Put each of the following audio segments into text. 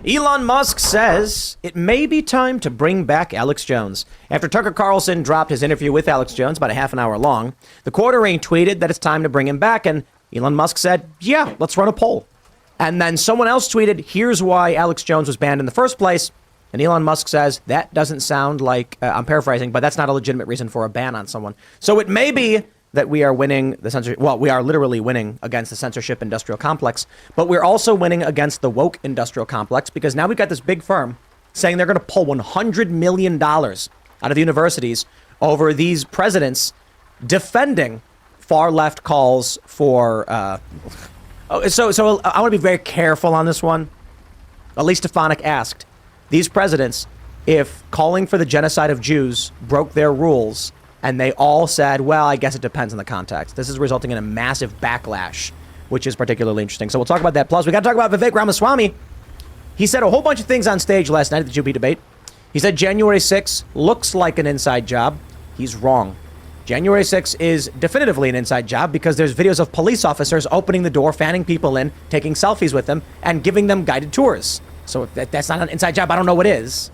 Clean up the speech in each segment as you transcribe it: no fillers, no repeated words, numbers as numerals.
Elon Musk says it may be time to bring back Alex Jones. After Tucker Carlson dropped his interview with Alex Jones, about a half an hour long, the Quartering tweeted that it's time to bring him back, and Elon Musk said, yeah, let's run a poll. And then someone else tweeted, here's why Alex Jones was banned in the first place. And Elon Musk says, that doesn't sound like, I'm paraphrasing, but that's not a legitimate reason for a ban on someone. So it may be that we are winning the censorship. Well, we are literally winning against the censorship industrial complex, but we're also winning against the woke industrial complex, because now we've got this big firm saying they're going to pull $100 million out of universities over these presidents defending far left calls for. So I want to be very careful on this one. Elise Stefanik asked these presidents if calling for the genocide of Jews broke their rules. And they all said, well, I guess it depends on the context. This is resulting in a massive backlash, which is particularly interesting. So we'll talk about that. Plus, we got to talk about Vivek Ramaswamy. He said a whole bunch of things on stage last night at the GOP debate. He said January 6th looks like an inside job. He's wrong. January 6th is definitively an inside job, because there's videos of police officers opening the door, fanning people in, taking selfies with them, and giving them guided tours. So if that's not an inside job, I don't know what is.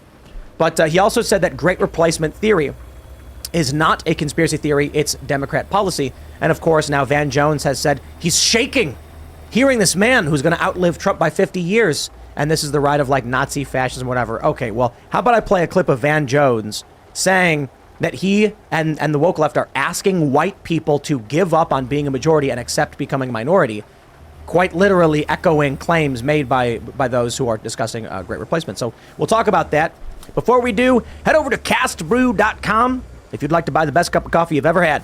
But he also said that great replacement theory is not a conspiracy theory, it's Democrat policy. And of course, now Van Jones has said he's shaking hearing this man who's going to outlive Trump by 50 years. And this is the ride of like Nazi fascism, whatever. Okay, well, how about I play a clip of Van Jones saying that he and the woke left are asking white people to give up on being a majority and accept becoming a minority, quite literally echoing claims made by those who are discussing great replacement. So we'll talk about that. Before we do, head over to castbrew.com. If you'd like to buy the best cup of coffee you've ever had.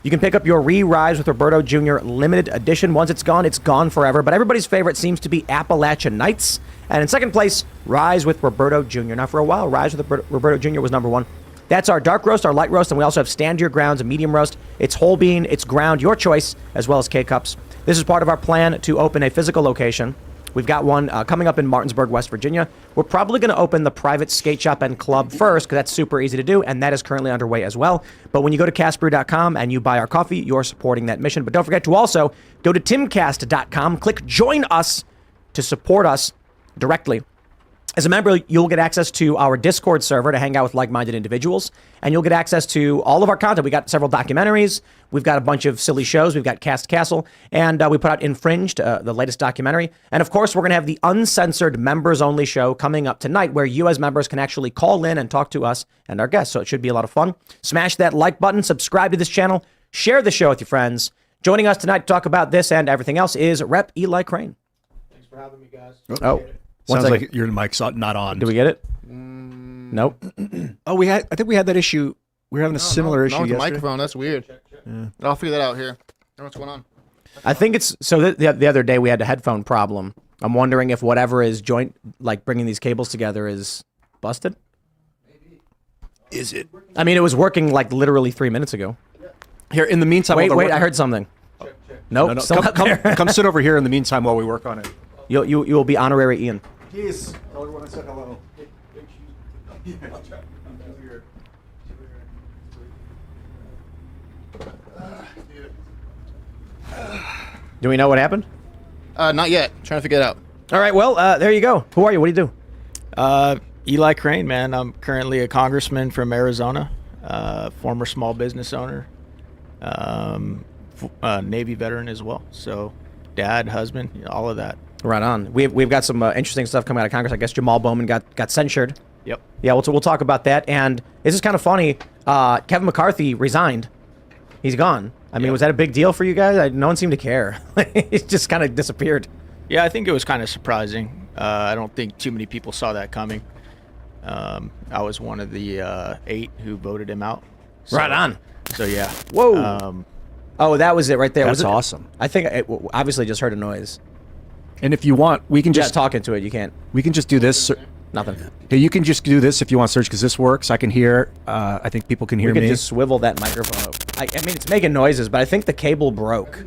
You can pick up your Rise with Roberto Jr. limited edition. Once it's gone forever. But everybody's favorite seems to be Appalachian Nights. And in second place, Rise with Roberto Jr. Now, for a while, Rise with Roberto Jr. was number one. That's our dark roast, our light roast, and we also have Stand Your Grounds, a medium roast. It's whole bean, it's ground, your choice, as well as K-Cups. This is part of our plan to open a physical location. We've got one coming up in Martinsburg, West Virginia. We're probably going to open the private skate shop and club first, because that's super easy to do, and that is currently underway as well. But when you go to castbrew.com and you buy our coffee, you're supporting that mission. But don't forget to also go to timcast.com, click Join Us to support us directly. As a member, you'll get access to our Discord server to hang out with like-minded individuals, and you'll get access to all of our content. We got several documentaries. We've got a bunch of silly shows. We've got Cast Castle, and we put out Infringed, the latest documentary. And of course, we're going to have the uncensored members-only show coming up tonight, where you as members can actually call in and talk to us and our guests. So it should be a lot of fun. Smash that like button, subscribe to this channel, share the show with your friends. Joining us tonight to talk about this and everything else is Rep. Eli Crane. Thanks for having me, guys. Oh. Sounds like your mic's not on. Do we get it? Nope. Oh, I think we had that issue. We were having a similar issue with the yesterday. microphone. That's weird. Yeah. I'll figure that out here. I don't know what's going on. I think it's so. The other day we had a headphone problem. I'm wondering if whatever is bringing these cables together is busted. Maybe. Is it? I mean, it was working like literally 3 minutes ago. Here, in the meantime, wait! I heard something. Check. Nope. No. Come sit over here in the meantime while we work on it. You will be honorary Ian. Jeez. Tell everyone I said hello. Do we know what happened? Not yet. Trying to figure it out. All right. Well, there you go. Who are you? What do you do? Eli Crane, man. I'm currently a congressman from Arizona, former small business owner, Navy veteran as well. So, dad, husband, all of that. Right on. We've got some interesting stuff coming out of Congress. I guess Jamal Bowman got censured. Yep. Yeah, we'll talk about that. And this is kind of funny. Kevin McCarthy resigned. He's gone. I mean, was that a big deal for you guys? No one seemed to care. He just kind of disappeared. Yeah, I think it was kind of surprising. I don't think too many people saw that coming. I was one of the 8 who voted him out. So, right on. So, yeah. Whoa. Oh, that was it right there. That's awesome. I think it obviously just heard a noise. And if you want, we can just talk into it. You can't. We can just do this. Nothing. Hey, you can just do this if you want to search, because this works. I can hear. I think people can hear me. We can just swivel that microphone up. I mean, it's making noises, but I think the cable broke.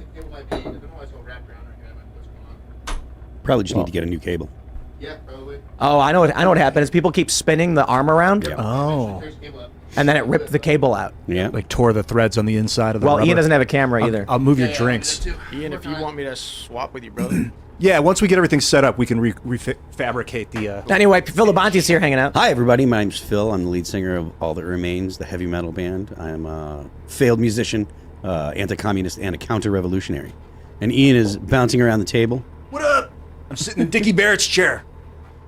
Probably just need to get a new cable. Yeah, probably. Oh, I know what happened is people keep spinning the arm around. Oh. and then it ripped the cable out. Yeah. Like tore the threads on the inside of the Well, rubber. Ian doesn't have a camera either. I'll move your drinks. Ian, if you want me to swap with you, brother. Yeah, once we get everything set up, we can refabricate the... Anyway, Phil Labonte's here hanging out. Hi, everybody. My name's Phil. I'm the lead singer of All That Remains, the heavy metal band. I'm a failed musician, anti-communist, and a counter-revolutionary. And Ian is bouncing around the table. What up? I'm sitting in Dickie Barrett's chair.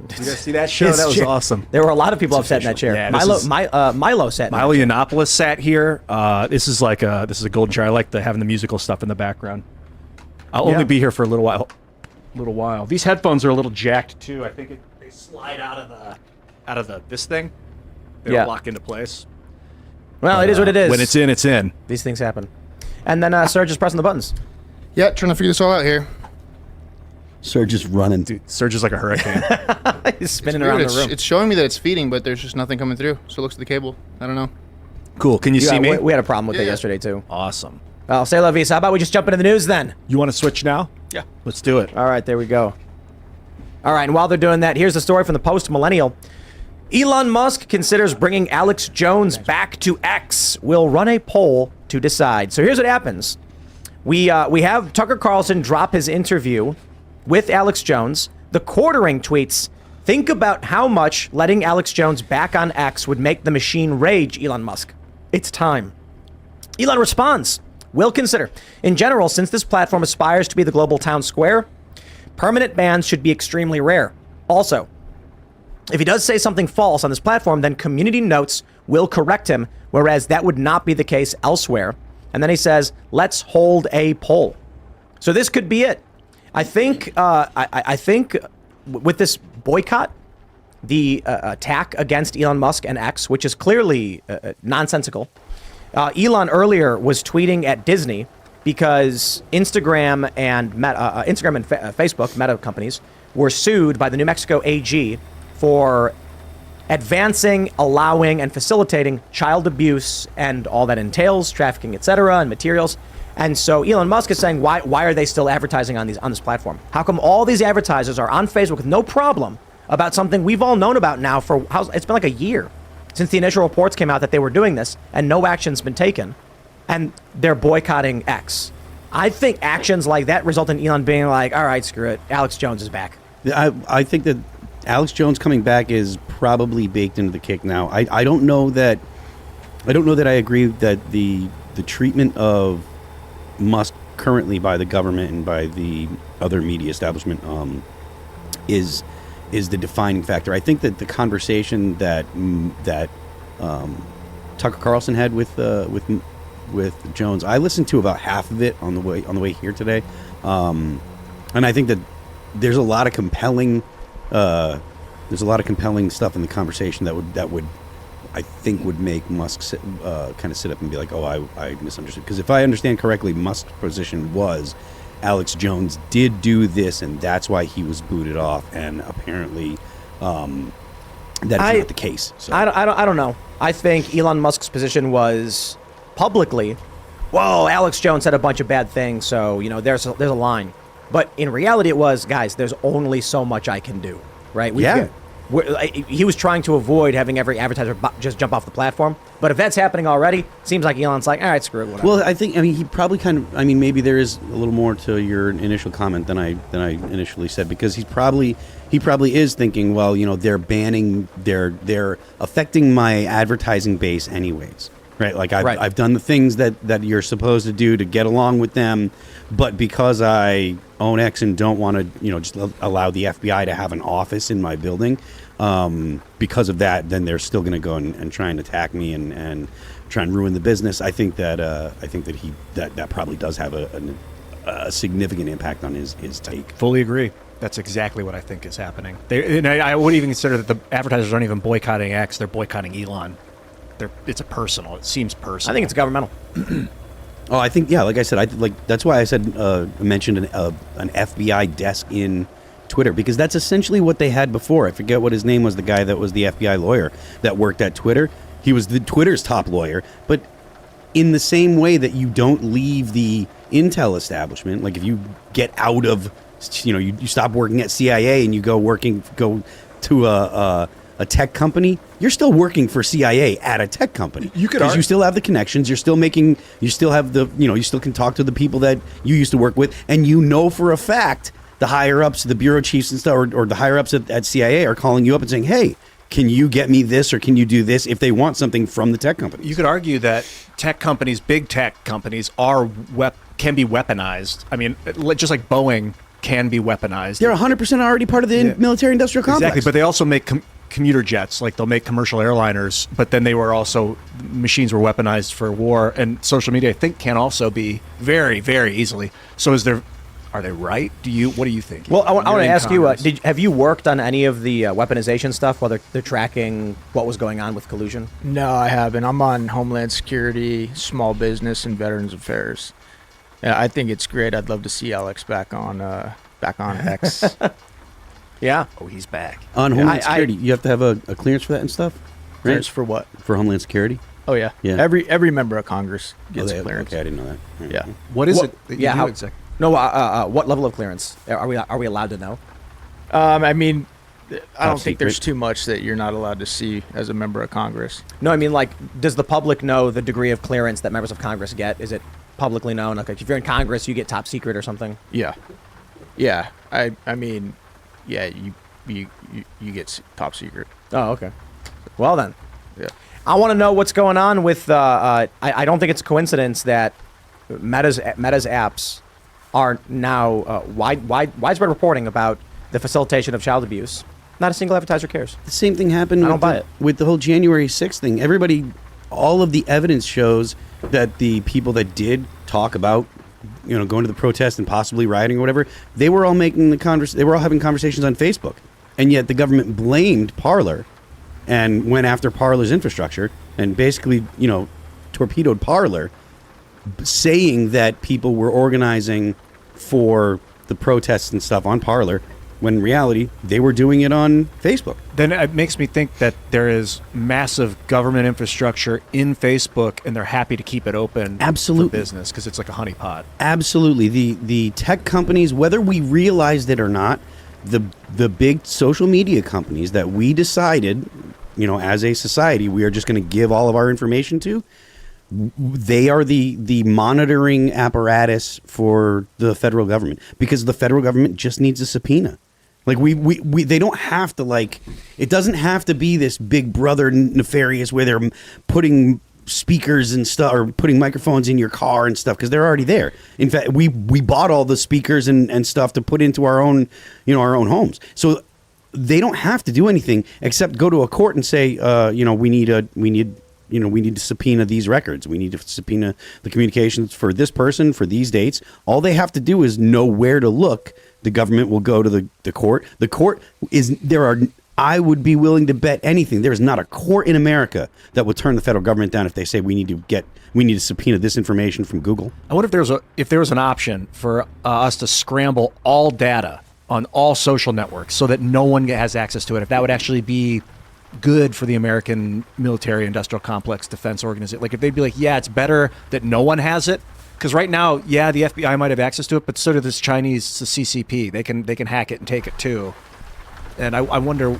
You guys see that show? His That was chair. awesome. There were a lot of people upset in that chair. Yeah, this Milo sat in Milo that chair. Yiannopoulos sat here. This is a golden chair. I like having the musical stuff in the background. I'll only be here for a little while. These headphones are a little jacked too. I think they slide out of this thing. They don't lock into place. Well, it is what it is. When it's in, it's in. These things happen. And then Serge is pressing the buttons. Yeah, trying to figure this all out here. Sir, just running. Dude, Serge is like a hurricane. He's spinning Weird, around the room. It's showing me that it's feeding, but there's just nothing coming through. So it looks at the cable. I don't know. Cool. Can you see me? We had a problem with it Yeah. yesterday, too. Awesome. Well, say la vie. So how about we just jump into the news then? You want to switch now? Yeah. Let's do it. All right, there we go. All right, and while they're doing that, here's the story from the Post-Millennial. Elon Musk considers bringing Alex Jones back to X. We'll run a poll to decide. So here's what happens. We have Tucker Carlson drop his interview with Alex Jones. The Quartering tweets, think about how much letting Alex Jones back on X would make the machine rage, Elon Musk. It's time. Elon responds, we'll consider. In general, since this platform aspires to be the global town square, permanent bans should be extremely rare. Also, if he does say something false on this platform, then community notes will correct him, whereas that would not be the case elsewhere. And then he says, let's hold a poll. So this could be it. I think with this boycott, the attack against Elon Musk and X, which is clearly nonsensical. Elon earlier was tweeting at Disney because Instagram and Facebook, Meta companies, were sued by the New Mexico AG for advancing, allowing, and facilitating child abuse and all that entails, trafficking, etc., and materials. And so Elon Musk is saying, why are they still advertising on this platform? How come all these advertisers are on Facebook with no problem about something we've all known about now for it's been like a year since the initial reports came out that they were doing this, and no action's been taken, and they're boycotting X. I think actions like that result in Elon being like, all right, screw it, Alex Jones is back. I think that Alex Jones coming back is probably baked into the cake now. I don't know that I agree that the treatment of Musk currently by the government and by the other media establishment is the defining factor. I think that the conversation that Tucker Carlson had with Jones, I listened to about half of it on the way here today, and I think that there's a lot of compelling stuff in the conversation that would I think would make Musk kind of sit up and be like, oh, I misunderstood. Because if I understand correctly, Musk's position was Alex Jones did do this, and that's why he was booted off. And apparently, that is not the case. So. I don't know. I think Elon Musk's position was publicly, whoa, Alex Jones said a bunch of bad things, so there's a line. But in reality, it was, guys, there's only so much I can do, right? He was trying to avoid having every advertiser just jump off the platform. But if that's happening already, seems like Elon's like, all right, screw it, whatever. Well, he probably maybe there is a little more to your initial comment than I initially said, because he probably is thinking, well, they're banning, they're affecting my advertising base anyways, right? Like I've done the things that you're supposed to do to get along with them, but because I own X and don't want to, just allow the FBI to have an office in my building, because of that, then they're still going to go and try and attack me and try and ruin the business. I think that that probably does have a significant impact on his take. Fully agree. That's exactly what I think is happening. I would even consider that the advertisers aren't even boycotting X; they're boycotting Elon. It seems personal. I think it's governmental. Oh, I think, yeah, like I said, that's why I said mentioned an FBI desk in Twitter, because that's essentially what they had before. I forget what his name was, the guy that was the FBI lawyer that worked at Twitter. He was the Twitter's top lawyer, but in the same way that you don't leave the intel establishment, like if you get out of, you stop working at CIA and you go to a tech company, you're still working for CIA at a tech company. You could because you argue- still have the connections. You're still making. You still have the. You still can talk to the people that you used to work with, and for a fact the higher ups, the bureau chiefs and stuff, or the higher ups at CIA are calling you up and saying, "Hey, can you get me this, or can you do this?" If they want something from the tech company. You could argue that tech companies, big tech companies, can be weaponized. I mean, just like Boeing can be weaponized. They're 100% already part of the military-industrial complex. Exactly, but they also make commuter jets. Like they'll make commercial airliners, but then machines were weaponized for war. And social media, I think, can also be very, very easily. So are they right? What do you think? Well, I want You're to in ask you, Congress. have you worked on any of the weaponization stuff while they're tracking what was going on with collusion? No, I haven't. I'm on Homeland Security, Small Business, and Veterans Affairs. Yeah, I think it's great. I'd love to see Alex back on X. Yeah. Oh, he's back. On Homeland Security, you have to have a clearance for that and stuff, right? Clearance for what? For Homeland Security. Oh yeah. Yeah. Every member of Congress gets They have- clearance. Okay, I didn't know that. All right. Yeah. What is What- it? That yeah, you how- do exactly? No, what level of clearance are we allowed to know? I mean, I don't Top think there's secret. too much that you're not allowed to see as a member of Congress. No, I mean, like, does the public know the degree of clearance that members of Congress get? Is it publicly known? Like, if you're in Congress, you get top secret or something. Yeah. Yeah. I mean, yeah. You get top secret. Oh, okay. Well then, Yeah. I want to know what's going on with. I don't think it's a coincidence that Meta's apps are now widespread reporting about the facilitation of child abuse. Not a single advertiser cares. The same thing happened I don't with buy the, it. with the whole January 6th thing. All of the evidence shows that the people that did talk about, going to the protest and possibly rioting or whatever, they were all they were all having conversations on Facebook. And yet the government blamed Parler and went after Parler's infrastructure and basically, torpedoed Parler, saying that people were organizing for the protests and stuff on Parler, when in reality they were doing it on Facebook. Then it makes me think that there is massive government infrastructure in Facebook, and they're happy to keep it open Absolutely. for business because it's like a honeypot. Absolutely. The tech companies, whether we realized it or not, the big social media companies that we decided, as a society, we are just going to give all of our information to, they are the monitoring apparatus for the federal government, because the federal government just needs a subpoena. Like they don't have to, it doesn't have to be this big brother nefarious where they're putting speakers and stuff or putting microphones in your car and stuff, because they're already there. In fact, we bought all the speakers and stuff to put into our own homes. So they don't have to do anything except go to a court and say, we need to subpoena these records. We need to subpoena the communications for this person for these dates. All they have to do is know where to look. The government will go to the court. The court I would be willing to bet anything. There is not a court in America that would turn the federal government down if they say we need to subpoena this information from Google. I wonder if there was an option for us to scramble all data on all social networks so that no one has access to it. If that would actually be good for the American military industrial complex defense organization. Like if they'd be like, yeah, it's better that no one has it. Because right now, yeah, the FBI might have access to it, but so do this Chinese CCP. They can hack it and take it too. And I wonder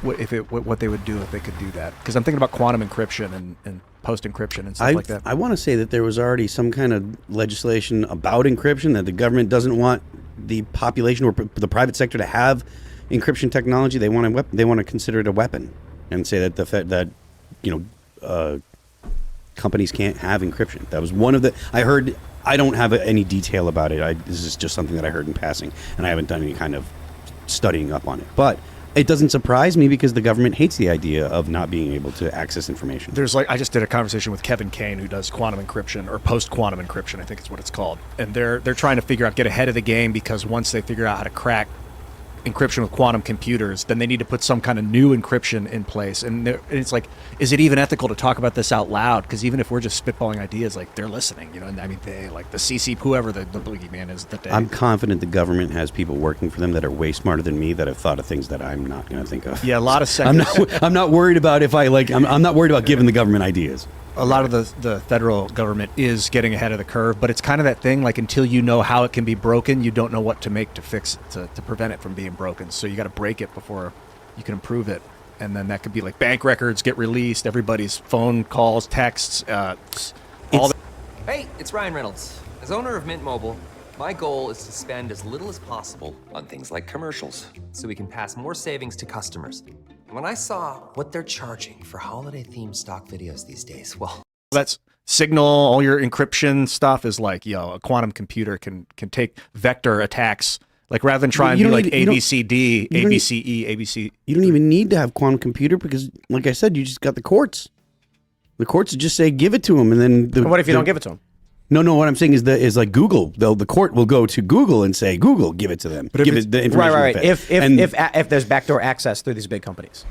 what they would do if they could do that. Because I'm thinking about quantum encryption and post encryption and stuff like that. I want to say that there was already some kind of legislation about encryption, that the government doesn't want the population or the private sector to have encryption technology. They want to consider it a weapon and say that companies can't have encryption. That was one of the I heard. I don't have any detail about it. This is just something that I heard in passing, and I haven't done any kind of studying up on it. But it doesn't surprise me, because the government hates the idea of not being able to access information. I just did a conversation with Kevin Kane, who does quantum encryption or post quantum encryption, I think is what it's called. And they're trying to get ahead of the game, because once they figure out how to crack encryption with quantum computers, then they need to put some kind of new encryption in place. And it's like, is it even ethical to talk about this out loud? Because even if we're just spitballing ideas, like, they're listening, and I mean, they, like the CC, whoever the boogeyman is that day. I'm confident the government has people working for them that are way smarter than me, that have thought of things that I'm not going to think of. Yeah, a lot of seconds. I'm not worried about I'm not worried about giving the government ideas. A lot of the federal government is getting ahead of the curve, but it's kind of that thing, like, until you know how it can be broken, you don't know what to make to fix it, to prevent it from being broken. So you got to break it before you can improve it. and then that could be like bank records get released, everybody's phone calls, texts, all that. Hey, it's Ryan Reynolds. As owner of Mint Mobile, my goal is to spend as little as possible on things like commercials, so we can pass more savings to customers. And when I saw what they're charging for holiday-themed stock videos these days, well... That's Signal, all your encryption stuff is like, a quantum computer can take vector attacks. Like rather than try and do like ABCD, ABCE, ABC. You don't even need to have quantum computer because, like I said, you just got the courts. The courts just say give it to them, and then. And what if you don't give it to them? No. What I'm saying is like Google. The court will go to Google and say, Google, give it to them. But give it the information. Right. If there's backdoor access through these big companies.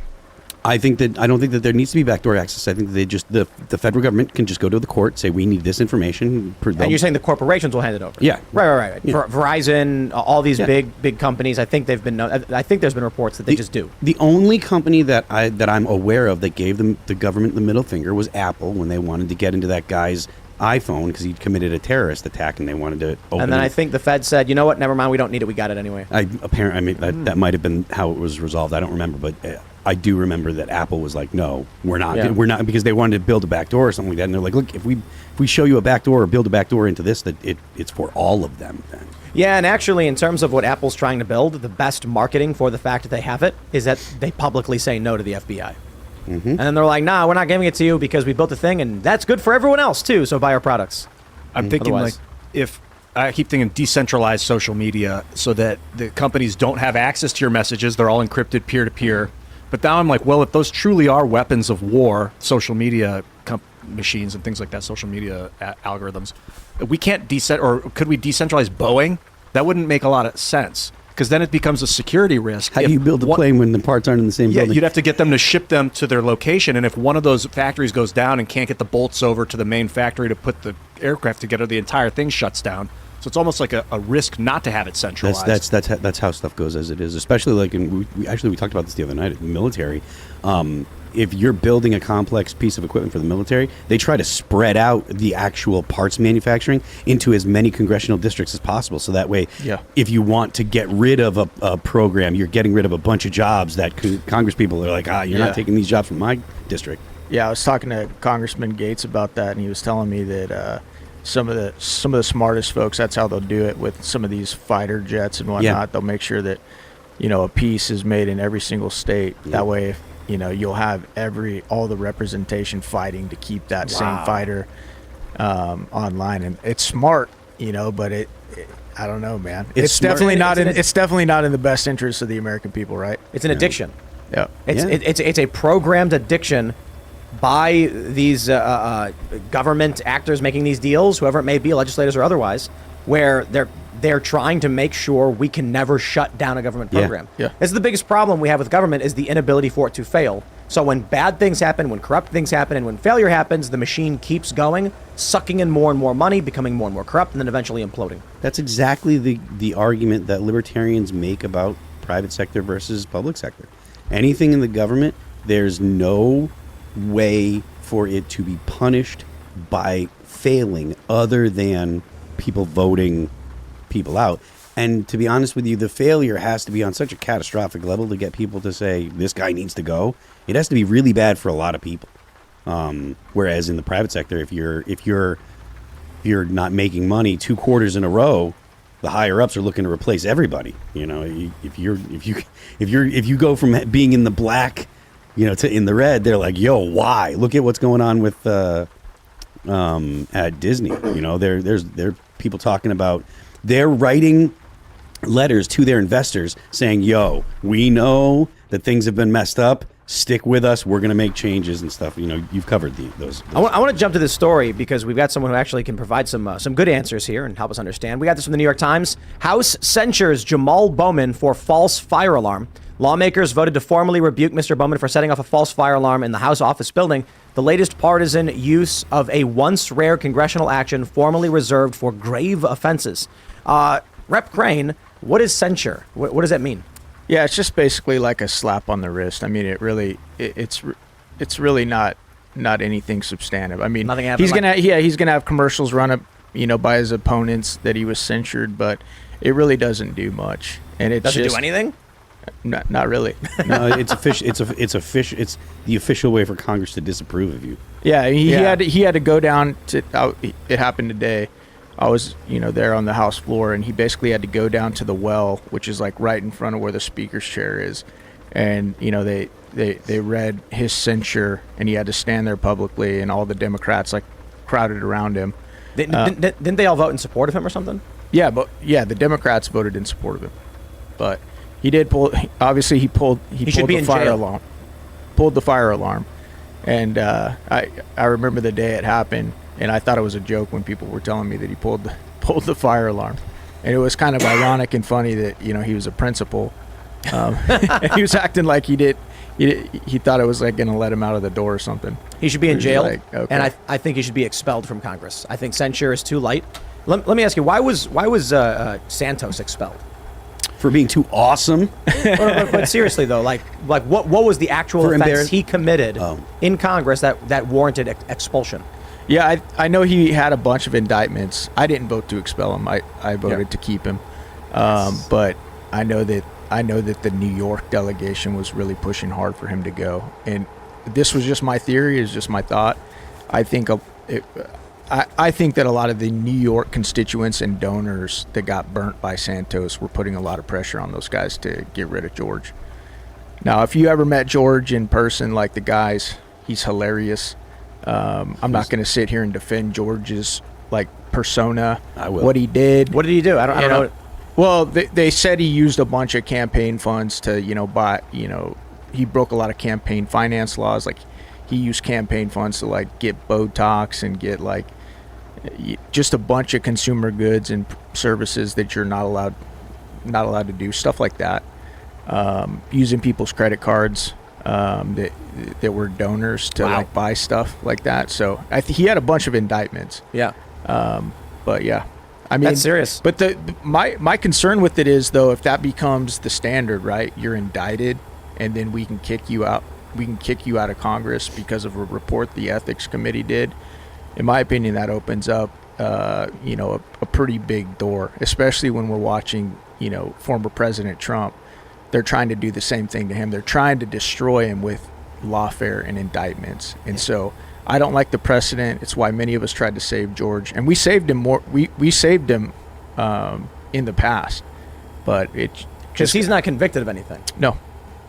I don't think that there needs to be backdoor access. I think that they just the federal government can just go to the court, say we need this information. And you're saying the corporations will hand it over? Yeah. Right. Yeah. Verizon, all these big companies. I think there's been reports that they just do. The only company that I'm aware of that gave the government the middle finger was Apple when they wanted to get into that guy's iPhone because he committed a terrorist attack and they wanted to open and then it. I think the Fed said, you know what, never mind, we don't need it, we got it anyway. That might have been how it was resolved. I don't remember, but I do remember that Apple was like, no, we're not, because they wanted to build a back door or something like that. And they're like, look, if we show you a back door or build a back door into this, that it's for all of them then. Yeah, and actually, in terms of what Apple's trying to build, the best marketing for the fact that they have it is that they publicly say no to the FBI. Mm-hmm. And then they're like, nah, we're not giving it to you because we built a thing, and that's good for everyone else, too, so buy our products. I'm thinking, if I keep thinking decentralized social media so that the companies don't have access to your messages, they're all encrypted peer-to-peer. But now I'm like, well, if those truly are weapons of war, social media machines and things like that, social media algorithms, we can't or could we decentralize Boeing? That wouldn't make a lot of sense. Because then it becomes a security risk. How do you build a plane when the parts aren't in the same building? You'd have to get them to ship them to their location. And if one of those factories goes down and can't get the bolts over to the main factory to put the aircraft together, the entire thing shuts down. So it's almost like a risk not to have it centralized. That's how stuff goes as it is. Especially like we talked about this the other night at the military. If you're building a complex piece of equipment for the military, they try to spread out the actual parts manufacturing into as many congressional districts as possible. So that way, if you want to get rid of a program, you're getting rid of a bunch of jobs that Congress people are like, you're not taking these jobs from my district. Yeah, I was talking to Congressman Gates about that, and he was telling me that some of the smartest folks, that's how they'll do it with some of these fighter jets and whatnot. Yeah. They'll make sure that a piece is made in every single state. Yeah. That way, you'll have all the representation fighting to keep that same fighter online, and it's smart, but it I don't know, man. It's definitely not in the best interest of the American people, right? It's an addiction. Yeah, it's a programmed addiction by these government actors making these deals, whoever it may be, legislators or otherwise, where they're trying to make sure we can never shut down a government program. Yeah. This is the biggest problem we have with government, is the inability for it to fail. So when bad things happen, when corrupt things happen, and when failure happens, the machine keeps going, sucking in more and more money, becoming more and more corrupt, and then eventually imploding. That's exactly the argument that libertarians make about private sector versus public sector. Anything in the government, there's no way for it to be punished by failing other than people voting people out. And to be honest with you, the failure has to be on such a catastrophic level to get people to say this guy needs to go. It has to be really bad for a lot of people. Whereas in the private sector, if you're not making money 2 quarters in a row, the higher ups are looking to replace everybody. If you go from being in the black, to in the red, they're like, yo, why? Look at what's going on with at Disney. There are people talking about, they're writing letters to their investors saying, yo, we know that things have been messed up. Stick with us. We're going to make changes and stuff. You've covered those. I want to jump to this story because we've got someone who actually can provide some good answers here and help us understand. We got this from the New York Times. House censures Jamal Bowman for false fire alarm. Lawmakers voted to formally rebuke Mr. Bowman for setting off a false fire alarm in the House office building, the latest partisan use of a once rare congressional action formerly reserved for grave offenses. Rep. Crane, what is censure? What does that mean? Yeah, it's just basically like a slap on the wrist. I mean, it's really not anything substantive. I mean, he's gonna have commercials run up, by his opponents that he was censured, but it really doesn't do much. And it doesn't do anything. Not really. No, it's official. It's the official way for Congress to disapprove of you. Yeah, he had to go down to. It happened today. I was there on the House floor, and he basically had to go down to the well, which is like right in front of where the Speaker's chair is, and they read his censure, and he had to stand there publicly, and all the Democrats like crowded around him. Didn't they all vote in support of him or something? Yeah, the Democrats voted in support of him, but he did pull. Obviously, he pulled the fire alarm. Pulled the fire alarm, and I remember the day it happened, and I thought it was a joke when people were telling me that he pulled the fire alarm, and it was kind of ironic and funny that he was a principal, and he was acting like he thought it was like going to let him out of the door or something. He should be in jail, like, okay. and I think he should be expelled from Congress. I think censure is too light. Let me ask you, why was Santos expelled? For being too awesome. but seriously though, like what was the actual offense he committed in Congress that warranted expulsion? Yeah, I know he had a bunch of indictments. I didn't vote to expel him. I voted to keep him. But I know that the New York delegation was really pushing hard for him to go. And this was just my theory, is just my thought. I think I think that a lot of the New York constituents and donors that got burnt by Santos were putting a lot of pressure on those guys to get rid of George. Now, if you ever met George in person, like the guys, he's hilarious. I'm not going to sit here and defend George's like persona. I will. What he did. What did he do? I don't know. Well, they said he used a bunch of campaign funds to buy. He broke a lot of campaign finance laws. Like he used campaign funds to like get Botox and get like just a bunch of consumer goods and services that you're not allowed to do, stuff like that. Using people's credit cards that were donors to like buy stuff like that. So he had a bunch of indictments. Yeah. But yeah, I mean, that's serious. But my concern with it is, though, if that becomes the standard, right? You're indicted, and then we can kick you out. We can kick you out of Congress because of a report the ethics committee did. In my opinion, that opens up, a pretty big door, especially when we're watching, former President Trump. They're trying to do the same thing to him. They're trying to destroy him with lawfare and indictments. And so I don't like the precedent. It's why many of us tried to save George, and we saved him more. We saved him in the past, but because he's not convicted of anything. No.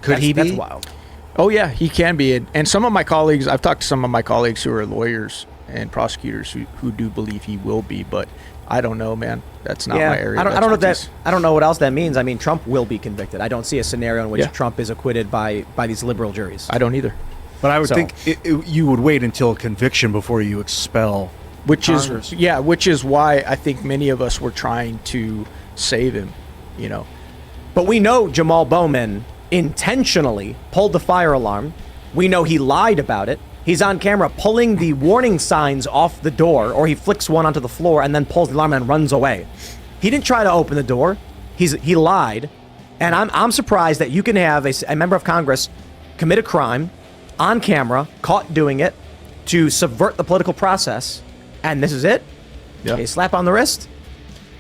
Could he be? That's wild. Oh yeah, he can be. And some of my colleagues, I've talked to some of my colleagues who are lawyers and prosecutors who do believe he will be, but I don't know, man. That's not my area. I don't know what else that means. I mean, Trump will be convicted. I don't see a scenario in which Trump is acquitted by these liberal juries. I don't either. But I would think you would wait until conviction before you expel Congress. Which is why I think many of us were trying to save him, But we know Jamal Bowman intentionally pulled the fire alarm. We know he lied about it. He's on camera pulling the warning signs off the door, or he flicks one onto the floor and then pulls the alarm and runs away. He didn't try to open the door. He lied. And I'm surprised that you can have a member of Congress commit a crime on camera, caught doing it, to subvert the political process, and this is it? Yeah. A slap on the wrist?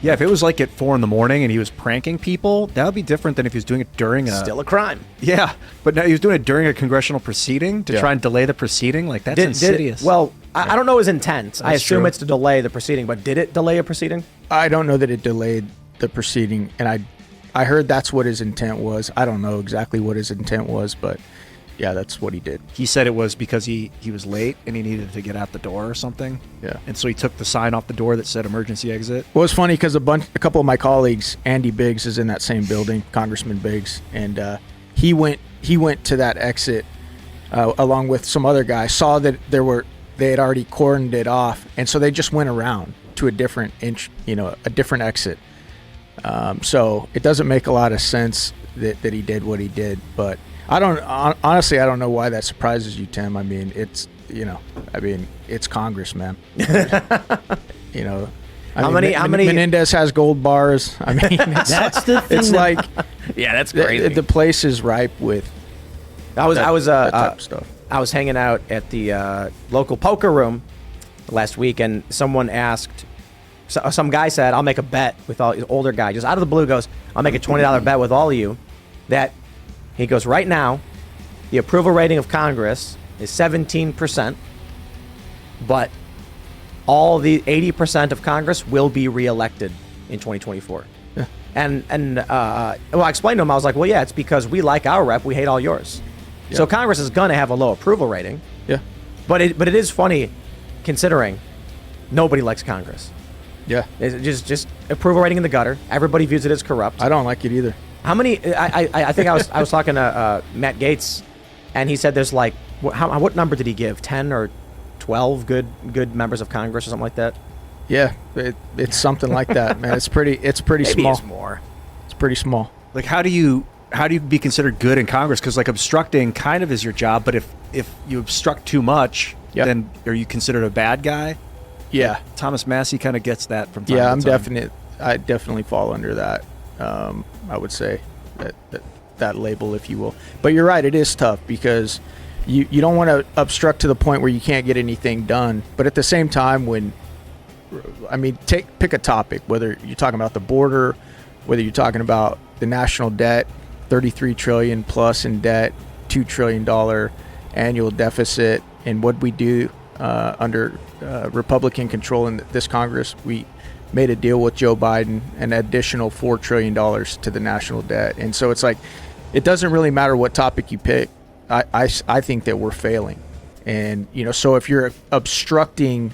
Yeah, if it was like at 4 a.m. and he was pranking people, that would be different than if he was doing it during Still a crime. Yeah, but now he was doing it during a congressional proceeding to try and delay the proceeding. Like, that's insidious. I don't know his intent. I assume it's to delay the proceeding, but did it delay a proceeding? I don't know that it delayed the proceeding, and I heard that's what his intent was. I don't know exactly what his intent was, but yeah, that's what he did. He said it was because he was late and he needed to get out the door or something. Yeah. And so he took the sign off the door that said emergency exit. Well, it's funny because a couple of my colleagues, Andy Biggs is in that same building, Congressman Biggs, and he went to that exit along with some other guys, saw that they had already cordoned it off, and so they just went around to a different exit. So it doesn't make a lot of sense that he did what he did, but honestly, I don't know why that surprises you, Tim. I mean, it's Congress, man. How many Menendez has gold bars. I mean, that's the thing. It's like, yeah, that's crazy. The place is ripe with that type of stuff. I was hanging out at the local poker room last week, and someone asked, some guy said, "I'll make a bet with all." Older guy, just out of the blue, goes, "I'll make a $20 bet with all of you that He goes, right now, the approval rating of Congress is 17%, but all the 80% of Congress will be reelected in 2024. Yeah. And I explained to him, I was like, well, yeah, it's because we like our rep, we hate all yours. Yeah. So Congress is going to have a low approval rating. Yeah. But it is funny considering nobody likes Congress. Yeah. It's just approval rating in the gutter. Everybody views it as corrupt. I don't like it either. How many? I think I was talking to Matt Gaetz, and he said there's like what number did he give? 10 or 12 good members of Congress or something like that. Yeah, it's something like that, man. It's pretty Maybe small. it's more. It's pretty small. Like, how do you be considered good in Congress? Because like obstructing kind of is your job, but if you obstruct too much, Yep. then are you considered a bad guy? Yeah. Thomas Massey kind of gets that from time Yeah, to I'm time. I definitely fall under that. I would say that label, if you will. But you're right, it is tough because you don't want to obstruct to the point where you can't get anything done. But at the same time, pick a topic, whether you're talking about the border, whether you're talking about the national debt, 33 trillion plus in debt, $2 trillion annual deficit, and what we do under Republican control in this Congress. We made a deal with Joe Biden, an additional $4 trillion to the national debt. And so it's like, it doesn't really matter what topic you pick. I think that we're failing. And, so if you're obstructing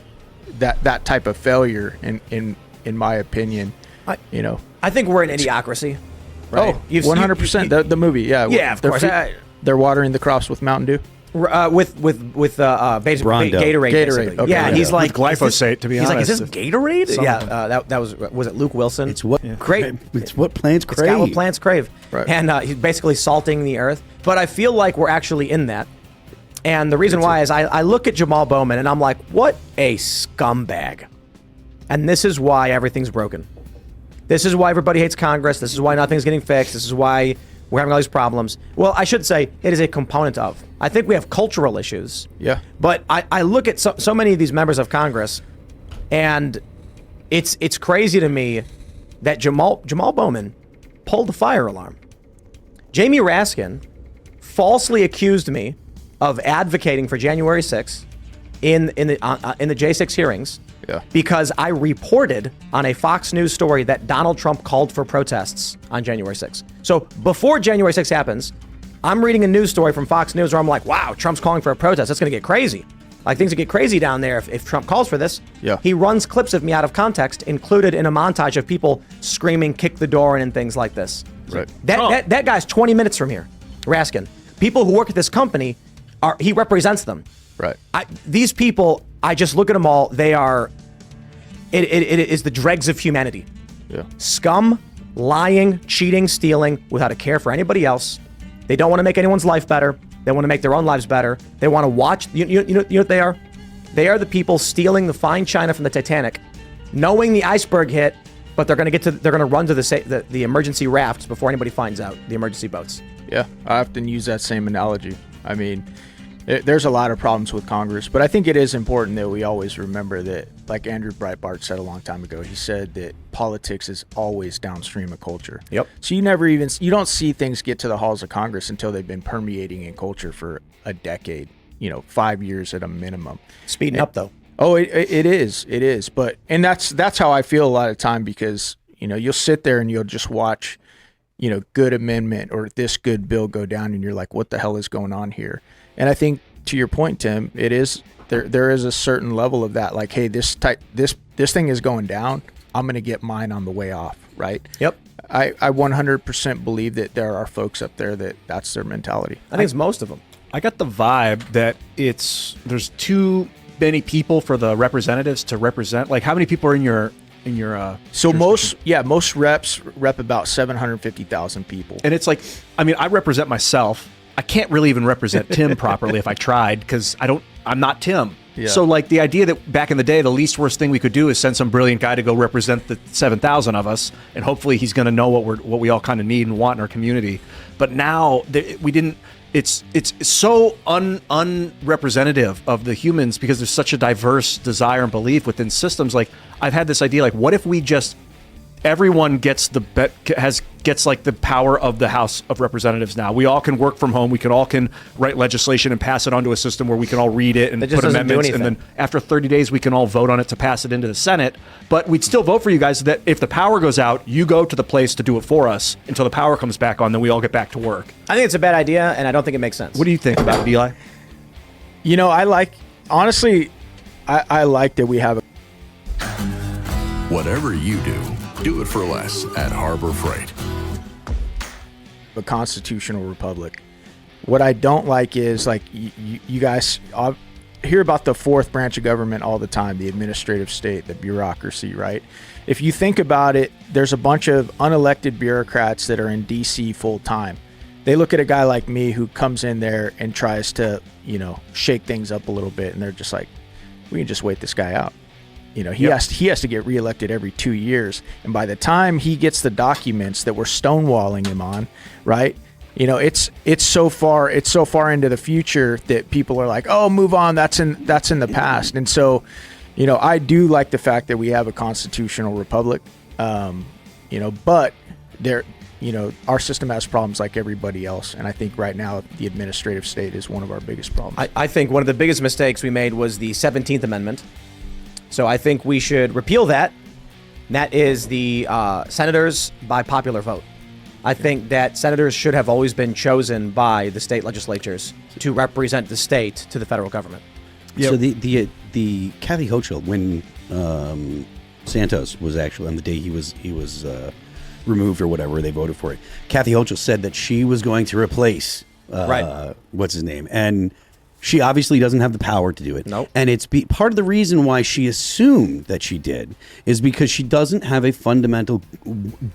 that type of failure, in my opinion, I think we're an idiocracy. Right? Oh, 100%. The movie, yeah. Yeah, of course. They're watering the crops with Mountain Dew. With basically Rondo. Gatorade. Basically. Okay. Yeah, and he's like Glyphosate, to be he's honest. like, is this Gatorade? Some Yeah, of them. that was it. Luke Wilson? It's what Great. It's what plants It's crave. got what plants crave. Right. And he's basically salting the earth. But I feel like we're actually in that. And the reason why is I look at Jamal Bowman and I'm like, what a scumbag. And this is why everything's broken. This is why everybody hates Congress. This is why nothing's getting fixed. This is why we're having all these problems. Well, I should say it is a component of. I think we have cultural issues. Yeah. But I look at so many of these members of Congress, and it's crazy to me that Jamal Bowman pulled the fire alarm. Jamie Raskin falsely accused me of advocating for January 6th in the J6 hearings. Yeah. Because I reported on a Fox News story that Donald Trump called for protests on January 6th. So before January 6th happens, I'm reading a news story from Fox News where I'm like, wow, Trump's calling for a protest. That's going to get crazy. Like, things will get crazy down there if Trump calls for this. Yeah. He runs clips of me out of context, included in a montage of people screaming, kick the door in, and things like this. Right. That guy's 20 minutes from here, Raskin. People who work at this company, he represents them. Right. These people, I just look at them all. They are, it is the dregs of humanity. Yeah. Scum, lying, cheating, stealing, without a care for anybody else. They don't want to make anyone's life better. They want to make their own lives better. They want to watch. You know what they are? They are the people stealing the fine china from the Titanic, knowing the iceberg hit, but they're going to run to the emergency rafts before anybody finds out, the emergency boats. Yeah, I often use that same analogy. I mean, there's a lot of problems with Congress, but I think it is important that we always remember that, like Andrew Breitbart said a long time ago, he said that politics is always downstream of culture. Yep. So you don't see things get to the halls of Congress until they've been permeating in culture for a decade, 5 years at a minimum. Speeding up, though. Oh, it is. But, and that's how I feel a lot of time, because, you'll sit there and you'll just watch, good amendment or this good bill go down, and you're like, what the hell is going on here? And I think, to your point, Tim, it is there is a certain level of that, like, hey, this thing is going down. I'm going to get mine on the way off, right? Yep. I 100% believe that there are folks up there that's their mentality. I think it's most of them. I got the vibe that there's too many people for the representatives to represent. Like, how many people are in your So most reps rep about 750,000 people. And it's like, I represent myself. I can't really even represent Tim properly if I tried, because I'm not Tim. Yeah. So like the idea that back in the day, the least worst thing we could do is send some brilliant guy to go represent the 7,000 of us, and hopefully he's going to know what we all kind of need and want in our community. But now we didn't. It's so unrepresentative of the humans, because there's such a diverse desire and belief within systems. Like, I've had this idea, like, what if we just everyone gets gets like the power of the House of Representatives now. We all can work from home. We can write legislation and pass it onto a system where we can all read it and That just put doesn't do amendments. And then after 30 days, we can all vote on it to pass it into the Senate. But we'd still vote for you guys that if the power goes out, you go to the place to do it for us until the power comes back on. Then we all get back to work. I think it's a bad idea, and I don't think it makes sense. What do you think about it, Eli? You know, honestly, I like that we have Whatever you do it for less at Harbor Freight. a constitutional republic. What I don't like is, like, you guys hear about the fourth branch of government all the time, the administrative state, the bureaucracy, right? If you think about it, there's a bunch of unelected bureaucrats that are in D.C. full time. They look at a guy like me who comes in there and tries to, shake things up a little bit, and they're just like, we can just wait this guy out. He has to get reelected every 2 years, and by the time he gets the documents that we're stonewalling him on, right? It's so far into the future that people are like, oh, move on. That's in the past. And so, I do like the fact that we have a constitutional republic. But our system has problems like everybody else. And I think right now the administrative state is one of our biggest problems. I think one of the biggest mistakes we made was the 17th Amendment. So I think we should repeal that. That is the senators by popular vote. I think that senators should have always been chosen by the state legislatures to represent the state to the federal government. Yep. So the Kathy Hochul, when Santos was actually on the day he was removed or whatever, they voted for it. Kathy Hochul said that she was going to replace what's his name, and she obviously doesn't have the power to do it. Nope. And it's part of the reason why she assumed that she did is because she doesn't have a fundamental,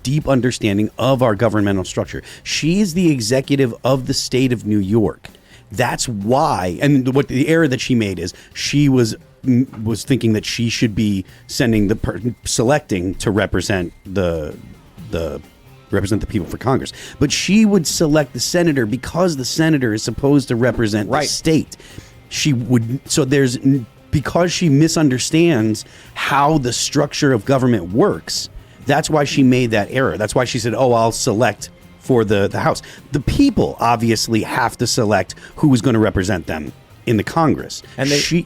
deep understanding of our governmental structure. She is the executive of the state of New York. That's why, and what the error that she made is she was thinking that she should be sending selecting to represent the people for Congress. But she would select the senator because the senator is supposed to represent the state. Because she misunderstands how the structure of government works, that's why she made that error. That's why she said, oh, I'll select for the House. The people obviously have to select who is going to represent them in the Congress. And we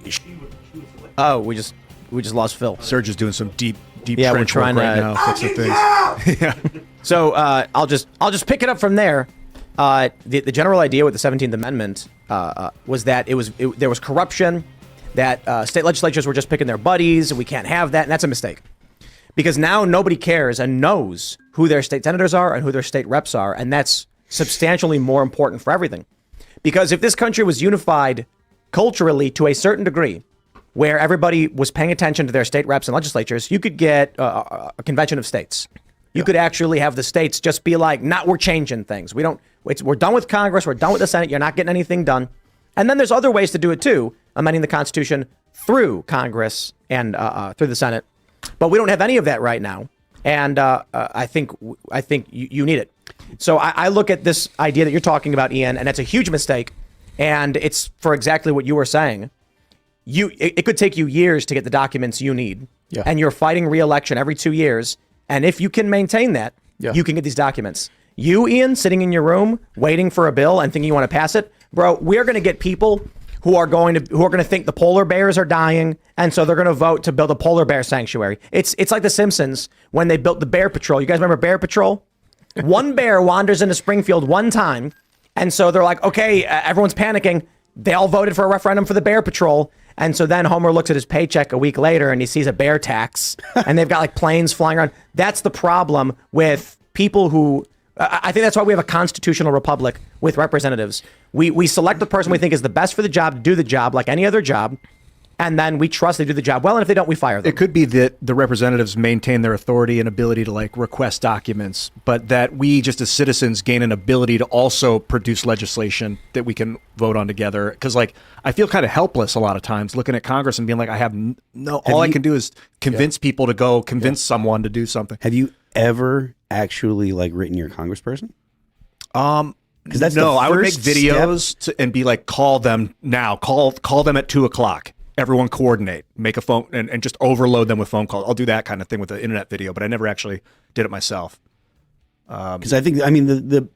just lost Phil. Serge is doing some deep we're trench work trying right to. now. That's the thing. So I'll just pick it up from there. The general idea with the 17th Amendment was that there was corruption, that state legislatures were just picking their buddies, and we can't have that, and that's a mistake. Because now nobody cares and knows who their state senators are and who their state reps are, and that's substantially more important for everything. Because if this country was unified culturally to a certain degree, where everybody was paying attention to their state reps and legislatures, you could get a convention of states. You could actually have the states just be like, we're changing things. We're done with Congress. We're done with the Senate. You're not getting anything done. And then there's other ways to do it too, amending the Constitution through Congress and through the Senate. But we don't have any of that right now. And I think you need it. So I look at this idea that you're talking about, Ian, and that's a huge mistake. And it's for exactly what you were saying. It could take you years to get the documents you need. Yeah. And you're fighting re-election every 2 years. And if you can maintain that, you can get these documents. You, Ian, sitting in your room waiting for a bill and thinking you want to pass it, bro, we're going to get people who are going to think the polar bears are dying, and so they're going to vote to build a polar bear sanctuary. It's like The Simpsons when they built the Bear Patrol. You guys remember Bear Patrol? One bear wanders into Springfield one time, and so they're like, okay, everyone's panicking. They all voted for a referendum for the Bear Patrol. And so then Homer looks at his paycheck a week later and he sees a bear tax and they've got like planes flying around. That's the problem with people who, I think that's why we have a constitutional republic with representatives. We select the person we think is the best for the job to do the job like any other job. And then we trust they do the job well. And if they don't, we fire them. It could be that the representatives maintain their authority and ability to like request documents, but that we just as citizens gain an ability to also produce legislation that we can vote on together. Because like I feel kind of helpless a lot of times looking at Congress and being like, I have all I can do is convince people to go convince someone to do something. Have you ever actually like written your congressperson? Because I would make videos and be like, call them now, call them at 2:00. everyone coordinate, make a phone, and just overload them with phone calls. I'll do that kind of thing with the internet video, but I never actually did it myself. Because I mean,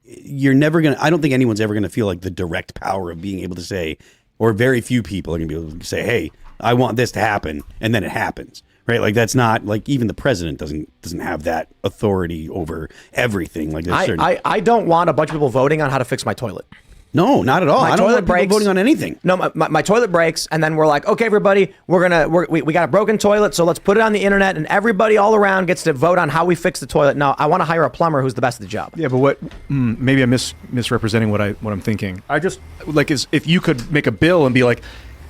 you're never going to, I don't think anyone's ever going to feel like the direct power of being able to say, or very few people are going to be able to say, hey, I want this to happen, and then it happens. Right, like that's not like even the president doesn't have that authority over everything. Like I don't want a bunch of people voting on how to fix my toilet. No, not at all. I don't want people voting on anything. No, my toilet breaks, and then we're like, okay, everybody, we got a broken toilet, so let's put it on the internet, and everybody all around gets to vote on how we fix the toilet. No, I want to hire a plumber who's the best at the job. Yeah, but what? Maybe I'm misrepresenting what I'm thinking. I just like is if you could make a bill and be like,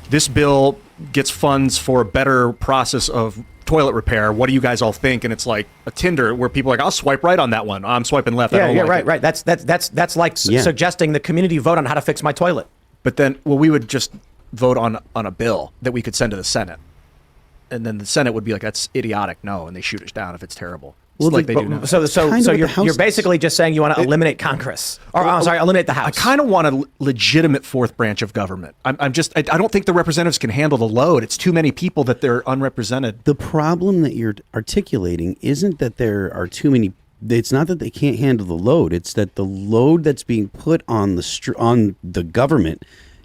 this bill gets funds for a better process of toilet repair. What do you guys all think? And it's like a Tinder where people are like, I'll swipe right on that one. I'm swiping left. Right. That's like suggesting the community vote on how to fix my toilet. But then, we would just vote on a bill that we could send to the Senate, and then the Senate would be like, that's idiotic. No, and they shoot us down if it's terrible. Well, like they do now. So you're basically just saying you want to eliminate Congress, or eliminate the House. I kind of want a legitimate fourth branch of government. I don't think the representatives can handle the load. It's too many people that they're unrepresented. The problem that you're articulating isn't that there are too many. It's not that they can't handle the load. It's that the load that's being put on the government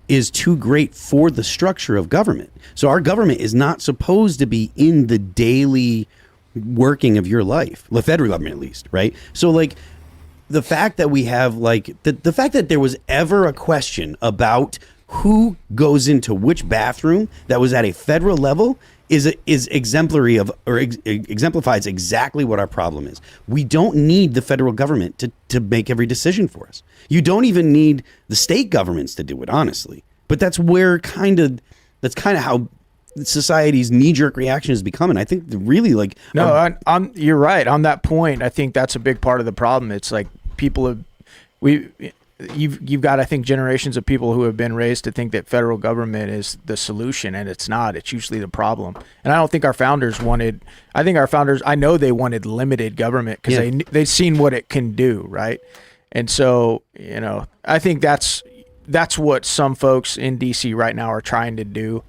is too great for the structure of government. So our government is not supposed to be in the daily working of your life, the federal government at least, right? So like the fact that we have like the fact that there was ever a question about who goes into which bathroom that was at a federal level is exemplary of or exemplifies exactly what our problem is. We don't need the federal government to make every decision for us. You don't even need the state governments to do it, honestly. But that's kind of how society's knee-jerk reaction has become, and I think really like you're right on that point. I think that's a big part of the problem. It's like you've got, I think, generations of people who have been raised to think that federal government is the solution, and it's not. It's usually the problem. And I don't think our founders wanted. I know they wanted limited government because they've seen what it can do, right? And so I think that's what some folks in DC right now are trying to do.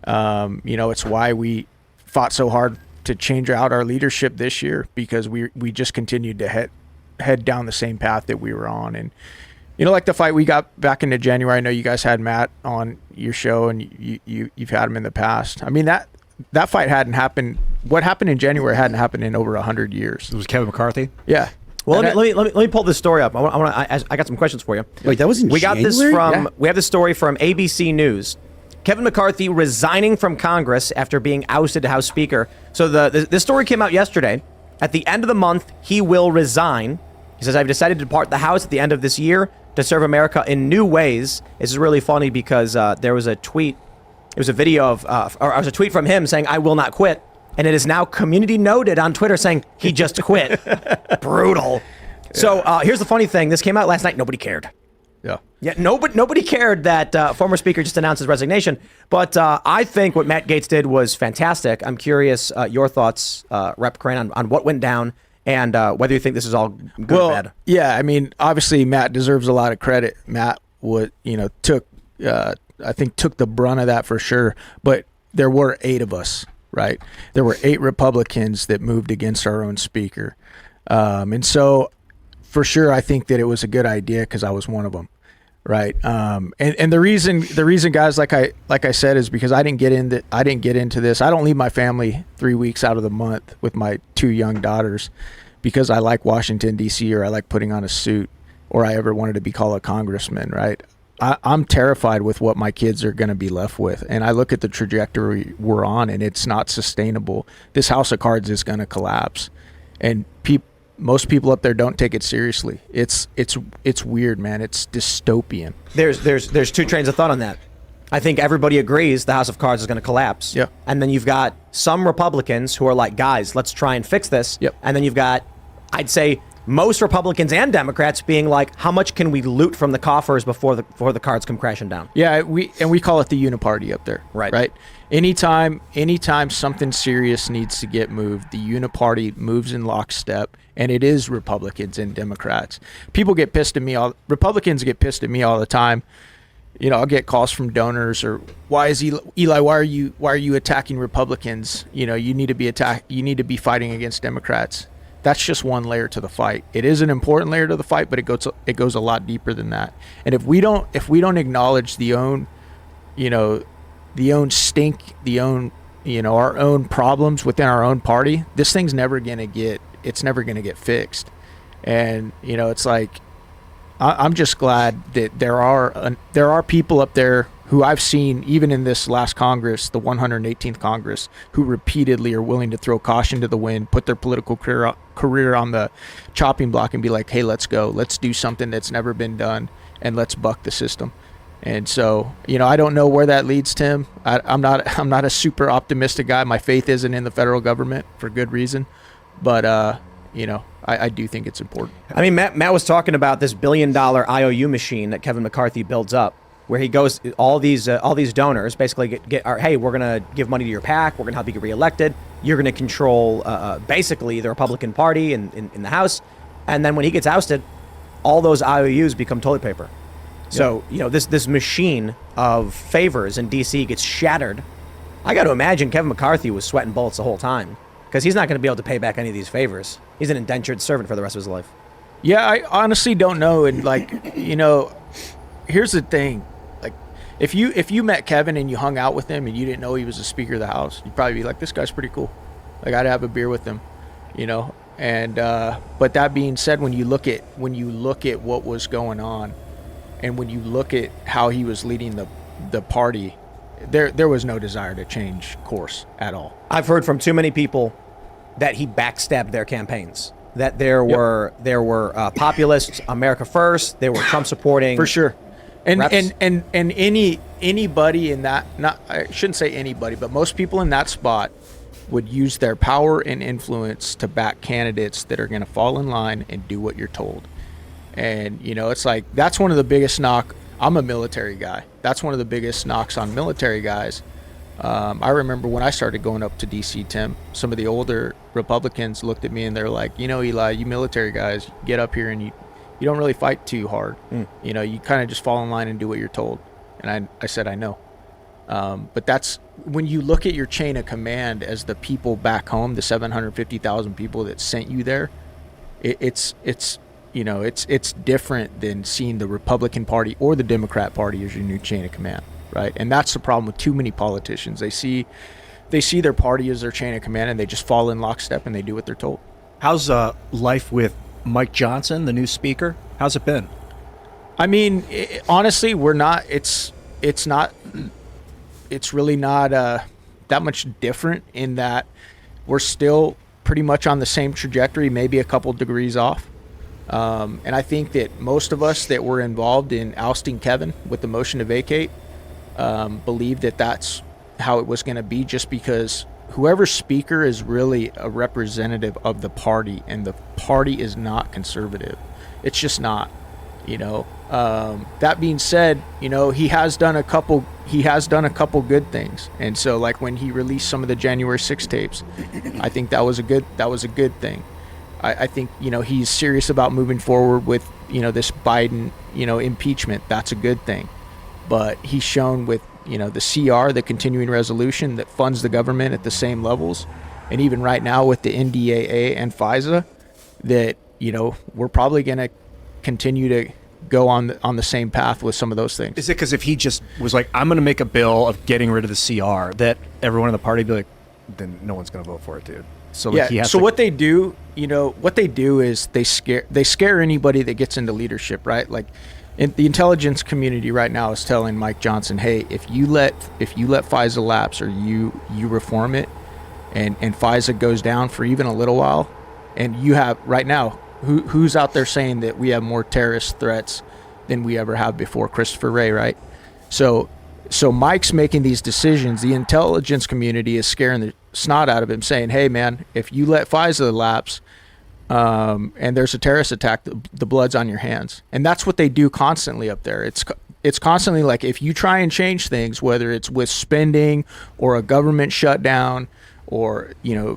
It's why we fought so hard to change out our leadership this year, because we just continued to head down the same path that we were on. And, like the fight we got back into January, I know you guys had Matt on your show and you've had him in the past. I mean, that fight hadn't happened. What happened in January hadn't happened in over 100 years. It was Kevin McCarthy? Yeah. Well, let me pull this story up. I got some questions for you. Wait, that was in January? We have this story from ABC News. Kevin McCarthy resigning from Congress after being ousted to House Speaker. So this story came out yesterday. At the end of the month, he will resign. He says, I've decided to depart the House at the end of this year to serve America in new ways. This is really funny because there was a tweet. It was a video of, or it was a tweet from him saying, I will not quit. And it is now community noted on Twitter saying he just quit. Brutal. Yeah. So here's the funny thing. This came out last night. Nobody cared. Yeah, nobody cared that former Speaker just announced his resignation. But I think what Matt Gaetz did was fantastic. I'm curious your thoughts, Rep. Crane, on what went down and whether you think this is all good or bad. Yeah, I mean, obviously Matt deserves a lot of credit. Matt took the brunt of that for sure. But there were 8 of us, right? There were 8 Republicans that moved against our own Speaker, and so for sure I think that it was a good idea because I was one of them. Right. And the reason, guys, like I said, is because I didn't get into this. I don't leave my family 3 weeks out of the month with my 2 young daughters because I like Washington, D.C., or I like putting on a suit, or I ever wanted to be called a congressman. Right. I'm terrified with what my kids are going to be left with. And I look at the trajectory we're on, and it's not sustainable. This house of cards is going to collapse. And most people up there don't take it seriously. It's weird, man. It's dystopian. There's 2 trains of thought on that. I think everybody agrees the House of Cards is going to collapse. Yeah. And then you've got some Republicans who are like, guys, let's try and fix this. Yep. And then you've got, I'd say, most Republicans and Democrats being like, how much can we loot from the coffers before the cards come crashing down? Yeah, we call it the uniparty up there. Right. Anytime something serious needs to get moved, the uniparty moves in lockstep, and it is Republicans and Democrats. Republicans get pissed at me all the time I'll get calls from donors, or why is Eli, why are you attacking Republicans? You need to be fighting against Democrats. That's just one layer to the fight. It is an important layer to the fight, but it goes a lot deeper than that. And if we don't acknowledge our own problems within our own party, this thing's never gonna get fixed. And it's like, I'm just glad that there are people up there who I've seen, even in this last Congress, the 118th Congress, who repeatedly are willing to throw caution to the wind, put their political career on the chopping block, and be like, hey, let's go. Let's do something that's never been done, and let's buck the system. And so, I don't know where that leads, Tim. I'm not a super optimistic guy. My faith isn't in the federal government for good reason. But, I do think it's important. I mean, Matt was talking about this $1 billion IOU machine that Kevin McCarthy builds up, where he goes, all these donors basically hey, we're going to give money to your PAC. We're going to help you get reelected. You're going to control basically the Republican Party in the House. And then when he gets ousted, all those IOUs become toilet paper. So, this machine of favors in D.C. gets shattered. I got to imagine Kevin McCarthy was sweating bullets the whole time, because he's not going to be able to pay back any of these favors. He's an indentured servant for the rest of his life. Yeah, I honestly don't know. And here's the thing. Like, if you met Kevin and you hung out with him and you didn't know he was the Speaker of the House, you'd probably be like, this guy's pretty cool. Like, I'd have a beer with him, And but that being said, when you look at what was going on, and when you look at how he was leading the party, there was no desire to change course at all. I've heard from too many people that he backstabbed their campaigns. That there were populists, America First. There were Trump supporting, for sure. And reps. and anybody in that, not, I shouldn't say anybody, but most people in that spot would use their power and influence to back candidates that are going to fall in line and do what you're told. And it's like, that's one of the biggest knock. I'm a military guy. That's one of the biggest knocks on military guys. I remember when I started going up to DC, Tim, some of the older Republicans looked at me and they're like, Eli, you military guys, get up here and you don't really fight too hard. You kind of just fall in line and do what you're told. And I said, I know. But that's when you look at your chain of command as the people back home, the 750,000 people that sent you there, it's different than seeing the Republican Party or the Democrat Party as your new chain of command. Right. And that's the problem with too many politicians. They see their party as their chain of command, and they just fall in lockstep and they do what they're told. How's life with Mike Johnson, the new speaker? How's it been? I mean, honestly, it's really not that much different in that we're still pretty much on the same trajectory, maybe a couple degrees off. And I think that most of us that were involved in ousting Kevin with the motion to vacate believe that that's how it was going to be, just because whoever's speaker is really a representative of the party, and the party is not conservative. It's just not. That being said, he has done a couple good things. And so, like, when he released some of the January 6 tapes, I think that was a good thing. I think, he's serious about moving forward with, this Biden, impeachment. That's a good thing. But he's shown with, the CR, the continuing resolution that funds the government at the same levels, and even right now with the NDAA and FISA, that, we're probably going to continue to go on the same path with some of those things. Is it because if he just was like, I'm going to make a bill of getting rid of the CR, that everyone in the party would be like, then no one's going to vote for it, dude? So like, he has to... what they do, is they scare anybody that gets into leadership, right? Like, the intelligence community right now is telling Mike Johnson, hey, if you let FISA lapse, or you reform it, and FISA goes down for even a little while, and you have right now, who's out there saying that we have more terrorist threats than we ever have before? Christopher Wray, right? So Mike's making these decisions. The intelligence community is scaring the snot out of him, saying, hey, man, if you let FISA lapse, and there's a terrorist attack, the blood's on your hands. And that's what they do constantly up there. It's constantly like, if you try and change things, whether it's with spending or a government shutdown, or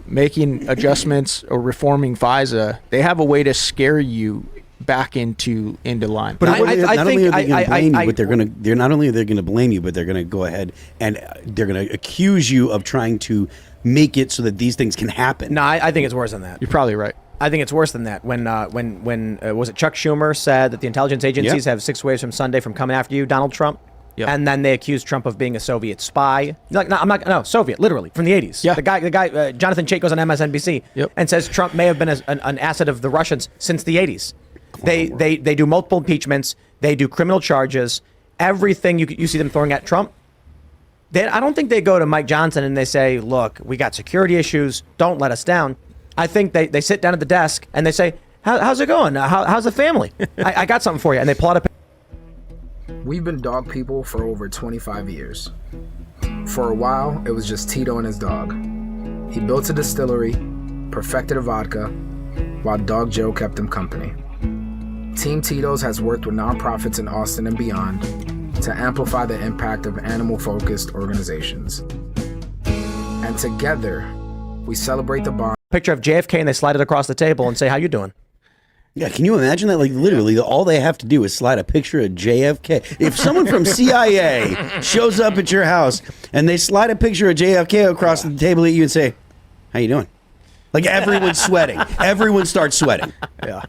making adjustments or reforming FISA, they have a way to scare you back into line. But I not only think- are they going I- to blame I- you, but they're not only are they going to blame you, but they're going to go ahead and they're going to accuse you of trying to make it so that these things can happen. No, I think it's worse than that. You're probably right. I think it's worse than that. When was it Chuck Schumer said that the intelligence agencies have 6 ways from Sunday from coming after you, Donald Trump? Yep. And then they accused Trump of being a Soviet spy. Like, no, Soviet, literally from the 80s. Yeah. The guy, Jonathan Chait goes on MSNBC and says Trump may have been an asset of the Russians since the 80s. They do multiple impeachments. They do criminal charges. Everything you see them throwing at Trump. I don't think they go to Mike Johnson and they say, look, we got security issues. Don't let us down. I think they sit down at the desk and they say, how's it going? How's the family? I got something for you. And they plot a. We've been dog people for over 25 years. For a while, it was just Tito and his dog. He built a distillery, perfected a vodka, while Dog Joe kept him company. Team Tito's has worked with nonprofits in Austin and beyond to amplify the impact of animal-focused organizations. And together, we celebrate the bond. Picture of JFK and they slide it across the table and say, how you doing? Yeah, can you imagine that? Like, literally, all they have to do is slide a picture of JFK. If someone from CIA shows up at your house and they slide a picture of JFK across the table at you and say, how you doing? Like, everyone's sweating. Everyone starts sweating. Yeah.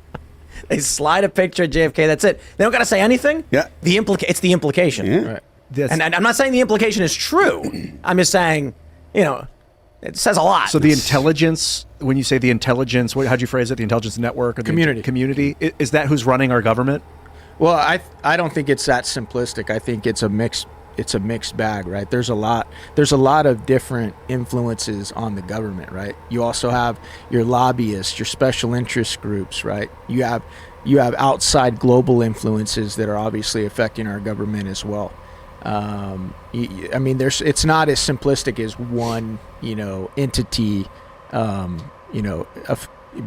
They slide a picture of JFK. That's it. They don't got to say anything. Yeah. It's the implication. Yeah. Right. And I'm not saying the implication is true. I'm just saying, it says a lot. So the intelligence, when you say the intelligence, how'd you phrase it? The intelligence network or the community? Is that who's running our government? Well, I don't think it's that simplistic. I think it's a mixed bag, right? There's a lot of different influences on the government, right? You also have your lobbyists, your special interest groups, right? You have outside global influences that are obviously affecting our government as well. It's not as simplistic as one, entity,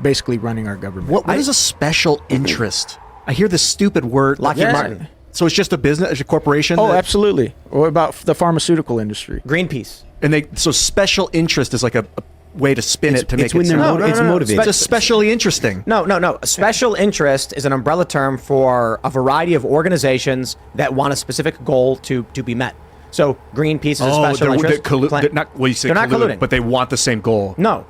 basically running our government. What is a special interest? I hear this stupid word. Lockheed Martin. So it's just a business, a corporation? Oh, absolutely. Or about the pharmaceutical industry. Greenpeace. So special interest is like a way to spin it to make It's when it they're sound. it's motivated. It's just specially interesting. No. A special interest is an umbrella term for a variety of organizations that want a specific goal to be met. So Greenpeace is a special interest. They're not colluding, but they want the same goal. No.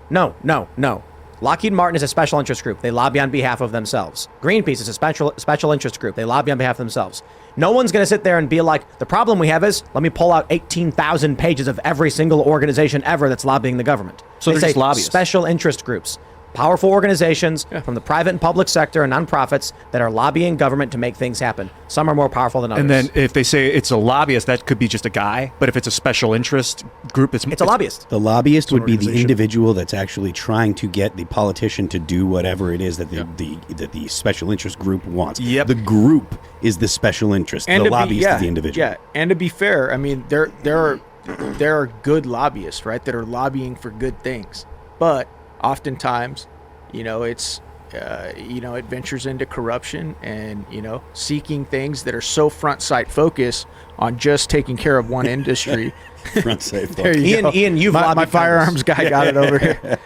Lockheed Martin is a special interest group. They lobby on behalf of themselves. Greenpeace is a special interest group. They lobby on behalf of themselves. No one's going to sit there and be like, the problem we have is, let me pull out 18,000 pages of every single organization ever that's lobbying the government. So they they're say just lobbyists. Special interest groups. Powerful organizations from the private and public sector and nonprofits that are lobbying government to make things happen. Some are more powerful than others. And then if they say it's a lobbyist, that could be just a guy. But if it's a special interest group, it's a lobbyist. The lobbyist would be the organization. individual that's actually trying to get the politician to do whatever it is that the special interest group wants. Yep. The group is the special interest. The lobbyist is the individual. Yeah, and to be fair, I mean, there are good lobbyists, right, that are lobbying for good things. But oftentimes, it ventures into corruption and, seeking things that are so front sight focus on just taking care of one industry. Front side There you go. Ian, you've my lobbied firearms guy got it over here.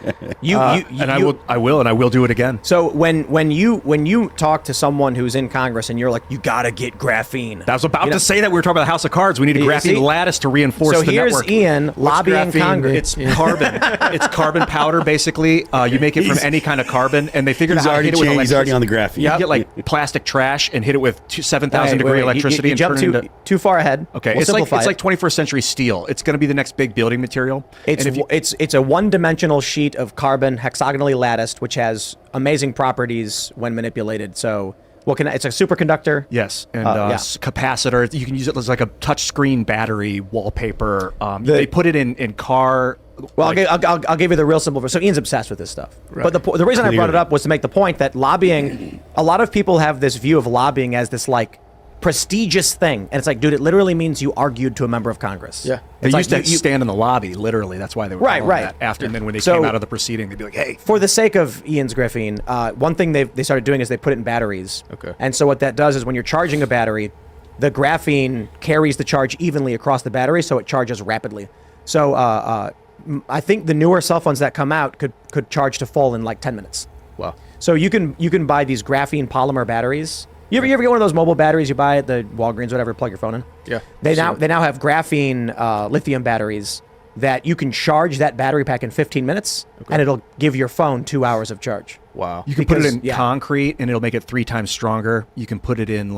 I will do it again. So when you talk to someone who's in Congress and you're like, you gotta get graphene. I was about to say that. We were talking about the House of Cards. We need a You graphene see? lattice to reinforce So the here's network. Ian lobbying graphene? Congress. It's carbon. It's carbon powder, basically. You make it from any kind of carbon, and they figured out how to hit it with electricity. He's already on the graphene. You get like plastic trash and hit it with 7,000 degree electricity You and jump turn it into. too far ahead. Okay, We'll it's like simplify it. 21st century steel. It's going to be the next big building material. It's a one-dimensional sheet of carbon, hexagonally latticed, which has amazing properties when manipulated. So, it's a superconductor. Yes, and capacitor. You can use it as like a touchscreen battery wallpaper. They put it in car. Well, I'll give you the real simple version. So Ian's obsessed with this stuff. Right. But the reason I brought it up was to make the point that lobbying, a lot of people have this view of lobbying as this like prestigious thing, and it's like, dude, it literally means you argued to a member of Congress. Yeah. They It's used like to stand in the lobby, literally. That's why they were Right. that after. And then when they came out of the proceeding, they'd be like, hey. For the sake of Ian's graphene, one thing they started doing is they put it in batteries. Okay. And so what that does is when you're charging a battery, the graphene carries the charge evenly across the battery, so it charges rapidly. So I think the newer cell phones that come out could charge to full in like 10 minutes. Wow. So you can buy these graphene polymer batteries. You ever get one of those mobile batteries you buy at the Walgreens, whatever, plug your phone in? Yeah. They now have graphene lithium batteries that you can charge that battery pack in 15 minutes, and it'll give your phone 2 hours of charge. Wow. You can put it in concrete, and it'll make it 3 times stronger. You can put it in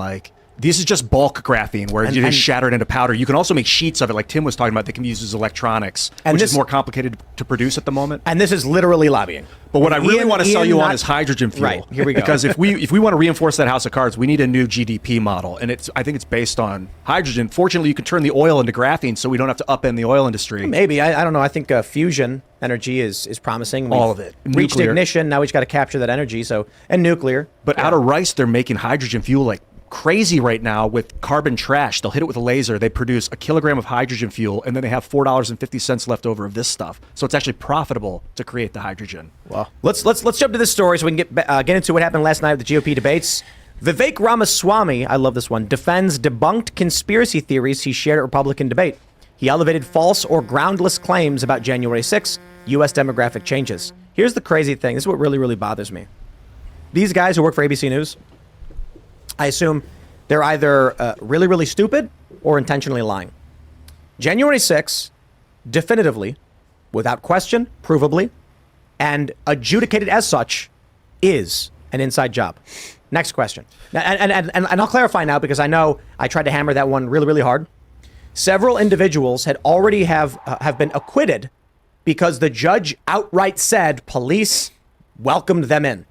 this is just bulk graphene, where you just shatter it into powder. You can also make sheets of it, like Tim was talking about, that can be used as electronics, which is more complicated to produce at the moment. And this is literally lobbying. But what I really want to sell you on is hydrogen fuel. Right, here we go. Because if we want to reinforce that house of cards, we need a new GDP model. And I think it's based on hydrogen. Fortunately, you can turn the oil into graphene, so we don't have to upend the oil industry. Maybe. I don't know. I think fusion energy is promising. All of it. Reached Nuclear. ignition. Now we just got to capture that energy. And nuclear. But out of rice, they're making hydrogen fuel like crazy right now with carbon trash. They'll hit it with a laser. They produce a kilogram of hydrogen fuel, and then they have $4.50 left over of this stuff. So it's actually profitable to create the hydrogen. Wow. Let's jump to this story so we can get into what happened last night at the GOP debates. Vivek Ramaswamy, I love this one, defends debunked conspiracy theories he shared at Republican debate. He elevated false or groundless claims about January 6th, U.S. demographic changes. Here's the crazy thing. This is what really, really bothers me. These guys who work for ABC News, I assume they're either really, really stupid or intentionally lying. January 6th, definitively, without question, provably, and adjudicated as such, is an inside job. Next question. And I'll clarify now because I know I tried to hammer that one really, really hard. Several individuals had already have been acquitted because the judge outright said police welcomed them in.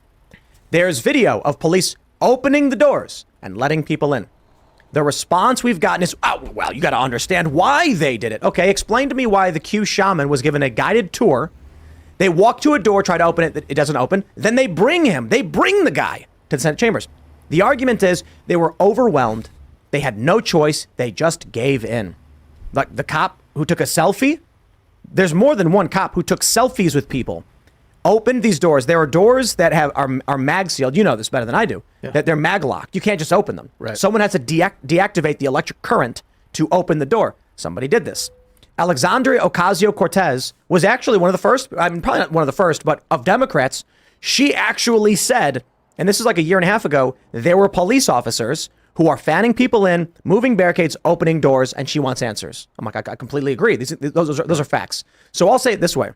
There's video of police opening the doors and letting people in. The response we've gotten is, oh, well, you got to understand why they did it. Okay, explain to me why the Q shaman was given a guided tour. They walk to a door, try to open it, it doesn't open. Then they bring the guy to the Senate chambers. The argument is they were overwhelmed. They had no choice. They just gave in. Like the cop who took a selfie. There's more than one cop who took selfies with people. Opened these doors. There are doors that are mag sealed. You know this better than I do. Yeah. That they're mag locked. You can't just open them. Right. Someone has to deactivate the electric current to open the door. Somebody did this. Alexandria Ocasio-Cortez was actually one of the first. I mean, probably not one of the first, but of Democrats. She actually said, and this is like a year and a half ago, there were police officers who are fanning people in, moving barricades, opening doors, and she wants answers. I'm like, I completely agree. Those are facts. So I'll say it this way: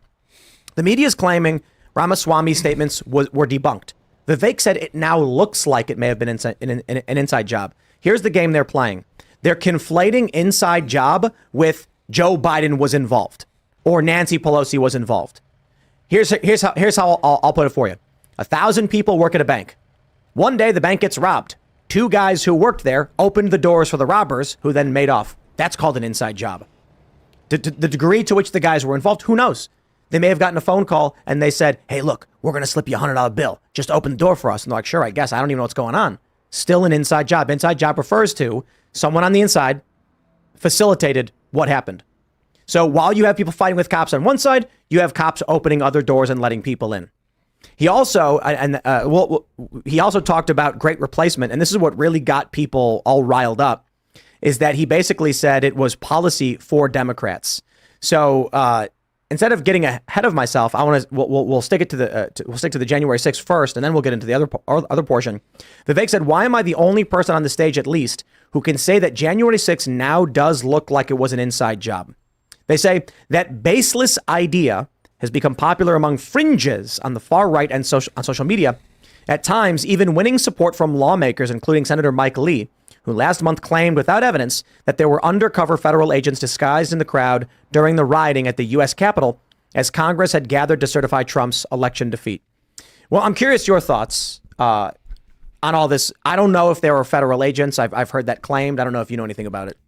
the media is claiming Ramaswamy's statements were debunked. Vivek said it now looks like it may have been an inside job. Here's the game they're playing. They're conflating inside job with Joe Biden was involved or Nancy Pelosi was involved. Here's how I'll put it for you. 1,000 people work at a bank. One day the bank gets robbed. 2 guys who worked there opened the doors for the robbers who then made off. That's called an inside job. The degree to which the guys were involved, who knows? They may have gotten a phone call and they said, hey, look, we're going to slip you a $100 bill. Just open the door for us. And they're like, sure, I guess. I don't even know what's going on. Still an inside job. Inside job refers to someone on the inside facilitated what happened. So while you have people fighting with cops on one side, you have cops opening other doors and letting people in. He also talked about great replacement. And this is what really got people all riled up, is that he basically said it was policy for Democrats. So instead of getting ahead of myself, we'll stick it to the January 6th first, and then we'll get into the other portion. Vivek said, "Why am I the only person on the stage, at least, who can say that January 6th now does look like it was an inside job?" They say that baseless idea has become popular among fringes on the far right and on social media, at times even winning support from lawmakers, including Senator Mike Lee, who last month claimed without evidence that there were undercover federal agents disguised in the crowd during the rioting at the U.S. Capitol as Congress had gathered to certify Trump's election defeat. Well, I'm curious your thoughts on all this. I don't know if there were federal agents. I've heard that claimed. I don't know if you know anything about it.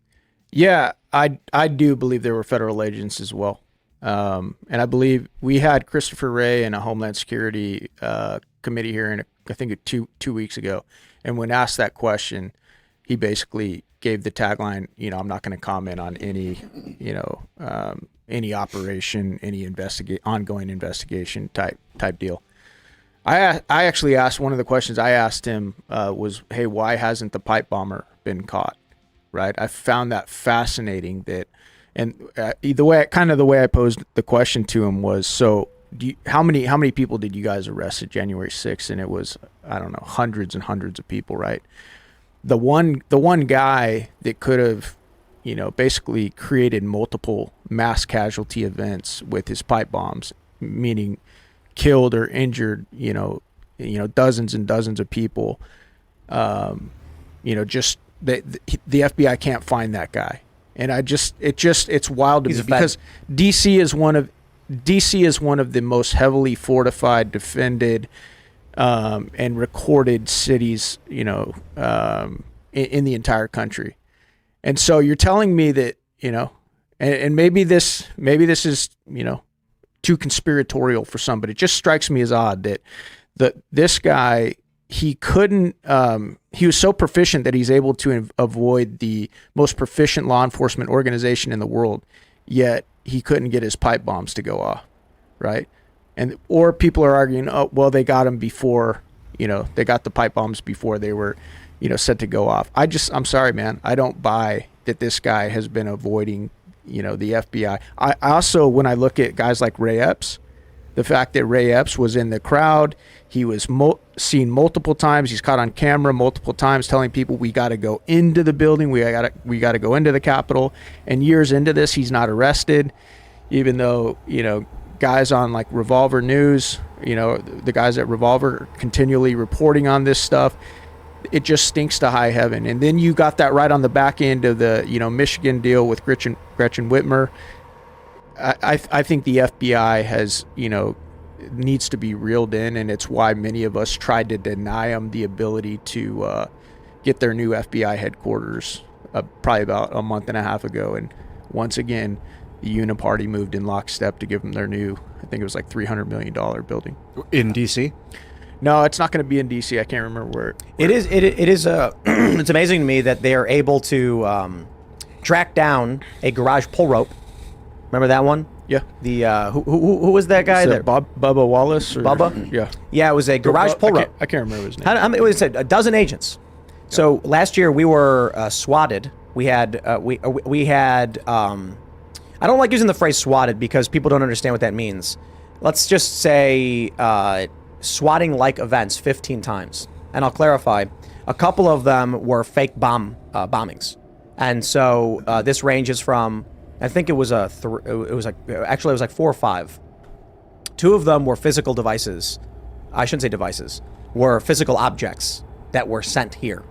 Yeah, I do believe there were federal agents as well. And I believe we had Christopher Wray in a Homeland Security committee here, I think two weeks ago. And when asked that question, he basically gave the tagline, I'm not going to comment on any, any operation, any ongoing investigation type deal. I actually asked, one of the questions I asked him was, hey, why hasn't the pipe bomber been caught? Right. I found that fascinating the way I posed the question to him was, so how many people did you guys arrest at January 6th? And it was, I don't know, hundreds and hundreds of people, right? The one guy that could have, basically created multiple mass casualty events with his pipe bombs, meaning killed or injured, dozens and dozens of people. Just the FBI can't find that guy. And it's wild to me because DC is one of the most heavily fortified, defended, and recorded cities, in the entire country. And so you're telling me that, and maybe this is, too conspiratorial for some, but it just strikes me as odd that this guy, he couldn't, he was so proficient that he's able to avoid the most proficient law enforcement organization in the world, yet he couldn't get his pipe bombs to go off, right? Or people are arguing, oh, well, they got him before, they got the pipe bombs before they were, set to go off. I'm sorry, man. I don't buy that this guy has been avoiding, the FBI. I also, when I look at guys like Ray Epps, the fact that Ray Epps was in the crowd, he was seen multiple times. He's caught on camera multiple times telling people, we got to go into the building. We got to go into the Capitol. And years into this, he's not arrested, even though, guys on like Revolver News, the guys at Revolver are continually reporting on this stuff. It just stinks to high heaven. And then you got that right on the back end of the, Michigan deal with Gretchen Whitmer. I think the FBI has, needs to be reeled in, and it's why many of us tried to deny them the ability to get their new FBI headquarters probably about a month and a half ago. And once again, the Uniparty moved in lockstep to give them their new, I think it was like $300 million building. In D.C.? No, it's not going to be in D.C. I can't remember where. It is. It's amazing to me that they are able to track down a garage pull rope. Remember that one? Yeah. The who was that guy? That Bubba Wallace? Or, Bubba? Yeah. Yeah, it was a garage pull rope. I can't remember his name. It was a dozen agents. Yeah. So last year we were swatted. We had we had. I don't like using the phrase swatted because people don't understand what that means. Let's just say swatting-like events 15 times. And I'll clarify. A couple of them were fake bombings. And so this ranges from, I think it was like 4 or 5. 2 of them were physical devices. I shouldn't say devices. Were physical objects that were sent here.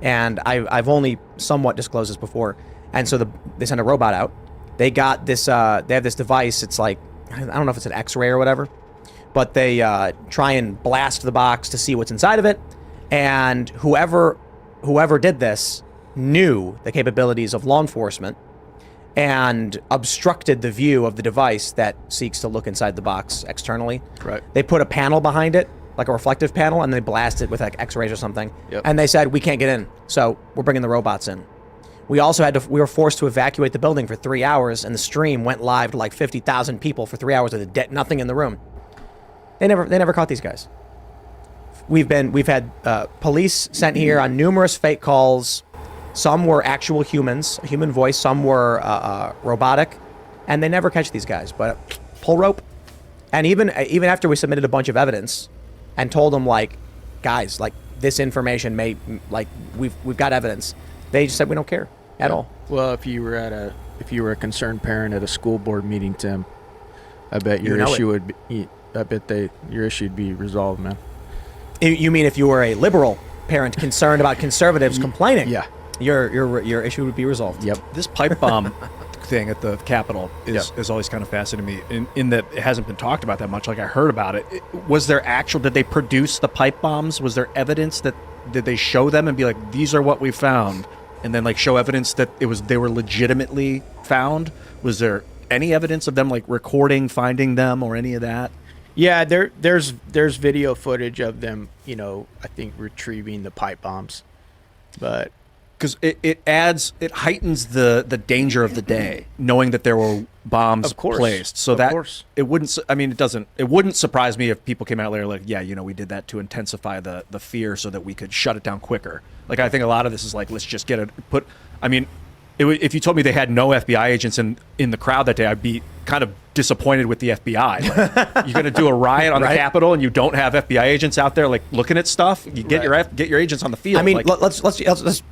And I've only somewhat disclosed this before. And so they sent a robot out. They got this, they have this device. It's like, I don't know if it's an X-ray or whatever, but they try and blast the box to see what's inside of it. And whoever did this knew the capabilities of law enforcement and obstructed the view of the device that seeks to look inside the box externally. Right. They put a panel behind it, like a reflective panel, and they blast it with like X-rays or something. Yep. And they said, we can't get in, so we're bringing the robots in. We also we were forced to evacuate the building for 3 hours, and the stream went live to like 50,000 people for 3 hours with nothing in the room. They never caught these guys. We've had police sent here on numerous fake calls. Some were actual humans, a human voice. Some were robotic, and they never catch these guys. But pull rope, and even after we submitted a bunch of evidence and told them, like, guys, like, this information may, like, we've got evidence, they just said we don't care at all. Well, if you were a concerned parent at a school board meeting, Tim, I bet your issue would be, your issue would be resolved, man. You mean if you were a liberal parent concerned about conservatives complaining? Yeah. Your issue would be resolved. Yep. This pipe bomb thing at the Capitol is always kind of fascinating to me in that it hasn't been talked about that much. Like, I heard about it. Was there did they produce the pipe bombs? Was there evidence did they show them and be like, these are what we found? And then like show evidence that they were legitimately found? Was there any evidence of them like recording, finding them, or any of that? Yeah, there's video footage of them, I think retrieving the pipe bombs. But because it heightens the danger of the day, knowing that there were bombs placed. So it wouldn't surprise me if people came out later like, yeah, we did that to intensify the fear so that we could shut it down quicker. Like, I think a lot of this is like, let's just get it put. I mean, if you told me they had no FBI agents in the crowd that day, I'd be kind of disappointed with the FBI. Like, you're going to do a riot on the Capitol and you don't have FBI agents out there like looking at stuff. You get your agents on the field. I mean, like, let's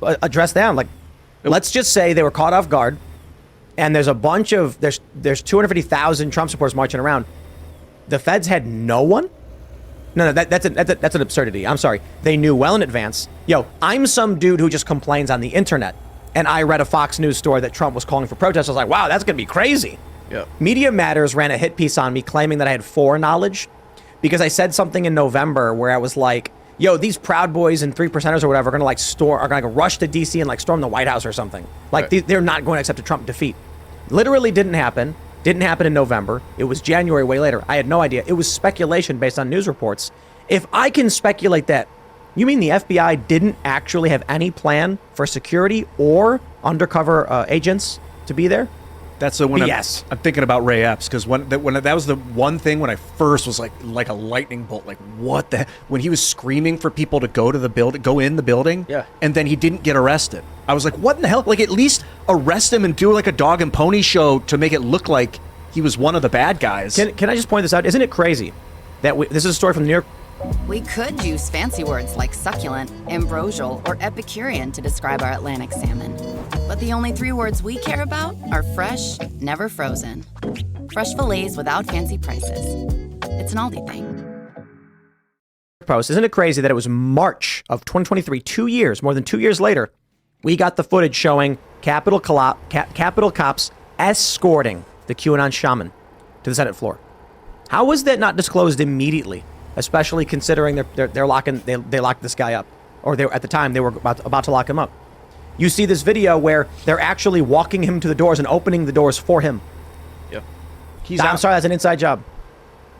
address that. Like, let's just say they were caught off guard, and there's 250,000 Trump supporters marching around. The feds had no one. No, that's an absurdity. I'm sorry. They knew well in advance. Yo, I'm some dude who just complains on the internet, and I read a Fox News story that Trump was calling for protests. I was like, wow, that's gonna be crazy. Yep. Media Matters ran a hit piece on me claiming that I had foreknowledge because I said something in November where I was like, yo, these Proud Boys and 3%ers or whatever are gonna rush to DC and like storm the White House or something. Like they're not going to accept a Trump defeat. Literally didn't happen. Didn't happen in November. It was January way later. I had no idea. It was speculation based on news reports. If I can speculate that, you mean the FBI didn't actually have any plan for security or undercover agents to be there? That's the one. Yes, I'm thinking about Ray Epps because when that was the one thing when I first was like a lightning bolt. Like what the when he was screaming for people to go in the building. Yeah. And then he didn't get arrested. I was like, what in the hell? Like at least arrest him and do like a dog and pony show to make it look like he was one of the bad guys. Can I just point this out? Isn't it crazy that this is a story from the New York? We could use fancy words like succulent, ambrosial, or Epicurean to describe our Atlantic salmon. But the only 3 words we care about are fresh, never frozen. Fresh fillets without fancy prices. It's an Aldi thing. Post. Isn't it crazy that it was March of 2023, more than 2 years later, we got the footage showing Capitol cops escorting the QAnon shaman to the Senate floor. How was that not disclosed immediately? Especially considering they locked this guy up, or at the time they were about to lock him up. You see this video where they're actually walking him to the doors and opening the doors for him. Yep. I'm sorry, that's an inside job.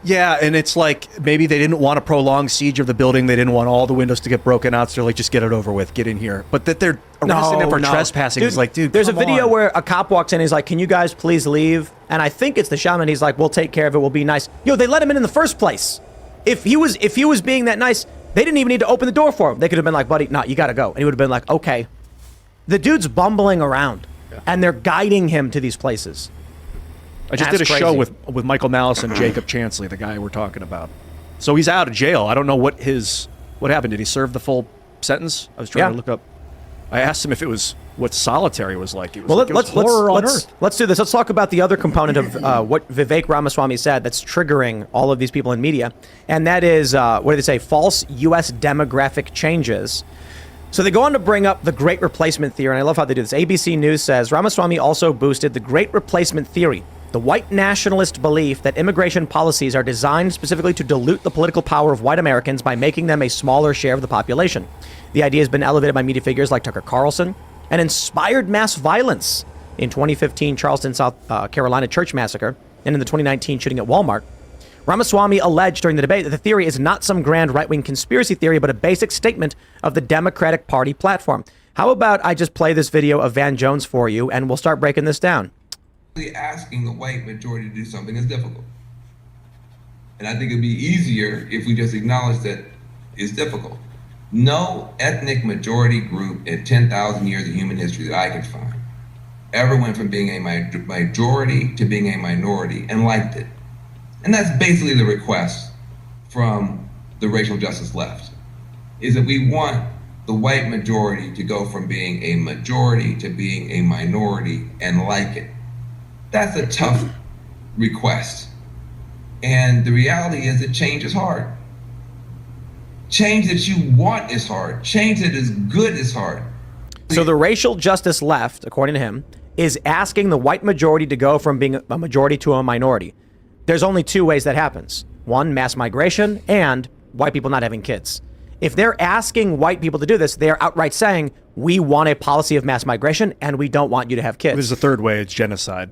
Yeah, and it's like maybe they didn't want a prolonged siege of the building. They didn't want all the windows to get broken out. So they're like, just get it over with, get in here. But that they're arresting him for trespassing is like, dude, there's a video on. where a cop walks in. He's like, can you guys please leave? And I think it's the shaman. He's like, we'll take care of it. We'll be nice. Yo, they let him in the first place. If he was being that nice, they didn't even need to open the door for him. They could have been like, buddy, no, you got to go. And he would have been like, okay. The dude's bumbling around, and they're guiding him to these places. I just did a show with Michael Malice and Jacob Chansley, the guy we're talking about. So he's out of jail. I don't know what happened. Did he serve the full sentence? I was trying to look up. I asked him if it was what solitary was like. It was let's do this. Let's talk about the other component of what Vivek Ramaswamy said that's triggering all of these people in media, and that is what do they say? False U.S. demographic changes. So they go on to bring up the Great Replacement theory, and I love how they do this. ABC News says Ramaswamy also boosted the Great Replacement theory, the white nationalist belief that immigration policies are designed specifically to dilute the political power of white Americans by making them a smaller share of the population. The idea has been elevated by media figures like Tucker Carlson and inspired mass violence in 2015 Charleston, South Carolina church massacre and in the 2019 shooting at Walmart. Ramaswamy alleged during the debate that the theory is not some grand right-wing conspiracy theory, but a basic statement of the Democratic Party platform. How about I just play this video of Van Jones for you, and we'll start breaking this down. Asking the white majority to do something is difficult. And I think it'd be easier if we just acknowledge that it's difficult. No ethnic majority group in 10,000 years of human history that I can find ever went from being a majority to being a minority and liked it. And that's basically the request from the racial justice left, is that we want the white majority to go from being a majority to being a minority and like it. That's a tough request. And the reality is that change is hard. Change that you want is hard. Change that is good is hard. So the racial justice left, according to him, is asking the white majority to go from being a majority to a minority. There's only 2 ways that happens. 1, mass migration, and white people not having kids. If they're asking white people to do this, they're outright saying, we want a policy of mass migration, and we don't want you to have kids. There's a third way, it's genocide.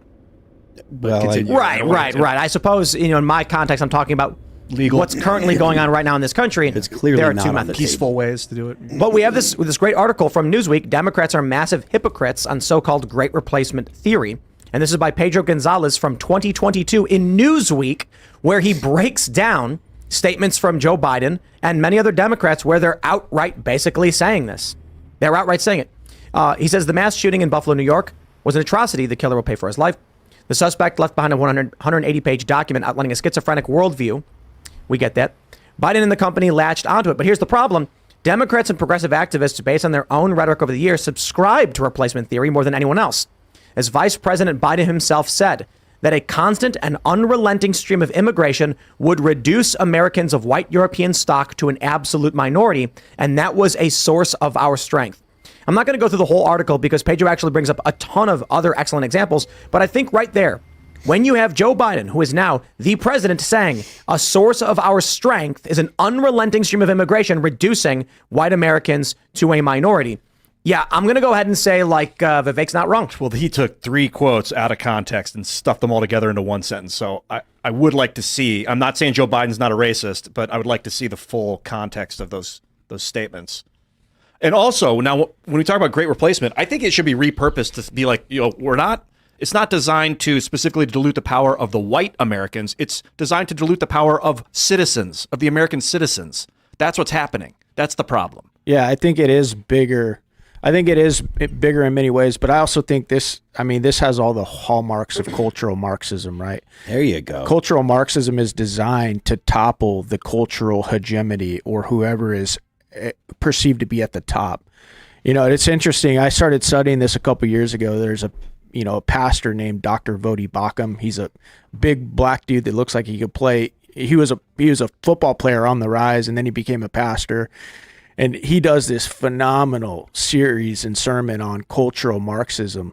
Well, Right. I suppose, in my context, I'm talking about legal. What's currently going on right now in this country. It's clearly there are not 2 on the methods. Peaceful ways to do it. But we have this great article from Newsweek. Democrats are massive hypocrites on so-called Great Replacement theory. And this is by Pedro Gonzalez from 2022 in Newsweek, where he breaks down statements from Joe Biden and many other Democrats where they're outright basically saying this. They're outright saying it. He says the mass shooting in Buffalo, New York was an atrocity. The killer will pay for his life. The suspect left behind a 180-page document outlining a schizophrenic worldview. We get that. Biden and the company latched onto it. But here's the problem. Democrats and progressive activists, based on their own rhetoric over the years, subscribe to replacement theory more than anyone else. As Vice President Biden himself said, that a constant and unrelenting stream of immigration would reduce Americans of white European stock to an absolute minority, and that was a source of our strength. I'm not going to go through the whole article because Pedro actually brings up a ton of other excellent examples, but I think right there, when you have Joe Biden, who is now the president, saying a source of our strength is an unrelenting stream of immigration reducing white Americans to a minority. Yeah, I'm going to go ahead and say, like, Vivek's not wrong. Well, he took 3 quotes out of context and stuffed them all together into one sentence. So I would like to see, I'm not saying Joe Biden's not a racist, but I would like to see the full context of those statements. And also, now, when we talk about great replacement, I think it should be repurposed to be like, it's not designed to specifically dilute the power of the white Americans. It's designed to dilute the power of citizens, of the American citizens. That's what's happening. That's the problem. Yeah, I think it is bigger. I think it is bigger in many ways, but I also think this has all the hallmarks of cultural Marxism, right? There you go. Cultural Marxism is designed to topple the cultural hegemony or whoever is perceived to be at the top. It's interesting. I started studying this a couple years ago. There's a pastor named Dr. Vodi Bakum. He's a big black dude that looks like he could play. He was a football player on the rise, and then he became a pastor. And he does this phenomenal series and sermon on cultural Marxism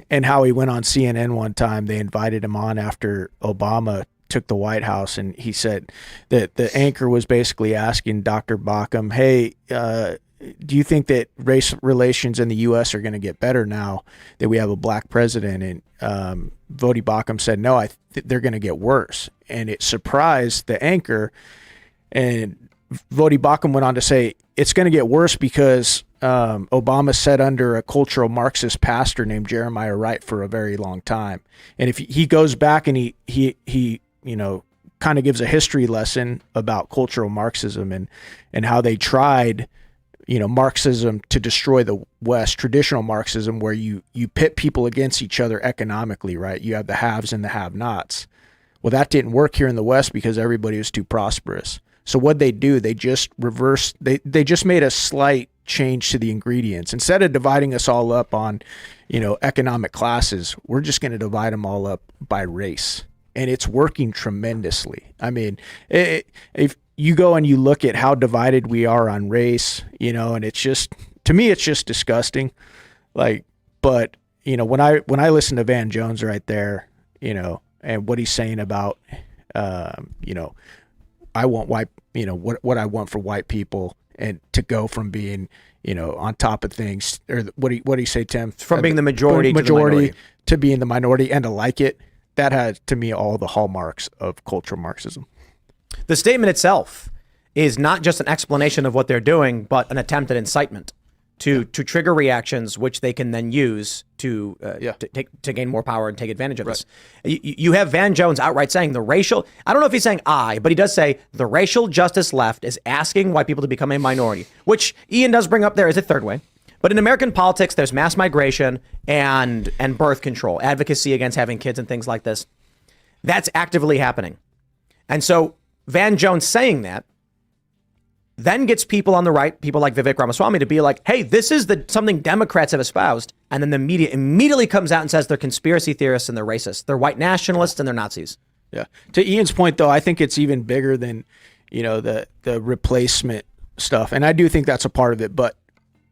and how he went on CNN one time. They invited him on after Obama took the White House, and he said that the anchor was basically asking Dr. Bakum, hey, do you think that race relations in the U.S. are going to get better now that we have a black president? And Vodi Bakum said, no, they're going to get worse. And it surprised the anchor. And Vodi Bakum went on to say, it's going to get worse because Obama sat under a cultural Marxist pastor named Jeremiah Wright for a very long time. And if he goes back and he kind of gives a history lesson about cultural Marxism and how they tried Marxism to destroy the West, traditional Marxism, where you pit people against each other economically, right? You have the haves and the have-nots. Well, that didn't work here in the West because everybody was too prosperous. So what they do, they just reverse, they just made a slight change to the ingredients. Instead of dividing us all up on, economic classes, we're just going to divide them all up by race. And it's working tremendously. I mean, if you go and you look at how divided we are on race, and it's just, to me, it's just disgusting. But when I listen to Van Jones right there, and what he's saying about, I want white, what I want for white people, and to go from being, on top of things, or what do you say, Tim? From being the majority to being the minority and to like it. That has, to me, all the hallmarks of cultural Marxism. The statement itself is not just an explanation of what they're doing, but an attempt at incitement to trigger reactions, which they can then use to gain more power and take advantage of this. You have Van Jones outright saying I don't know if he's saying but he does say the racial justice left is asking white people to become a minority, which Ian does bring up there as a third way. But in American politics, there's mass migration and birth control, advocacy against having kids and things like this. That's actively happening. And so Van Jones saying that then gets people on the right, people like Vivek Ramaswamy, to be like, hey, this is something Democrats have espoused. And then the media immediately comes out and says they're conspiracy theorists and they're racists. They're white nationalists and they're Nazis. Yeah. To Ian's point, though, I think it's even bigger than, the replacement stuff. And I do think that's a part of it. But,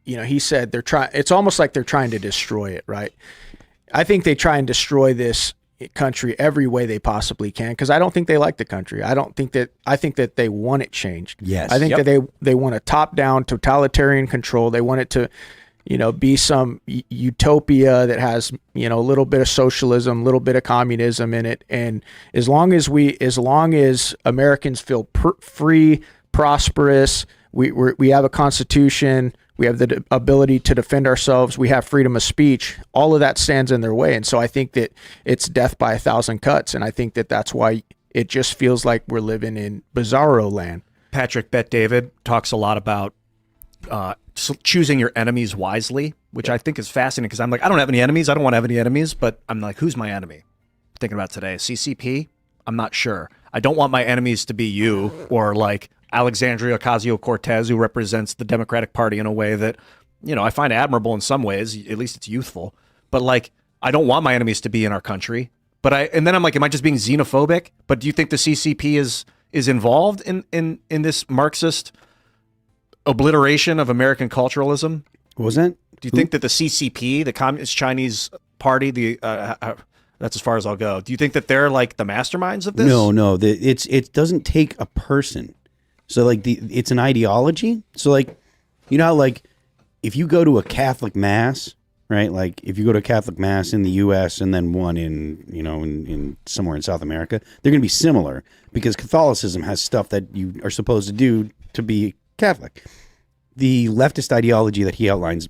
he said it's almost like they're trying to destroy it, right? I think they try and destroy this country every way they possibly can, because I don't think they like the country. I think that they want it changed. Yes. I think that they want a top-down totalitarian control. They want it to, be some utopia that has, a little bit of socialism, a little bit of communism in it. And as long as Americans feel free, prosperous, we have a constitution, we have the ability to defend ourselves, we have freedom of speech, all of that stands in their way. And so I think that it's death by 1,000 cuts. And I think that that's why it just feels like we're living in bizarro land. Patrick Bet-David talks a lot about choosing your enemies wisely, which I think is fascinating, because I'm like, I don't have any enemies. I don't want to have any enemies, but I'm like, who's my enemy? thinking about today. CCP? I'm not sure. I don't want my enemies to be you or like Alexandria Ocasio-Cortez, who represents the Democratic Party in a way that, you know, I find admirable in some ways. At least it's youthful. But like, I don't want my enemies to be in our country. And then I'm like, am I just being xenophobic? But do you think the CCP is involved in this Marxist obliteration of American culturalism? What was that? Do you think that the CCP, the Communist Chinese Party, that's as far as I'll go. Do you think that they're like the masterminds of this? No. It doesn't take a person. So like it's an ideology. So like, you know how like if you go to a Catholic mass, right? Like if you go to a Catholic mass in the U.S. and then one in somewhere in South America, they're going to be similar because Catholicism has stuff that you are supposed to do to be Catholic. The leftist ideology that he outlines,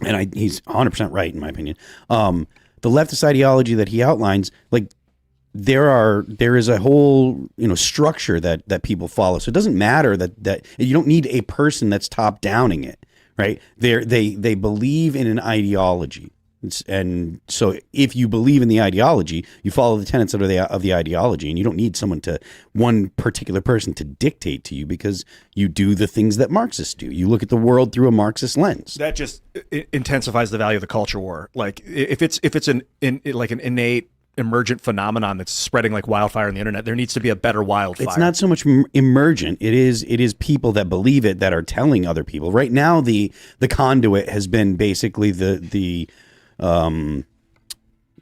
and he's 100% right in my opinion. The leftist ideology that he outlines, like there is a whole structure that people follow. So it doesn't matter that you don't need a person that's top downing it, right? They believe in an ideology, and so if you believe in the ideology, you follow the tenets of the ideology, and you don't need one particular person to dictate to you because you do the things that Marxists do. You look at the world through a Marxist lens. That just intensifies the value of the culture war. Like if it's an innate emergent phenomenon that's spreading like wildfire on the internet, there needs to be a better wildfire. It's not so much emergent. It is people that believe it that are telling other people. Right now, the conduit has been basically the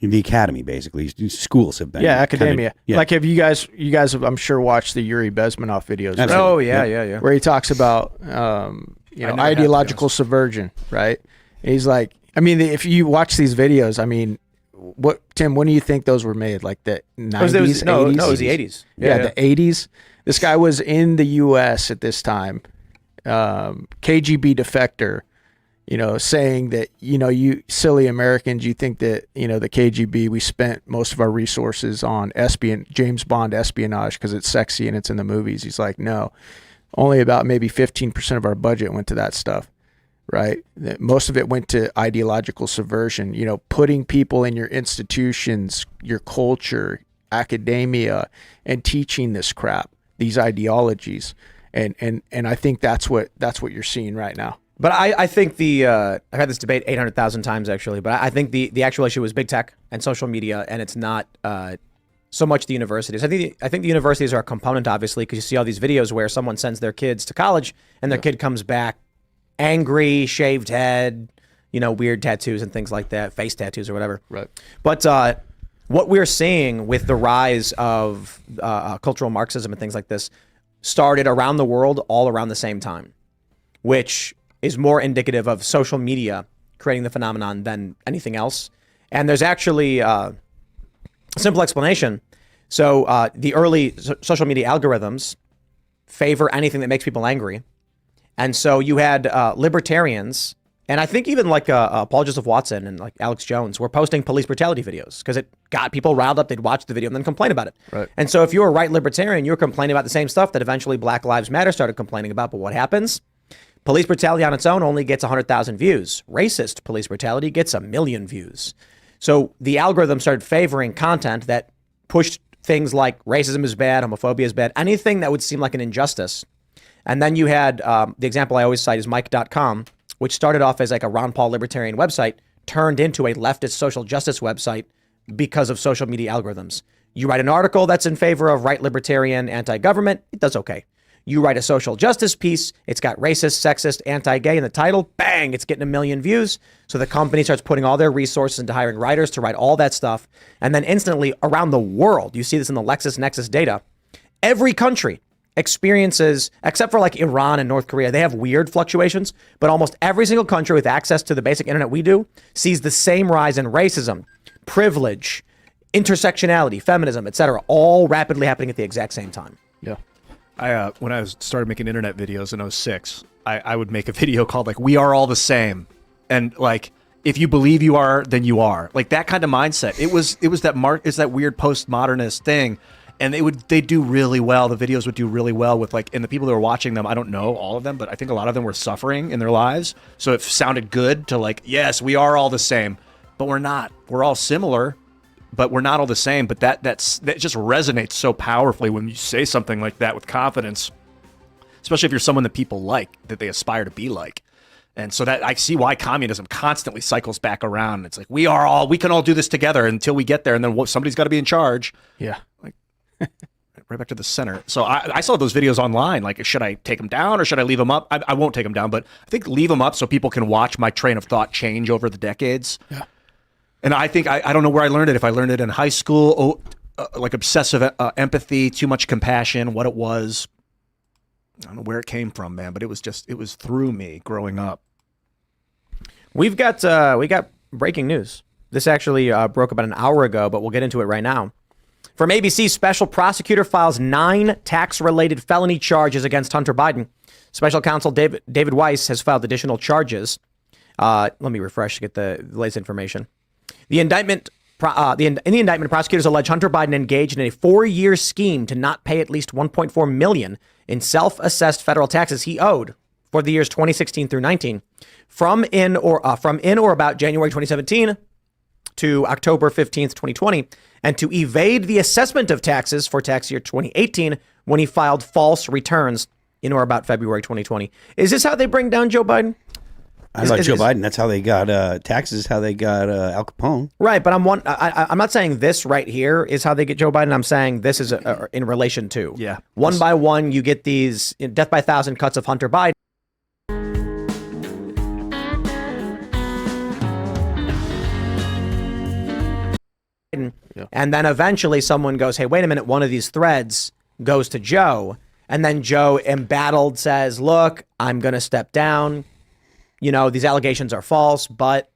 academy, basically. Schools have been. Yeah, academia. Like, have you guys have, I'm sure, watched the Yuri Bezmenov videos. Right? Oh, yeah. Where he talks about, ideological subversion, right? And he's like, I mean, if you watch these videos, I mean, Tim, when do you think those were made? Like the 90s, 80s? No, it was the 80s. Yeah, the 80s. This guy was in the U.S. at this time, KGB defector, saying that, you silly Americans, you think that, the KGB, we spent most of our resources on James Bond espionage because it's sexy and it's in the movies. He's like, no, only about maybe 15% of our budget went to that stuff, right? Most of it went to ideological subversion, putting people in your institutions, your culture, academia, and teaching this crap, these ideologies. And I think that's what you're seeing right now. But I think I've had this debate 800,000 times actually, but I think the actual issue is big tech and social media, and it's not so much the universities. I think the universities are a component, obviously, because you see all these videos where someone sends their kids to college and their kid comes back angry, shaved head, weird tattoos and things like that, face tattoos or whatever. Right. But what we're seeing with the rise of cultural Marxism and things like this started around the world all around the same time, which is more indicative of social media creating the phenomenon than anything else. And there's actually a simple explanation. So the early social media algorithms favor anything that makes people angry. And so you had libertarians, and I think even like Paul Joseph Watson and like Alex Jones were posting police brutality videos because it got people riled up. They'd watch the video and then complain about it. Right. And so if you were a right libertarian, you were complaining about the same stuff that eventually Black Lives Matter started complaining about. But what happens? Police brutality on its own only gets 100,000 views. Racist police brutality gets 1 million views. So the algorithm started favoring content that pushed things like racism is bad, homophobia is bad, anything that would seem like an injustice. And then you had the example I always cite is Mike.com, which started off as like a Ron Paul libertarian website, turned into a leftist social justice website because of social media algorithms. You write an article that's in favor of right libertarian, anti-government, it does okay. You write a social justice piece, it's got racist, sexist, anti-gay in the title, bang, it's getting 1 million views. So the company starts putting all their resources into hiring writers to write all that stuff. And then instantly around the world, you see this in the LexisNexis data, every country experiences, except for like Iran and North Korea, they have weird fluctuations, but almost every single country with access to the basic internet we do sees the same rise in racism, privilege, intersectionality, feminism, etc., all rapidly happening at the exact same time. Yeah. When I started making internet videos in 2006, I would make a video called like, we are all the same. And like, if you believe you are, then you are. Like that kind of mindset. It's that weird postmodernist thing. And they'd do really well. The videos would do really well with like, and the people that were watching them, I don't know all of them, but I think a lot of them were suffering in their lives. So it sounded good to like, yes, we are all the same, but we're not. We're all similar. but we're not all the same. But that just resonates so powerfully when you say something like that with confidence, especially if you're someone that people like, that they aspire to be like. And so that I see why communism constantly cycles back around. It's like we can all do this together until we get there, and then somebody's got to be in charge. Yeah, like right back to the center. So I saw those videos online. Like, should I take them down or should I leave them up? I won't take them down, but I think leave them up so people can watch my train of thought change over the decades. Yeah. And I think I don't know where I learned it. If I learned it in high school, like obsessive empathy, too much compassion, what it was. I don't know where it came from, man, but it was through me growing up. We got breaking news. This actually broke about an hour ago, but we'll get into it right now. From ABC, special prosecutor files 9 tax-related felony charges against Hunter Biden. Special counsel David Weiss has filed additional charges. Let me refresh to get the latest information. In the indictment, prosecutors allege Hunter Biden engaged in a 4-year scheme to not pay at least $1.4 million in self-assessed federal taxes he owed for the years 2016 through 19, from in or about January 2017 to October 15th, 2020, and to evade the assessment of taxes for tax year 2018 when he filed false returns in or about February 2020. Is this how they bring down Joe Biden? I thought Joe Biden, that's how they got taxes, how they got Al Capone. Right, but I'm not saying this right here is how they get Joe Biden. I'm saying this is in relation to. Yeah. One by one, you get these death by 1,000 cuts of Hunter Biden. And then eventually someone goes, hey, wait a minute, one of these threads goes to Joe. And then Joe, embattled, says, look, I'm going to step down. You know, these allegations are false, but...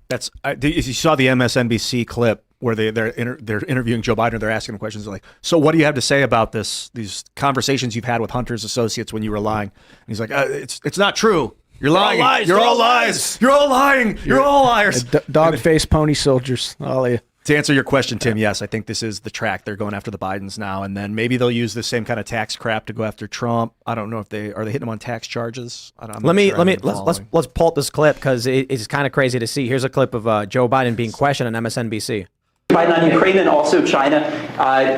That's you saw the MSNBC clip where they're interviewing Joe Biden. They're asking him questions like, so what do you have to say about these conversations you've had with Hunter's associates when you were lying? And he's like, it's not true. You're lying. You're all lies. You're all lying. You're all liars. Dog-faced pony soldiers. All of you. To answer your question, Tim, yes, I think this is the track. They're going after the Bidens now, and then maybe they'll use the same kind of tax crap to go after Trump. I don't know if they hitting him on tax charges. Let's pull up this clip because it's kind of crazy to see. Here's a clip of Joe Biden being questioned on MSNBC. Biden on Ukraine and also China.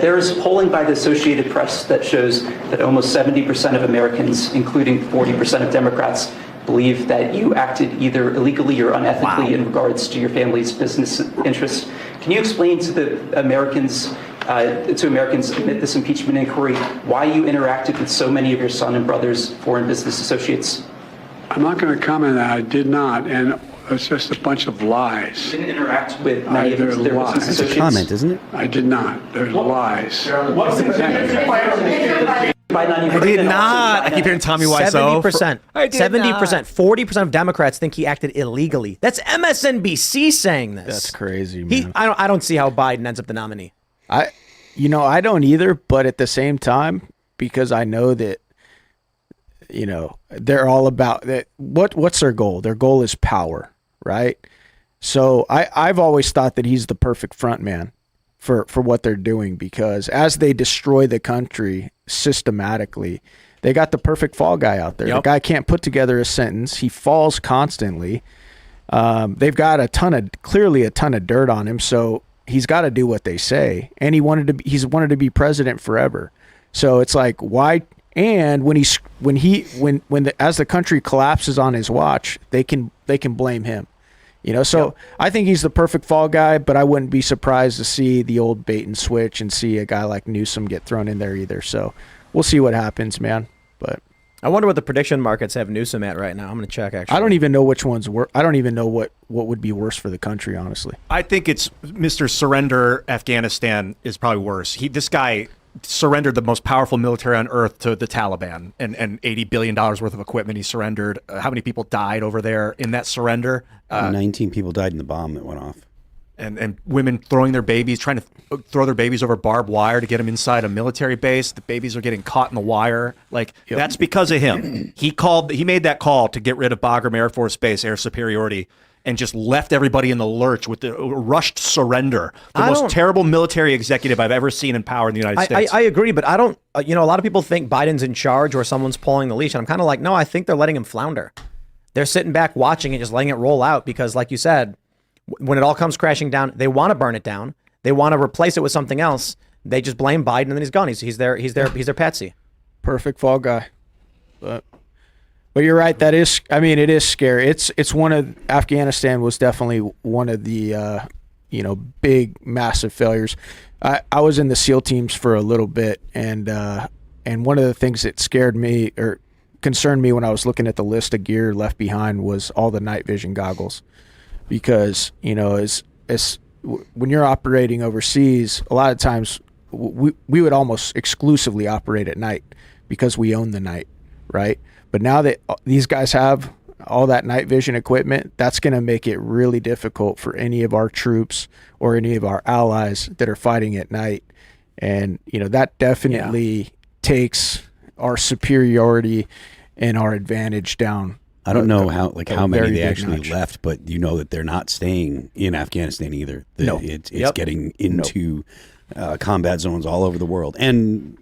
There's polling by the Associated Press that shows that almost 70% of Americans, including 40% of Democrats, believe that you acted either illegally or unethically in regards to your family's business interests. Can you explain to the Americans, amid this impeachment inquiry, why you interacted with so many of your son and brother's foreign business associates? I'm not going to comment on that. I did not, and it's just a bunch of lies. You didn't interact with many of their business associates? It's a comment, isn't it? I did not. There's lies. I did not. I keep hearing Tommy Wiseau. 70%. 70%. 40% of Democrats think he acted illegally. That's MSNBC saying this. That's crazy, man. I don't see how Biden ends up the nominee. I don't either, but at the same time, because I know that, they're all about that. What's their goal? Their goal is power, right? So I've always thought that he's the perfect front man for what they're doing, because as they destroy the country systematically, they got the perfect fall guy out there. Yep. The guy can't put together a sentence. He falls constantly. They've got clearly a ton of dirt on him, so he's got to do what they say. And he's wanted to be president forever. So it's like, why? And as the country collapses on his watch, they can blame him. So I think he's the perfect fall guy, but I wouldn't be surprised to see the old bait and switch and see a guy like Newsom get thrown in there either. So we'll see what happens, man. But I wonder what the prediction markets have Newsom at right now. I'm going to check, actually. I don't even know which one's worse. I don't even know what would be worse for the country, honestly. I think it's Mr. Surrender Afghanistan is probably worse. This guy surrendered the most powerful military on earth to the Taliban, and $80 billion worth of equipment he surrendered. How many people died over there in that surrender? 19 people died in the bomb that went off. And women trying to throw their babies over barbed wire to get them inside a military base. The babies are getting caught in the wire. That's because of him. He made that call to get rid of Bagram Air Force Base, air superiority, and just left everybody in the lurch with the rushed surrender. The most terrible military executive I've ever seen in power in the United States. I agree, but I don't, a lot of people think Biden's in charge or someone's pulling the leash. And I'm kind of like, no, I think they're letting him flounder. They're sitting back watching and just letting it roll out because, like you said, when it all comes crashing down, they want to burn it down. they want to replace it with something else. They just blame Biden, and then he's gone. He's their patsy. Perfect fall guy. But you're right. That is, I mean, it is scary. It's one of Afghanistan was definitely one of the big massive failures. I was in the SEAL teams for a little bit, and one of the things that scared me or concerned me when I was looking at the list of gear left behind was all the night vision goggles, because as when you're operating overseas, a lot of times we would almost exclusively operate at night because we own the night, right? But now that these guys have all that night vision equipment, that's going to make it really difficult for any of our troops or any of our allies that are fighting at night. And, that definitely takes our superiority and our advantage down. I don't know how many they actually left, but you know that they're not staying in Afghanistan either. No. It's getting into combat zones all over the world. And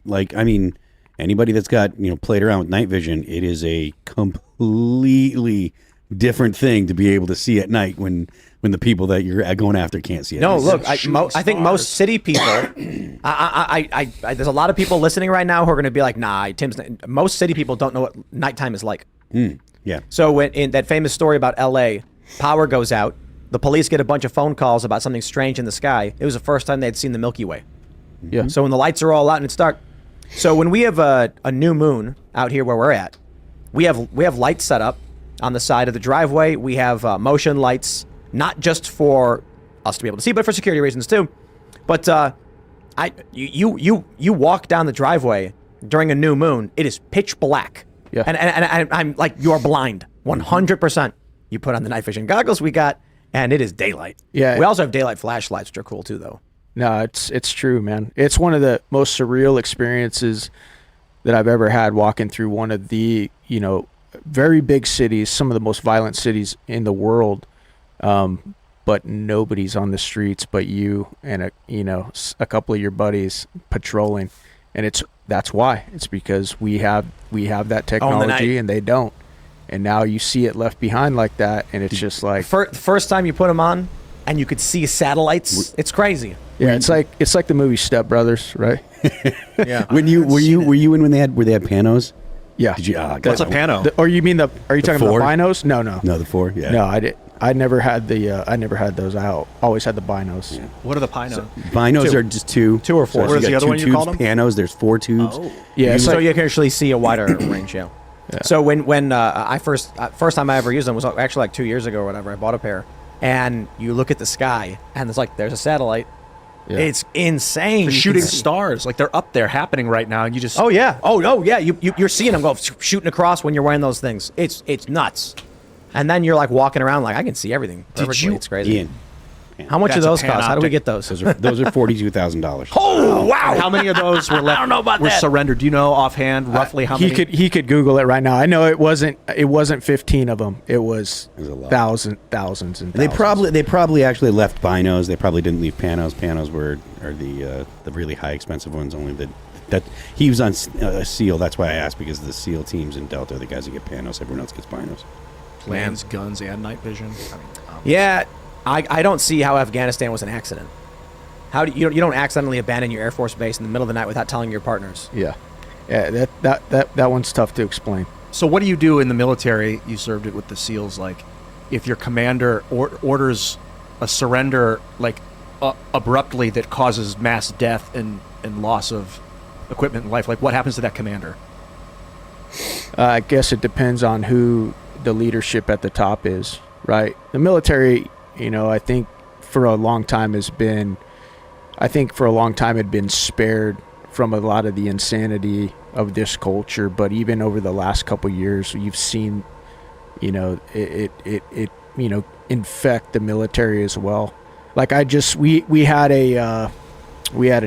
anybody that's got, played around with night vision, it is a completely different thing to be able to see at night when the people that you're going after can't see it. No, look, I think most city people, there's a lot of people listening right now who are going to be like, nah, most city people don't know what nighttime is like. Yeah. So in that famous story about LA, power goes out, the police get a bunch of phone calls about something strange in the sky. It was the first time they'd seen the Milky Way. Yeah. So when the lights are all out and it's dark. So when we have a new moon out here where we're at, we have lights set up on the side of the driveway. We have motion lights, not just for us to be able to see, but for security reasons too. But you walk down the driveway during a new moon, it is pitch black. Yeah. And I'm like, you are blind, 100%. You put on the night vision goggles we got, and it is daylight. Yeah. We also have daylight flashlights, which are cool too, though. No, it's true, man. It's one of the most surreal experiences that I've ever had, walking through one of the, very big cities, some of the most violent cities in the world. But nobody's on the streets but you and a couple of your buddies patrolling. And that's why. It's because we have that technology and they don't. And now you see it left behind like that, and it's just like first time you put them on and you could see satellites. It's crazy. Yeah, it's like the movie Step Brothers, right? Yeah. Were you in when they had panos? Yeah. Did you? What's a pano? Are you talking four? about the binos? No. No, the 4. Yeah. No, I never had I never had those. I always had the binos. Yeah. What are the pinos? Binos are just 2 or 4. What is the other one you called them? Panos. There's 4 tubes. Oh. Yeah. So you can actually see a wider range. Yeah. So when I first time I ever used them was actually like 2 years ago or whatever. I bought a pair, and you look at the sky, and there's a satellite. Yeah. It's insane. They're shooting stars, like they're up there happening right now, and you just you're seeing them go shooting across when you're wearing those things. It's nuts, and then you're like walking around like I can see everything. It's crazy. Ian, how much do those cost? How do we get those? Those are $42,000. Oh wow! And how many of those were left? I don't know about were that. surrendered? Do you know offhand roughly how many? He could Google it right now. I know it wasn't 15 of them. It was a lot. thousands. They probably actually left binos. They probably didn't leave panos. Panos are the really high expensive ones. Only that he was on SEAL. That's why I asked, because the SEAL teams in Delta are the guys that get panos. Everyone else gets binos. Planes, guns, and night vision. Yeah. I don't see how Afghanistan was an accident. How do you don't accidentally abandon your Air Force base in the middle of the night without telling your partners? Yeah. That one's tough to explain. So what do you do in the military? You served it with the SEALs. Like, if your commander orders a surrender abruptly that causes mass death and loss of equipment and life, like what happens to that commander? I guess it depends on who the leadership at the top is, right? The military, I think for a long time had been spared from a lot of the insanity of this culture. But even over the last couple of years, you've seen, it infect the military as well. Like we had an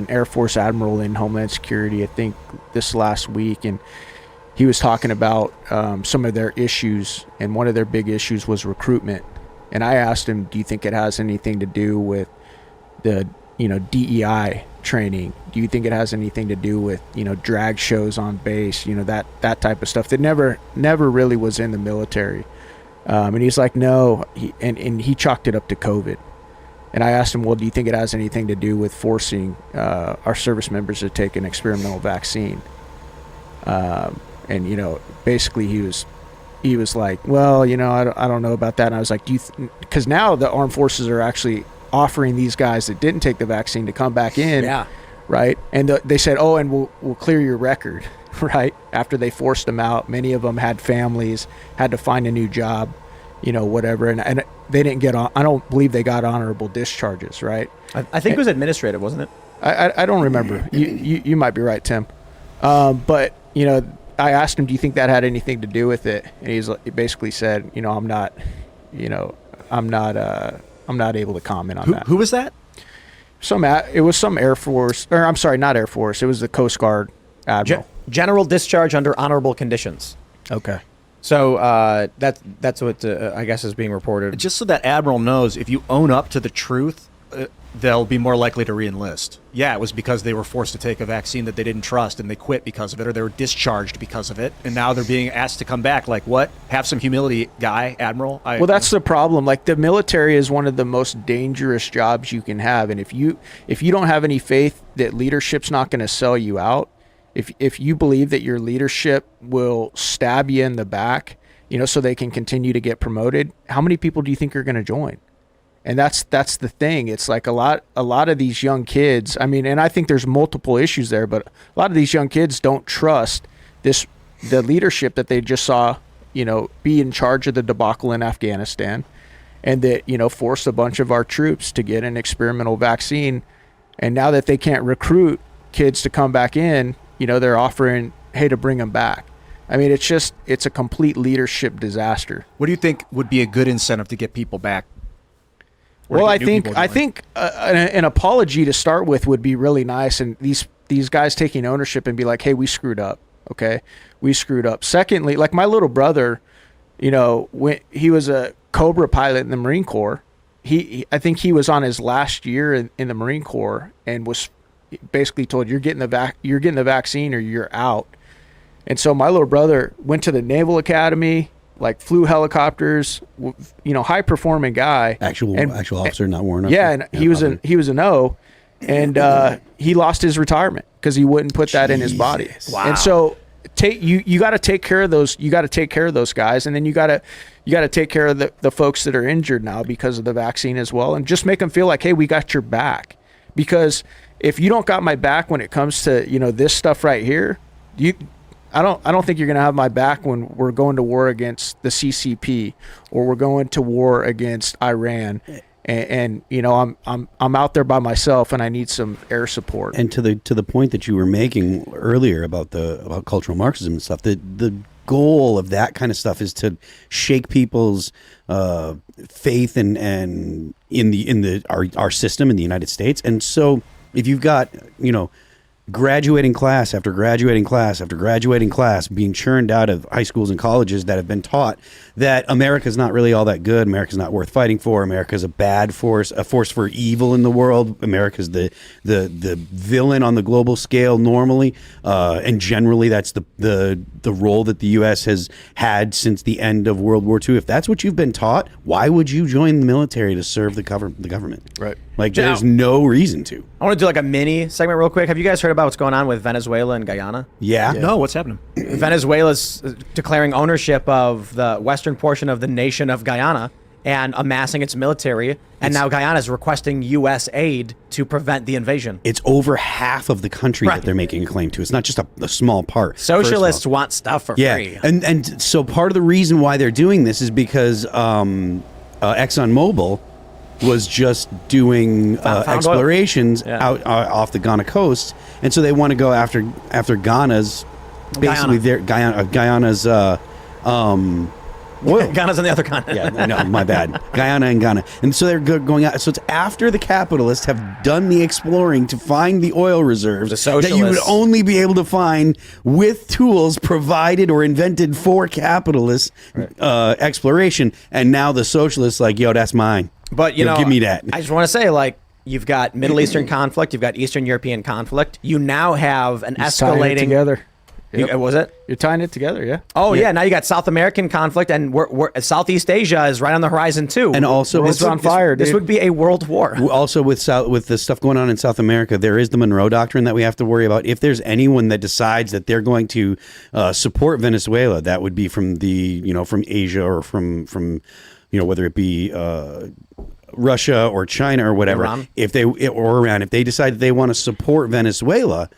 Air Force admiral in Homeland Security, I think this last week, and he was talking about some of their issues, and one of their big issues was recruitment. And I asked him, do you think it has anything to do with the, DEI training? Do you think it has anything to do with, drag shows on base, that type of stuff that never really was in the military? And he's like, no. And he chalked it up to COVID. And I asked him, well, do you think it has anything to do with forcing our service members to take an experimental vaccine? And, you know, basically he was like, well, you know, I don't know about that. And I was like, because now the armed forces are actually offering these guys that didn't take the vaccine to come back in. Yeah. Right. And they said, oh, and we'll clear your record. Right. After they forced them out, many of them had families, had to find a new job, you know, whatever. And they didn't get on. I don't believe they got honorable discharges. Right. I think it was administrative, wasn't it? I don't remember. You might be right, Tim. But, you know, I asked him, do you think that had anything to do with it? And he basically said, you know, I'm not able to comment on that. Who was that? It was some Air Force, or I'm sorry, not Air Force. It was the Coast Guard admiral. General discharge under honorable conditions. Okay. So that's what I guess is being reported. Just so that Admiral knows, if you own up to the truth, they'll be more likely to re-enlist. Yeah, it was because they were forced to take a vaccine that they didn't trust and they quit because of it, or they were discharged because of it, and now they're being asked to come back. Like, what? Have some humility, guy, Admiral. Well, that's the problem. Like, the military is one of the most dangerous jobs you can have, and if you don't have any faith that leadership's not going to sell you out, if you believe that your leadership will stab you in the back, you know, so they can continue to get promoted, how many people do you think are going to join? And that's the thing. It's like a lot of these young kids, I mean, and I think there's multiple issues there, but a lot of these young kids don't trust the leadership that they just saw, you know, be in charge of the debacle in Afghanistan, and that, you know, forced a bunch of our troops to get an experimental vaccine. And now that they can't recruit kids to come back in, you know, they're offering, hey, to bring them back. I mean, it's a complete leadership disaster. What do you think would be a good incentive to get people back? Well, I think an apology to start with would be really nice, and these guys taking ownership and be like, hey, we screwed up. Okay, we screwed up. Secondly, like my little brother, you know, when he was a Cobra pilot in the Marine Corps, I think he was on his last year in the Marine Corps and was basically told, you're getting the vaccine or you're out. And so my little brother went to the Naval Academy, like flew helicopters, you know, high performing guy. Actual officer, not warrant. Yeah, and he was an O, and he lost his retirement because he wouldn't put that in his body. Wow. And so you got to take care of those. You got to take care of those guys, and then you got to take care of the folks that are injured now because of the vaccine as well, and just make them feel like, hey, we got your back. Because if you don't got my back when it comes to, you know, this stuff right here, I don't think you're going to have my back when we're going to war against the CCP or we're going to war against Iran. And you know, I'm out there by myself and I need some air support. And to the point that you were making earlier about cultural Marxism and stuff, the goal of that kind of stuff is to shake people's faith and in our system in the United States. And so if you've got, you know, graduating class after graduating class after graduating class being churned out of high schools and colleges that have been taught that America's not really all that good, America's not worth fighting for, America's a bad force, a force for evil in the world, America's the villain on the global scale normally, and generally that's the role that the U.S. has had since the end of World War II. If that's what you've been taught, why would you join the military to serve the government? Right. Like, there's no reason to. I want to do like a mini segment real quick. Have you guys heard about what's going on with Venezuela and Guyana? Yeah. No, what's happening? Venezuela's declaring ownership of the western portion of the nation of Guyana and amassing its military. And now Guyana is requesting U.S. aid to prevent the invasion. It's over half of the country that they're making a claim to. It's not just a small part. Socialists want stuff for free. And so part of the reason why they're doing this is because ExxonMobil was just doing explorations out off the Ghana coast, and so they want to go after Ghana's, basically Guyana's oil. Ghana's on the other continent. Yeah, no, my bad. Guyana and Ghana, and so they're going out. So it's after the capitalists have done the exploring to find the oil reserves that you would only be able to find with tools provided or invented for capitalist exploration, and now the socialists like, yo, that's mine. But, you know, give me that. I just want to say, like, you've got Middle Eastern conflict, you've got Eastern European conflict. You now have an escalating. Together. Was it? You're tying it together, yeah. Oh yeah. Now you got South American conflict, and Southeast Asia is right on the horizon too. And also, It's on fire, dude. This would be a world war. Also, with the stuff going on in South America, there is the Monroe Doctrine that we have to worry about. If there's anyone that decides that they're going to support Venezuela, that would be from from Asia or from whether it be Russia or China or whatever. Iran. If they decide that they want to support Venezuela,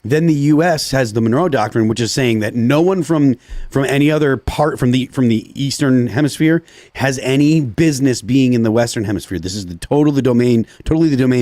then the U.S. has the Monroe Doctrine, which is saying that no one from any other part from the Eastern Hemisphere has any business being in the Western Hemisphere. This is totally the domain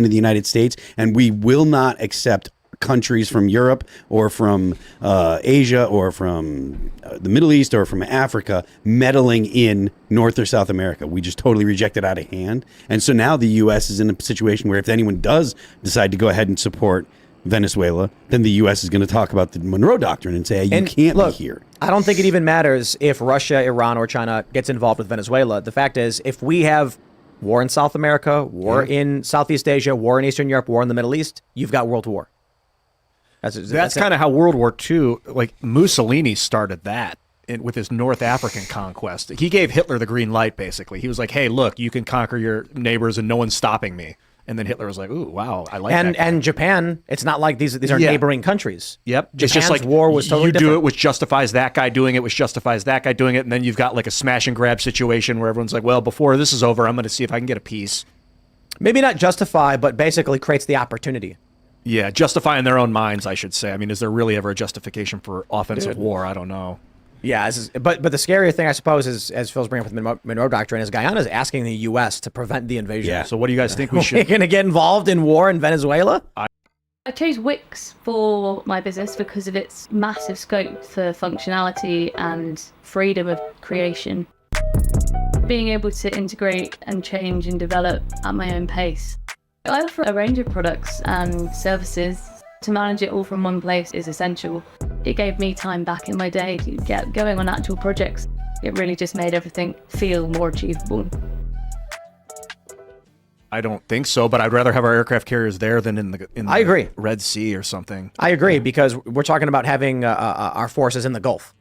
of the United States, and we will not accept countries from Europe or from Asia or from the Middle East or from Africa meddling in North or South America. We just totally reject it out of hand. And so now the U.S. is in a situation where if anyone does decide to go ahead and support Venezuela, then the U.S. is going to talk about the Monroe Doctrine and say, you can't be here. I don't think it even matters if Russia, Iran, or China gets involved with Venezuela. The fact is, if we have war in South America, war in Southeast Asia, war in Eastern Europe, war in the Middle East, you've got world war. That's kind of how World War II, like Mussolini started that with his North African conquest. He gave Hitler the green light, basically. He was like, hey, look, you can conquer your neighbors and no one's stopping me. And then Hitler was like, "Ooh, wow, I like that." And Japan, it's not like these are neighboring countries. Yep, Japan's it's just like war was totally you different. do it, which justifies that guy doing it, which justifies that guy doing it, and then you've got like a smash and grab situation where everyone's like, "Well, before this is over, I'm going to see if I can get a piece." Maybe not justify, but basically creates the opportunity. Yeah, justify in their own minds, I should say. I mean, is there really ever a justification for offensive war? I don't know. Yeah, but the scarier thing, I suppose, is, as Phil's bringing up with the Monroe Doctrine, is Guyana's asking the U.S. to prevent the invasion. Yeah. So what do you guys think we We're should? going to get involved in war in Venezuela? I chose Wix for my business because of its massive scope for functionality and freedom of creation. Being able to integrate and change and develop at my own pace. I offer a range of products and services. To manage it all from one place is essential. It gave me time back in my day to get going on actual projects. It really just made everything feel more achievable. I don't think so, but I'd rather have our aircraft carriers there than in the I agree. Red Sea or something. I agree, because we're talking about having our forces in the Gulf.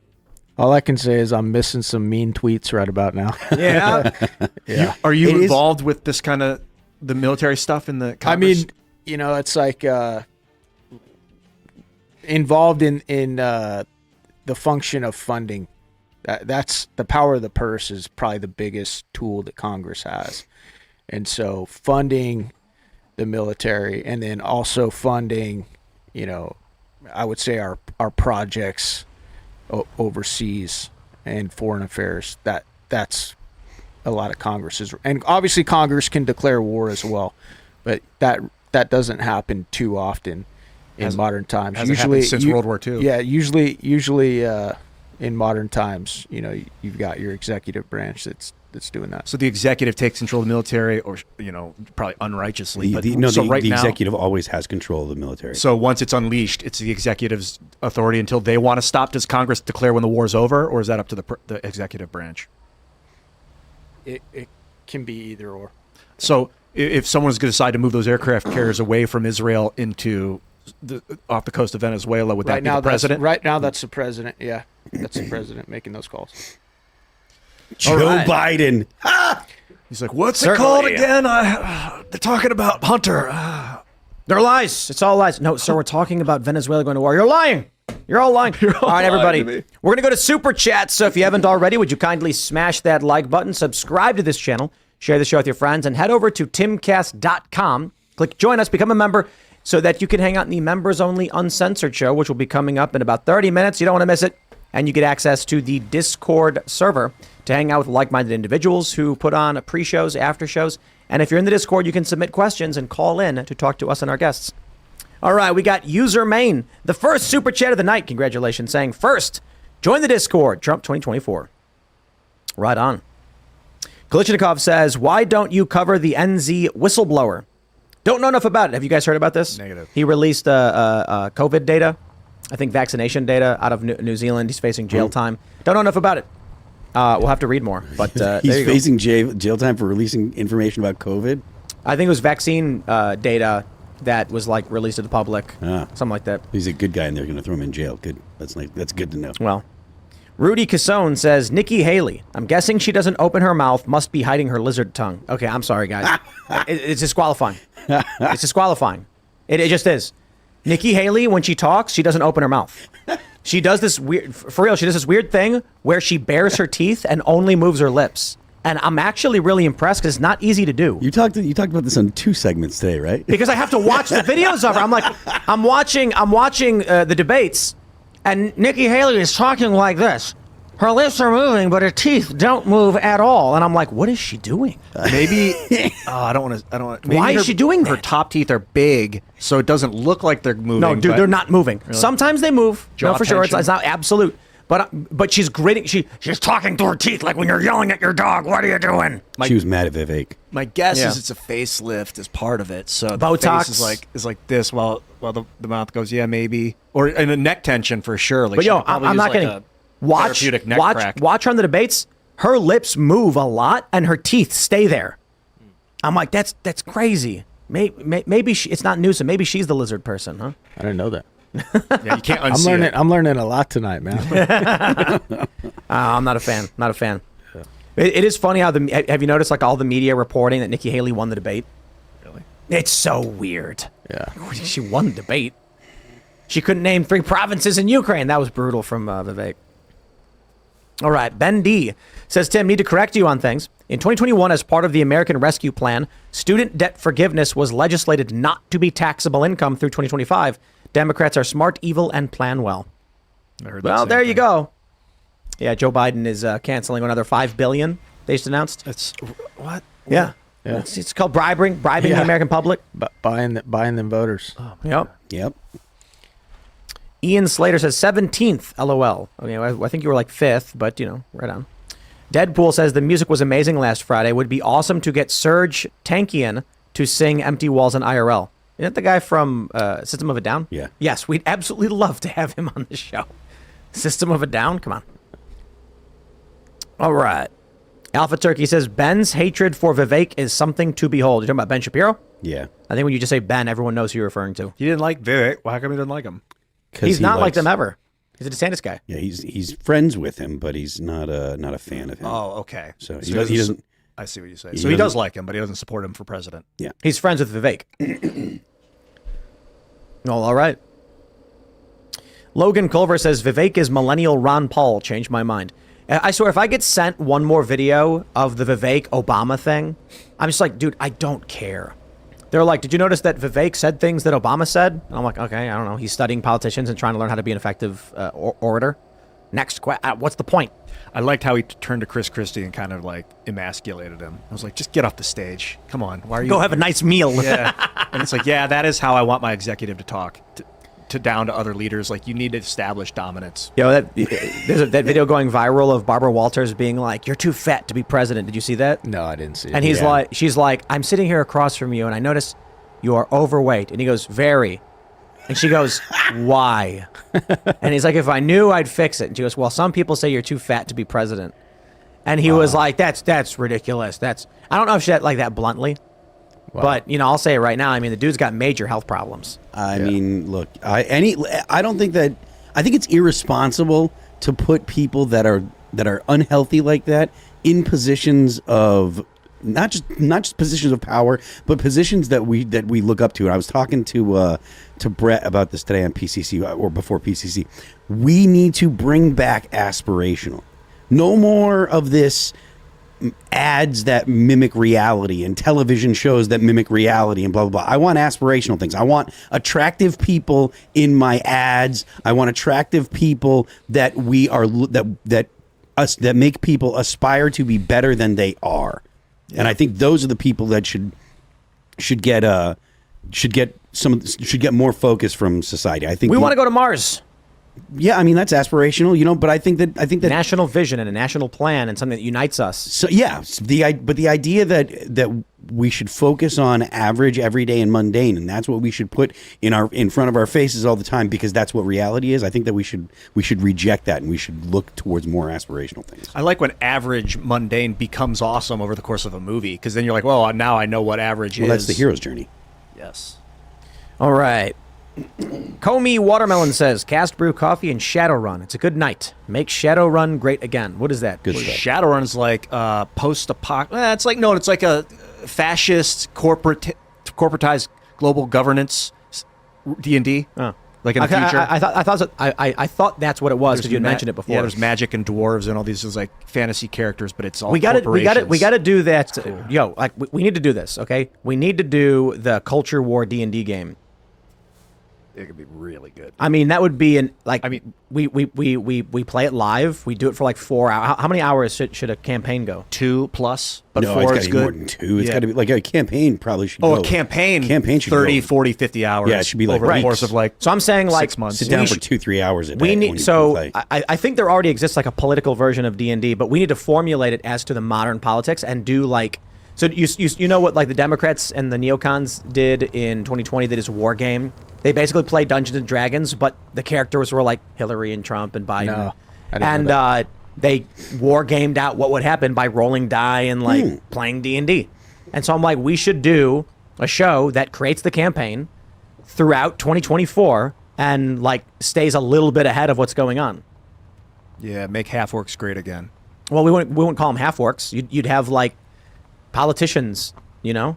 All I can say is I'm missing some mean tweets right about now. Yeah. Yeah. Are you involved with this kind of the military stuff in the Congress? I mean, it's like involved in the function of funding. That's the power of the purse is probably the biggest tool that Congress has. And so funding the military and then also funding, I would say our projects overseas and foreign affairs, that's a lot of Congress's. And obviously Congress can declare war as well, but that doesn't happen too often in modern times. Hasn't happened since World War II. Yeah, usually in modern times, you've got your executive branch that's doing that. So the executive takes control of the military, or probably unrighteously. The executive always has control of the military. So once it's unleashed, it's the executive's authority until they want to stop. Does Congress declare when the war's over, or is that up to the executive branch? It can be either or. So if someone's going to decide to move those aircraft carriers away from Israel into off the coast of Venezuela, would that be the president? Right now, that's the president. Yeah, that's the president making those calls. Joe Biden. He's like, what's it called again? They're talking about Hunter. They're lies. It's all lies. No, sir, we're talking about Venezuela going to war. You're lying. You're all lying. All right, everybody. We're going to go to Super Chat. So if you haven't already, would you kindly smash that like button, subscribe to this channel, share the show with your friends, and head over to timcast.com. Click join us, become a member, so that you can hang out in the members-only uncensored show, which will be coming up in about 30 minutes. You don't want to miss it. And you get access to the Discord server to hang out with like-minded individuals who put on pre-shows, after-shows. And if you're in the Discord, you can submit questions and call in to talk to us and our guests. All right, we got User Main, the first Super Chat of the night. Congratulations, saying, first, join the Discord, Trump 2024. Right on. Kalichnikov says, why don't you cover the NZ whistleblower? Don't know enough about it. Have you guys heard about this? Negative. He released COVID data, I think vaccination data out of New Zealand. He's facing jail time. Don't know enough about it. We'll have to read more. But he's facing jail time for releasing information about COVID? I think it was vaccine data that was like released to the public. Something like that. He's a good guy, and they're going to throw him in jail. Good. That's good to know. Well, Rudy Cassone says, Nikki Haley. I'm guessing she doesn't open her mouth, must be hiding her lizard tongue. Okay, I'm sorry, guys. It's disqualifying. It's disqualifying. It just is. Nikki Haley, when she talks, she doesn't open her mouth. She does this weird, for real, she does this weird thing where she bares her teeth and only moves her lips. And I'm actually really impressed because it's not easy to do. You talked about this on 2 segments today, right? Because I have to watch the videos of her. I'm like, I'm watching the debates, and Nikki Haley is talking like this. Her lips are moving, but her teeth don't move at all. And I'm like, what is she doing? Maybe I don't want to. Why is she doing that? Her top teeth are big, so it doesn't look like they're moving. No, dude, they're not moving. Really? Sometimes they move. Jaw No, for sure, it's tension. not absolute. But she's gritting. She's talking through her teeth like when you're yelling at your dog. What are you doing? She was mad at Vivek. My guess Yeah. is it's a facelift as part of it. So the Botox face is like this, while the mouth goes, yeah, maybe, or in a neck tension for sure. Like, But she yo, could probably I'm use not like kidding. a Watch therapeutic neck crack. her on the debates. Her lips move a lot, and her teeth stay there. I'm like, that's crazy. Maybe it's not Newsom. Maybe she's the lizard person, huh? I didn't know that. Yeah, you can't unsee it. I'm learning a lot tonight, man. I'm not a fan. Not a fan. It is funny how have you noticed like all the media reporting that Nikki Haley won the debate? Really? It's so weird. Yeah. She won the debate. She couldn't name 3 provinces in Ukraine. That was brutal from Vivek. All right, Ben D says, Tim, need to correct you on things. In 2021, as part of the American Rescue Plan, student debt forgiveness was legislated not to be taxable income through 2025. Democrats are smart, evil, and plan well. Well, there you go. Yeah, Joe Biden is canceling another $5 billion. They just announced. It's what? Yeah. It's called bribing the American public. Buying them voters. Yep. Ian Slater says 17th, LOL. Okay, I think you were like 5th, but right on. Deadpool says the music was amazing last Friday. Would be awesome to get Serge Tankian to sing Empty Walls in IRL. Isn't that the guy from System of a Down? Yeah. Yes, we'd absolutely love to have him on the show. System of a Down? Come on. All right. Alpha Turkey says Ben's hatred for Vivek is something to behold. You're talking about Ben Shapiro? Yeah. I think when you just say Ben, everyone knows who you're referring to. You didn't like Vivek. Why come you didn't like him? He's not like them ever. He's a DeSantis guy. Yeah, he's friends with him, but he's not a fan of him. Oh, okay. So he doesn't. I see what you say. So he does like him, but he doesn't support him for president. Yeah. He's friends with Vivek. Well, all right. Logan Culver says Vivek is millennial Ron Paul. Changed my mind. I swear, if I get sent one more video of the Vivek Obama thing, I'm just like, dude, I don't care. They're like, did you notice that Vivek said things that Obama said? And I'm like, okay, I don't know. He's studying politicians and trying to learn how to be an effective orator. Next, what's the point? I liked how he turned to Chris Christie and kind of like emasculated him. I was like, just get off the stage. Come on. Why are you? Go have a nice meal. Yeah. And it's like, yeah, that is how I want my executive to talk to down to other leaders. Like, you need to establish dominance. There's that video going viral of Barbara Walters being like, you're too fat to be president. Did you see that? No, I didn't see it. And she's like, I'm sitting here across from you and I notice you are overweight. And he goes, very. And she goes, why? And he's like, if I knew, I'd fix it. And she goes, well, some people say you're too fat to be president. And he was like, that's ridiculous. I don't know if she said like that bluntly. Wow. But, I'll say it right now. I mean, the dude's got major health problems. I mean, look, I think it's irresponsible to put people that are unhealthy like that in positions of not just positions of power, but positions that we look up to. And I was talking to Brett about this today on PCC or before PCC. We need to bring back aspirational. No more of this ads that mimic reality and television shows that mimic reality and blah, blah, blah. I want aspirational things. I want attractive people in my ads. I want attractive people that that make people aspire to be better than they are. Yeah. And I think those are the people that should get more focus from society. I think we want to go to Mars. Yeah, I mean that's aspirational, but I think that national vision and a national plan and something that unites us. So yeah, but the idea that we should focus on average, everyday, and mundane, and that's what we should put in front of our faces all the time because that's what reality is. I think that we should reject that and we should look towards more aspirational things. I like when average, mundane becomes awesome over the course of a movie because then you're like, well, now I know what average is. Well, that's the hero's journey. Yes. All right. Comey Watermelon says, Cast Brew Coffee and Shadowrun. It's a good night. Make Shadowrun great again. What is that? Good stuff. Shadowrun's like post-apoc. It's like a fascist corporatized global governance D&D. Oh. Like in the future. I thought that's what it was because you mentioned it before. Yeah, there's magic and dwarves and all these like fantasy characters, but it's all we got to do that. Cool. Yo, like we need to do this, okay? We need to do the Culture War D&D game. It could be really good. I mean, that would be we play it live. We do it for like 4 hours. How many hours should a campaign go? 2+, but no, 4 it's is gotta be good. more than 2. It's got to be like a campaign probably should go. A campaign should 30, go. 40, 50 hours. Yeah, it should be like over the course of like So I'm saying like 6 months. Sit down for 2-3 hours a day. We need when you so play. I think there already exists like a political version of D&D, but we need to formulate it as to the modern politics and do like so you know what like the Democrats and the neocons did in 2020 that is a war game. They basically play Dungeons and Dragons, but the characters were like Hillary and Trump and Biden. No, I didn't know and they war gamed out what would happen by rolling die and like playing D&D. And so I'm like, we should do a show that creates the campaign throughout 2024 and like stays a little bit ahead of what's going on. Yeah, make half-orcs great again. Well, we wouldn't call them half-orcs. You'd have like politicians, you know?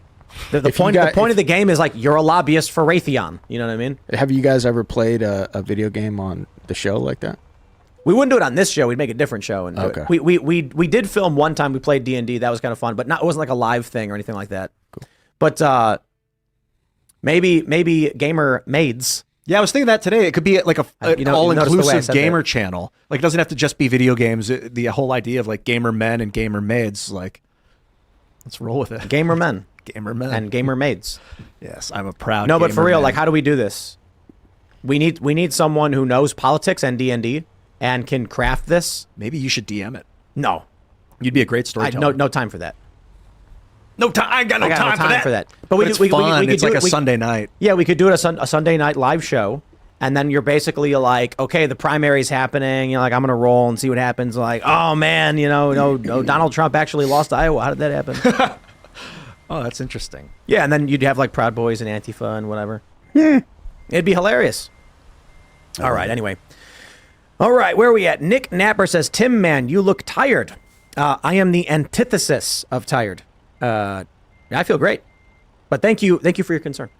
The point of the game is like you're a lobbyist for Raytheon. You know what I mean? Have you guys ever played a video game on the show like that? We wouldn't do it on this show. We'd make a different show. And do Okay. it. We did film one time. We played D&D. That was kind of fun, but it wasn't like a live thing or anything like that. Cool. But maybe gamer maids. Yeah, I was thinking that today. It could be like an you notice the way I all-inclusive said gamer that. channel. Like, it doesn't have to just be video games. The whole idea of like gamer men and gamer maids, like, let's roll with it. Gamer men. Gamer men and gamer maids. Yes, I'm a proud. No, but for gamer real, man. like, how do we do this? We need someone who knows politics and D&D and can craft this. Maybe you should DM it. No, you'd be a great storyteller. No time for that. No time. I got no time for that. But we it's could fun. do It's like a Sunday night. Yeah, we could do it a Sunday night live show, and then you're basically like, okay, the primary's happening. You're like, I'm gonna roll and see what happens. Like, oh man, no, Donald Trump actually lost Iowa. How did that happen? Oh, that's interesting. Yeah, and then you'd have like Proud Boys and Antifa and whatever. It'd be hilarious. All right, anyway. All right, where are we at? Nick Napper says, Tim, man, you look tired. I am the antithesis of tired. I feel great. But thank you for your concern.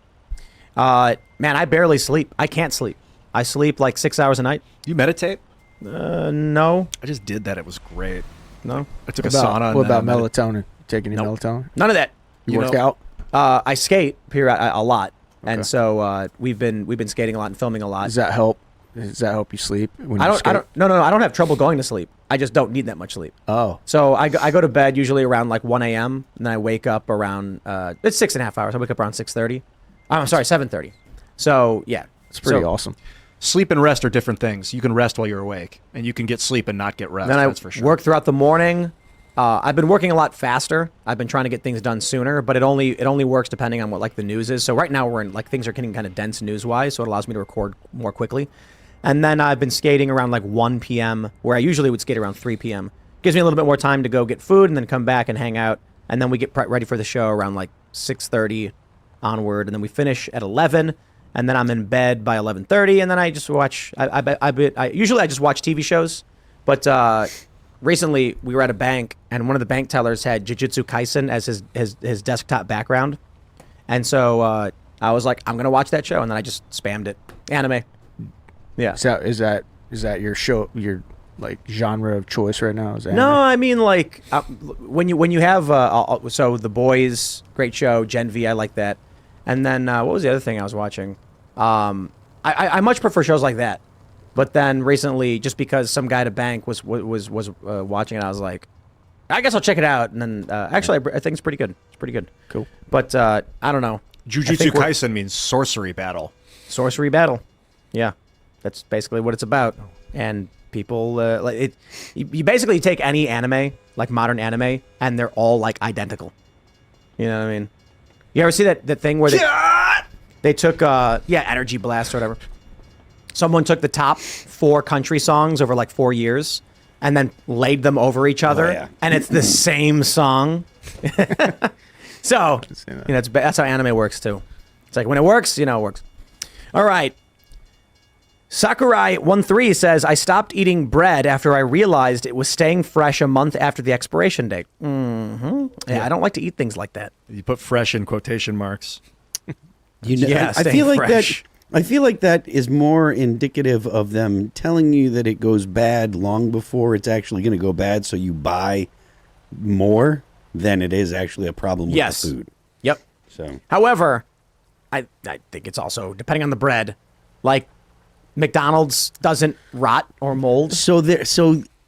Man, I barely sleep. I can't sleep. I sleep like 6 hours a night. You meditate? No. I just did that. It was great. No. I took a sauna. What about melatonin? Taking any melatonin? None of that. You work out? I skate a lot. Okay. And so we've been skating a lot and filming a lot. Does that help? Does that help you sleep when you skate? I don't have trouble going to sleep. I just don't need that much sleep. Oh. So I go to bed usually around like 1 a.m. and then I wake up around it's 6.5 hours. I wake up around 6:30. I'm sorry, 7:30. So yeah, it's pretty awesome. Sleep and rest are different things. You can rest while you're awake, and you can get sleep and not get rest. Then that's I for sure. work throughout the morning. I've been working a lot faster. I've been trying to get things done sooner, but it only works depending on what like the news is. So right now we're in like things are getting kind of dense news wise, so it allows me to record more quickly. And then I've been skating around like 1 p.m. where I usually would skate around 3 p.m. Gives me a little bit more time to go get food and then come back and hang out. And then we get ready for the show around like 6:30 onward, and then we finish at 11. And then I'm in bed by 11:30, and then I just watch. Usually I just watch TV shows, but recently we were at a bank, and one of the bank tellers had Jujutsu Kaisen as his desktop background, and so I was like, I'm gonna watch that show, and then I just spammed it. Anime. Yeah. So is that your show, your like genre of choice right now? Is that no, I mean like when you have so The Boys, great show, Gen V, I like that. And then what was the other thing I was watching? I much prefer shows like that. But then recently, just because some guy at a bank was watching it, I was like, I guess I'll check it out. And then actually, I think it's pretty good. It's pretty good. Cool. But I don't know. Jujutsu Kaisen means sorcery battle. Sorcery battle. Yeah, that's basically what it's about. And people like it. You basically take any anime, like modern anime, and they're all like identical. You know what I mean? You ever see that thing where they took Energy Blast or whatever. Someone took the top 4 country songs over like 4 years and then laid them over each other, and it's the same song. So that's how anime works too. It's like when it works, it works. All right. Sakurai13 says, I stopped eating bread after I realized it was staying fresh a month after the expiration date. Mm-hmm. Yeah, I don't like to eat things like that. You put fresh in quotation marks. I feel like that. I feel like that is more indicative of them telling you that it goes bad long before it's actually going to go bad, so you buy more than it is actually a problem with the food. Yep. So, however, I think it's also depending on the bread. Like McDonald's doesn't rot or mold. So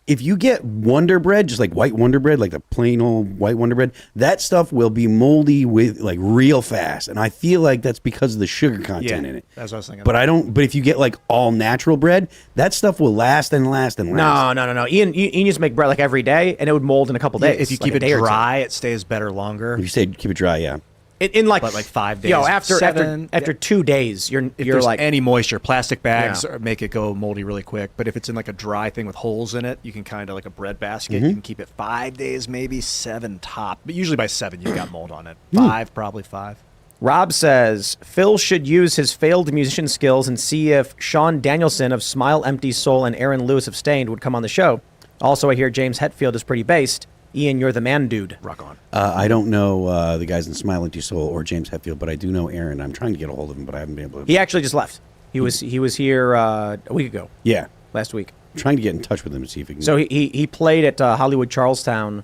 if you get Wonder Bread, just like white Wonder Bread, like the plain old white Wonder Bread, that stuff will be moldy with like real fast. And I feel like that's because of the sugar content in it. That's what I was thinking. But if you get like all natural bread, that stuff will last and last and last. No. Ian used to make bread like every day, and it would mold in a couple days. If you like keep it dry, it stays better longer. If you say keep it dry, yeah. In like, but like 5 days. Yo, after 2 days, you're there's like any moisture. Plastic bags make it go moldy really quick. But if it's in like a dry thing with holes in it, you can kind of like a bread basket. You can keep it 5 days, maybe 7 top. But usually by 7, you've got mold on it. 5, probably 5. Rob says Phil should use his failed musician skills and see if Sean Danielson of Smile, Empty Soul and Aaron Lewis of Stained would come on the show. Also, I hear James Hetfield is pretty based. Ian, you're the man, dude. Rock on. I don't know the guys in Smile Empty Soul or James Hetfield, but I do know Aaron. I'm trying to get a hold of him, but I haven't been able to. He actually just left. He was here a week ago. Yeah, last week. I'm trying to get in touch with him and see if he can. So he played at Hollywood Charlestown,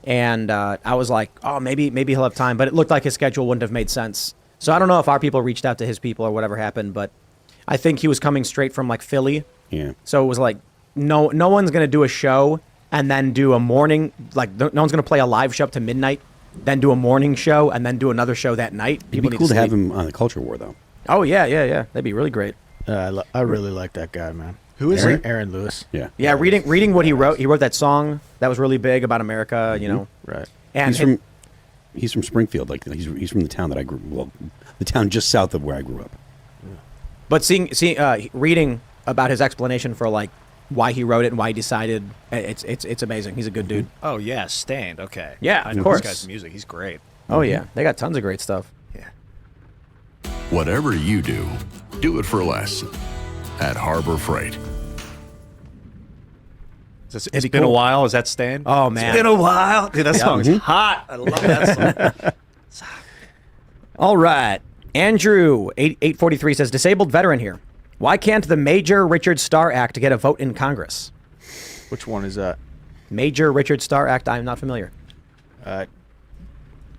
and I was like, oh, maybe he'll have time, but it looked like his schedule wouldn't have made sense. So I don't know if our people reached out to his people or whatever happened, but I think he was coming straight from like Philly. Yeah. So it was like no one's gonna do a show and then do a morning, like no one's going to play a live show up to midnight, then do a morning show, and then do another show that night. It'd be cool to have him on the Culture War, though. Oh, yeah. That'd be really great. I really like that guy, man. Who is he? Aaron Lewis. Yeah. Yeah, reading what he wrote that song that was really big about America, you know. Right. And he's from Springfield, like he's from the town that I the town just south of where I grew up. But reading about his explanation for like why he wrote it and why he decided, it's amazing. He's a good dude. Oh yeah, Stained. Okay. Yeah, I of know course. this guy's music. He's great. Oh yeah, they got tons of great stuff. Yeah. Whatever you do it for less at Harbor Freight. It's been a while. Is that Stained? Oh man, it's been a while. Dude, that song's hot. I love that song. All right, Andrew 843 says disabled veteran here. Why can't the Major Richard Starr Act get a vote in Congress? Which one is that? Major Richard Starr Act. I'm not familiar. I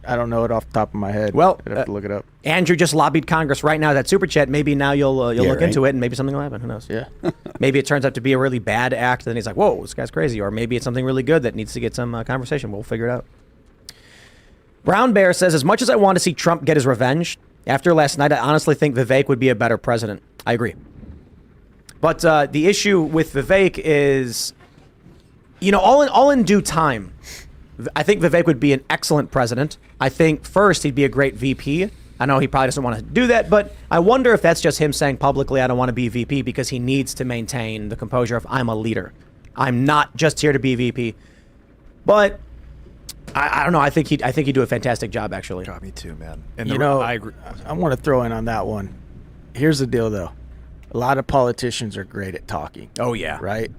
don't know it off the top of my head. Well, I'd have to look it up. Andrew just lobbied Congress right now. That super chat. Maybe now you'll look into it, and maybe something will happen. Who knows? Yeah. Maybe it turns out to be a really bad act, and then he's like, "Whoa, this guy's crazy," or maybe it's something really good that needs to get some conversation. We'll figure it out. Brown Bear says, as much as I want to see Trump get his revenge, after last night, I honestly think Vivek would be a better president. I agree. But the issue with Vivek is, all in due time, I think Vivek would be an excellent president. I think first he'd be a great VP. I know he probably doesn't want to do that, but I wonder if that's just him saying publicly, I don't want to be VP, because he needs to maintain the composure of I'm a leader. I'm not just here to be VP. But I don't know. I think he'd do a fantastic job, actually. God, me too, man. And I agree. I want to throw in on that one. Here's the deal, though. A lot of politicians are great at talking. Oh, yeah. Right?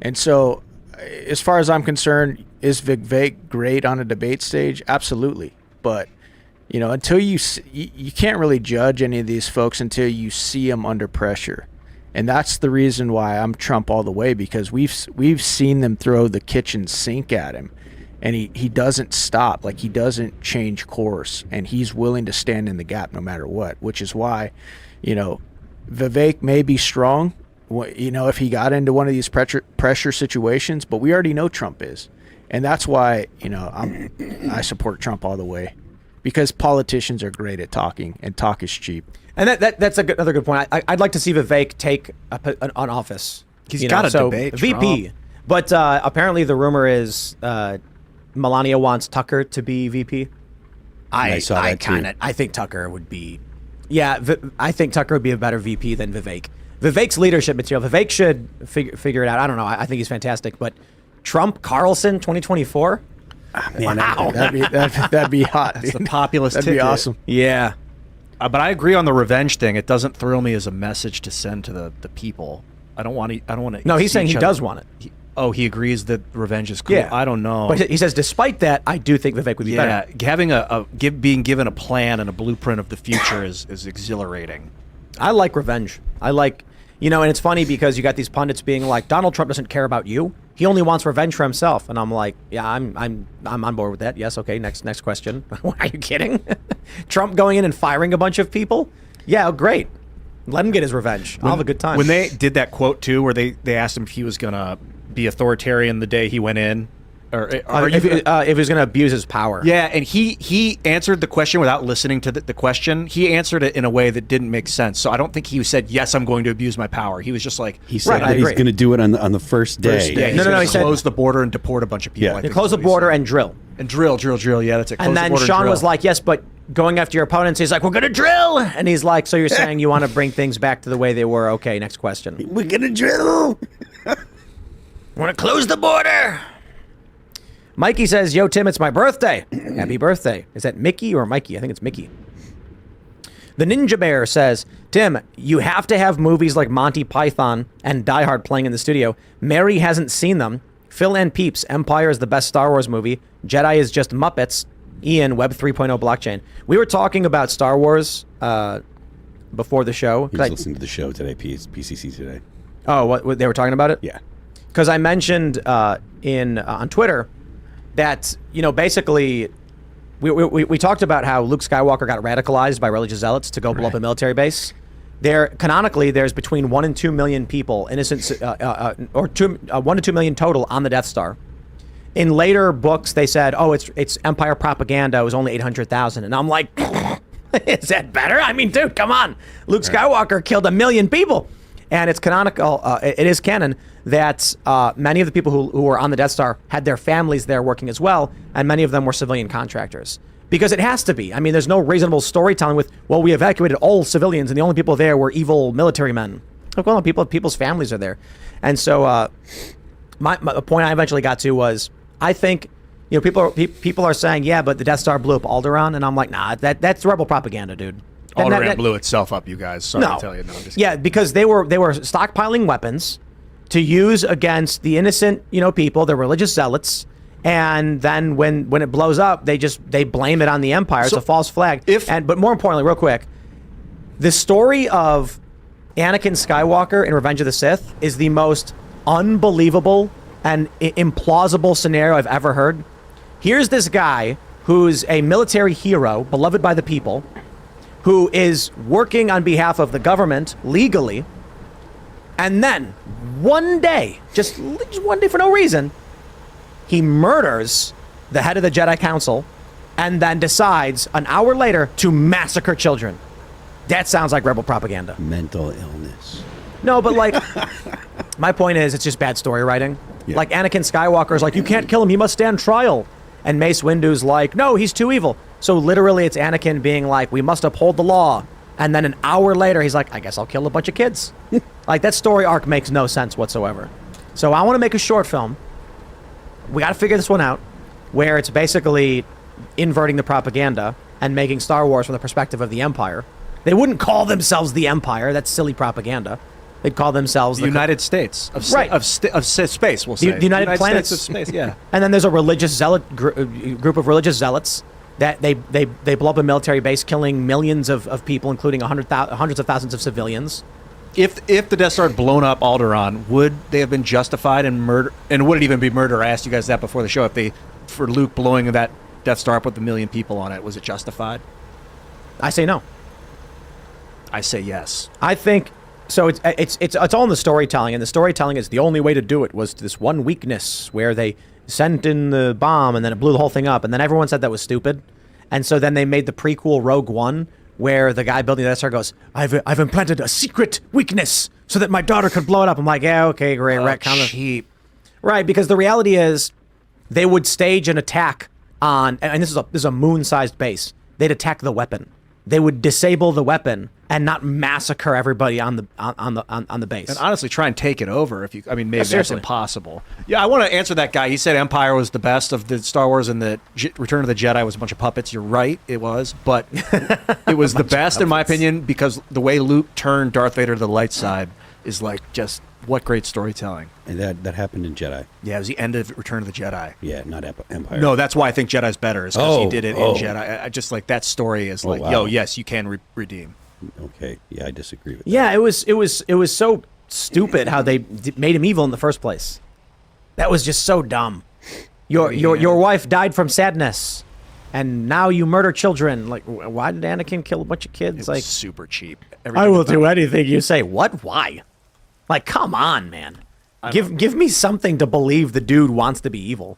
And so, as far as I'm concerned, is Vivek great on a debate stage? Absolutely. But, until you can't really judge any of these folks until you see them under pressure. And that's the reason why I'm Trump all the way, because we've seen them throw the kitchen sink at him. And he doesn't stop. Like, he doesn't change course. And he's willing to stand in the gap no matter what, which is why, Vivek may be strong, if he got into one of these pressure situations, but we already know Trump is. And that's why, I support Trump all the way, because politicians are great at talking, and talk is cheap. And that's another good point. I'd like to see Vivek take an office. He's got to debate VP. Trump. But apparently the rumor is Melania wants Tucker to be VP. I think Tucker would be. Yeah, I think Tucker would be a better VP than Vivek. Vivek's leadership material. Vivek should figure it out. I don't know. I think he's fantastic. But Trump, Carlson, 2024. Man, wow, that'd be hot. That's the populist That'd ticket. be awesome. Yeah. But I agree on the revenge thing. It doesn't thrill me as a message to send to the people. I don't want to. No, he's saying he does want it. He agrees that revenge is cool. Yeah. I don't know. But he says, despite that, I do think Vivek would be better. Having being given a plan and a blueprint of the future is exhilarating. I like revenge. I like, and it's funny because you got these pundits being like, Donald Trump doesn't care about you. He only wants revenge for himself. And I'm like, yeah, I'm on board with that. Yes, okay, next question. Are you kidding? Trump going in and firing a bunch of people? Yeah, great. Let him get his revenge. I'll have a good time. When they did that quote too, where they asked him if he was gonna be authoritarian the day he went in, or if he was going to abuse his power. Yeah, and he answered the question without listening to the question. He answered it in a way that didn't make sense. So I don't think he said, yes, I'm going to abuse my power. He was just like... He said that he's going to do it on the first day. Yeah, no, he said close the border and deport a bunch of people. Yeah, close the border and drill. And drill. Yeah, that's it. And then Sean was like, yes, but going after your opponents, he's like, we're going to drill. And he's like, so you're saying you want to bring things back to the way they were? Okay, next question. We're going to drill. Want to close the border. Mikey says, yo, Tim, it's my birthday. Happy birthday. Is that Mickey or Mikey? I think it's Mickey. The Ninja Bear says, Tim, you have to have movies like Monty Python and Die Hard playing in the studio. Mary hasn't seen them. Phil and Peeps, Empire is the best Star Wars movie. Jedi is just Muppets. Ian, Web 3.0 blockchain. We were talking about Star Wars before the show. He was listening to the show today, PCC today. Oh, what they were talking about it? Yeah. Because I mentioned on Twitter that, basically we talked about how Luke Skywalker got radicalized by religious zealots to go blow up a military base. Canonically, there's between 1 and 2 million people, innocent, or 1 to 2 million total on the Death Star. In later books, they said, oh, it's Empire propaganda. It was only 800,000. And I'm like, is that better? I mean, dude, come on. Luke Skywalker killed 1 million people. And it's canonical, it is canon, that many of the people who were on the Death Star had their families there working as well, and many of them were civilian contractors. Because it has to be. I mean, there's no reasonable storytelling with, well, we evacuated all civilians, and the only people there were evil military men. Like, well, no, people's families are there. And so my point I eventually got to was, I think, people are saying, yeah, but the Death Star blew up Alderaan, and I'm like, nah, that's rebel propaganda, dude. Alderaan blew itself up, you guys. Sorry to tell you. No, I'm just kidding. Because they were stockpiling weapons to use against the innocent, people, the religious zealots, and then when it blows up, they blame it on the Empire. It's a false flag. But more importantly, real quick, the story of Anakin Skywalker in Revenge of the Sith is the most unbelievable and implausible scenario I've ever heard. Here's this guy who's a military hero, beloved by the people, who is working on behalf of the government legally, and then one day, just one day for no reason, he murders the head of the Jedi Council and then decides an hour later to massacre children. That sounds like rebel propaganda. Mental illness. No, but my point is, it's just bad story writing. Yeah. Like Anakin Skywalker is like, you can't kill him, he must stand trial. And Mace Windu's like, no, he's too evil. So literally it's Anakin being like, we must uphold the law. And then an hour later, he's like, I guess I'll kill a bunch of kids. Like, that story arc makes no sense whatsoever. So I want to make a short film. We got to figure this one out, where it's basically inverting the propaganda and making Star Wars from the perspective of the Empire. They wouldn't call themselves the Empire. That's silly propaganda. They'd call themselves the United States of space. We'll say the United Planets States of space. Yeah. And then there's a religious zealot group of religious zealots that they blow up a military base, killing millions of people, including hundreds of thousands of civilians. If the Death Star had blown up Alderaan, would they have been justified in murder? And would it even be murder? I asked you guys that before the show. For Luke blowing that Death Star up with 1 million people on it, was it justified? I say no. I say yes. I think. So it's all in the storytelling, and the storytelling is the only way to do it was this one weakness where they sent in the bomb and then it blew the whole thing up, and then everyone said that was stupid, and so then they made the prequel Rogue One where the guy building the Death Star goes, I've implanted a secret weakness so that my daughter could blow it up. I'm like, yeah, okay, great, retcon. Cheap. Right, because the reality is they would stage an attack on, and this is a moon-sized base. They'd attack the weapon. they would disable the weapon and not massacre everybody on the base. And honestly, try and take it over. Maybe that's seriously. impossible. Yeah, I want to answer that guy. He said Empire was the best of the Star Wars, and the Return of the Jedi was a bunch of puppets. You're right, it was, but it was the best in my opinion because the way Luke turned Darth Vader to the light side is like just what great storytelling. And that happened in Jedi. Yeah, it was the end of Return of the Jedi. Yeah, not Empire. No, that's why I think Jedi's better. Is because he did it in oh. Jedi. I just like that story is like, wow. yo, yes, you can redeem. Okay, yeah, I disagree with that. Yeah, it was so stupid how they made him evil in the first place. That was just so dumb. Your wife died from sadness, and now you murder children. Like, why did Anakin kill a bunch of kids? It's like, super cheap. I will do anything you say. What? Why? Like, come on, man. Give me something to believe the dude wants to be evil,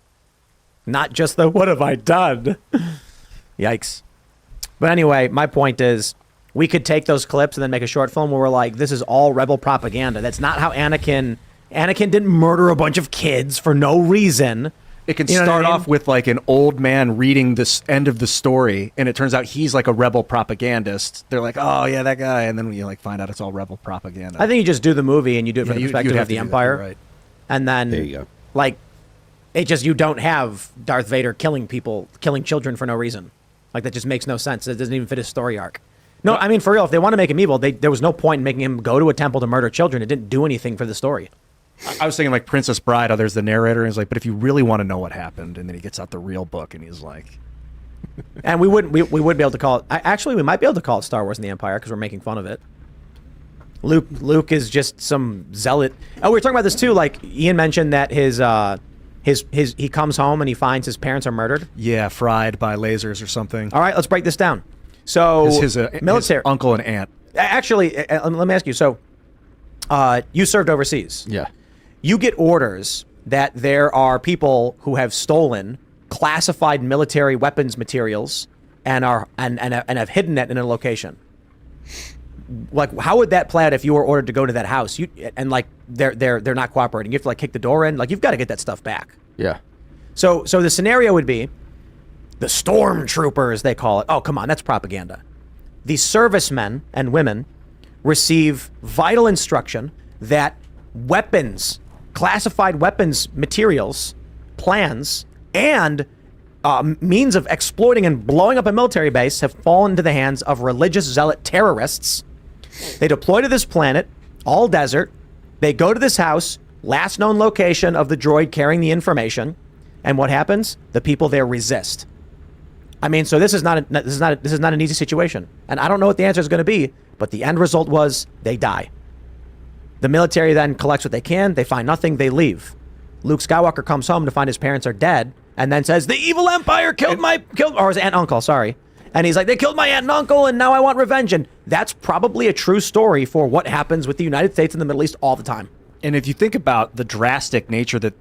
not just the what have I done? Yikes. But anyway, my point is, we could take those clips and then make a short film where we're like, this is all rebel propaganda. That's not how Anakin didn't murder a bunch of kids for no reason. It can You know start what I mean? off with like an old man reading this end of the story, and it turns out he's like a rebel propagandist. They're like, oh yeah, that guy, and then you like find out it's all rebel propaganda. I think you just do the movie and you do it from the you'd perspective have of the to do that, Empire, you're right. and then There you go. like, you don't have Darth Vader killing children for no reason. Like, that just makes no sense. It doesn't even fit his story arc. No, I mean, for real, if they want to make him evil, there was no point in making him go to a temple to murder children. It didn't do anything for the story. I was thinking like Princess Bride. Oh, there's the narrator, and he's like, but if you really want to know what happened, and then he gets out the real book, and he's like, And we would be able to call it. Actually, we might be able to call it Star Wars and the Empire because we're making fun of it. Luke is just some zealot. Oh, we were talking about this too. Like, Ian mentioned that he comes home and he finds his parents are murdered. yeah, fried by lasers or something. All right, let's break this down. So His uncle and aunt. Actually, let me ask you. So, you served overseas. Yeah. You get orders that there are people who have stolen classified military weapons materials and have hidden it in a location. Like, how would that play out if you were ordered to go to that house? They're not cooperating. You have to like kick the door in. Like, you've got to get that stuff back. Yeah. So the scenario would be the stormtroopers, they call it. Oh, come on, that's propaganda. The servicemen and women receive vital instruction that weapons, classified weapons materials, plans, and means of exploiting and blowing up a military base have fallen into the hands of religious zealot terrorists. They deploy to this planet, all desert. They go to this house, last known location of the droid carrying the information, and what happens? The people there resist. I mean, so this is not an easy situation, and I don't know what the answer is going to be, but the end result was they die. The military then collects what they can. They find nothing. They leave. Luke Skywalker comes home to find his parents are dead, and then says, "The evil Empire killed or his aunt and uncle." Sorry, and he's like, "They killed my aunt and uncle, and now I want revenge." And that's probably a true story for what happens with the United States and the Middle East all the time. And if you think about the drastic nature that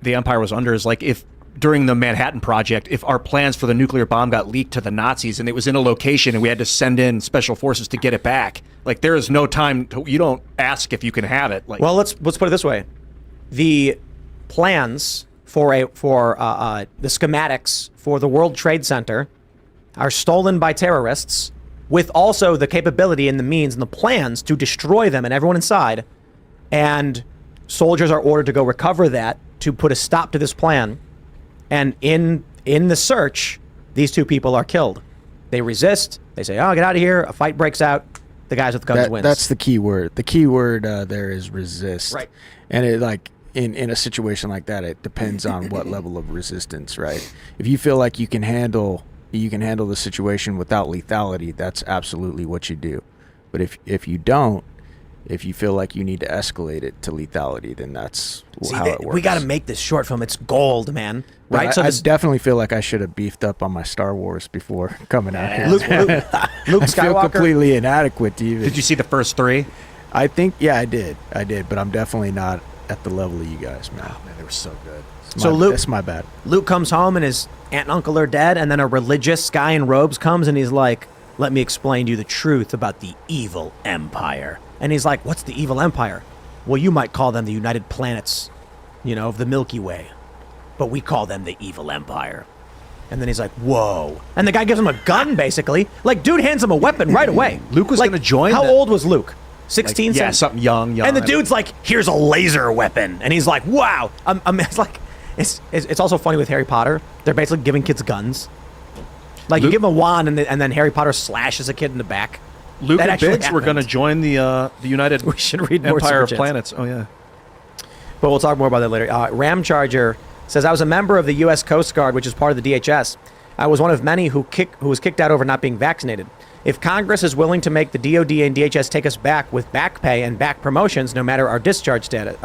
the Empire was under, is like if during the Manhattan Project, if our plans for the nuclear bomb got leaked to the Nazis and it was in a location and we had to send in special forces to get it back, like there is no time you don't ask if you can have it. Like, well, let's put it this way: the plans for the schematics for the World Trade Center are stolen by terrorists, with also the capability and the means and the plans to destroy them and everyone inside. And soldiers are ordered to go recover that to put a stop to this plan. And in the search, these two people are killed. They resist. They say, "Oh, get out of here!" A fight breaks out. The guys with the guns wins. That's the key word. The key word there is resist. Right. And it like in a situation like that, it depends on what level of resistance. Right. If you feel like you can handle the situation without lethality, that's absolutely what you do. But if you don't, if you feel like you need to escalate it to lethality, then that's how it works. We got to make this short film. It's gold, man. Right? I definitely feel like I should have beefed up on my Star Wars before coming out here. Luke I feel Skywalker. completely inadequate to even. did you see the first three? I think, yeah, I did, but I'm definitely not at the level of you guys, man. Oh man, they were so good. That's my bad. Luke comes home and his aunt and uncle are dead, and then a religious guy in robes comes and he's like, "Let me explain to you the truth about the evil empire." And he's like, "What's the evil empire?" "Well, you might call them the United Planets, of the Milky Way, but we call them the evil empire." And then he's like, whoa. And the guy gives him a gun, basically. Like, dude hands him a weapon right away. Luke was like, going to join. How old was Luke? 16? Like, yeah, something young. And the dude's like, here's a laser weapon. And he's like, wow. It's like, it's also funny with Harry Potter. They're basically giving kids guns. Like, Luke, you give him a wand, and then Harry Potter slashes a kid in the back. Luke that and Biggs were going to join the United we should read more Empire of Super Chats. Planets. Oh, yeah. But we'll talk more about that later. Ramcharger says, I was a member of the U.S. Coast Guard, which is part of the DHS. I was one of many who was kicked out over not being vaccinated. If Congress is willing to make the DOD and DHS take us back with back pay and back promotions, no matter our discharge status,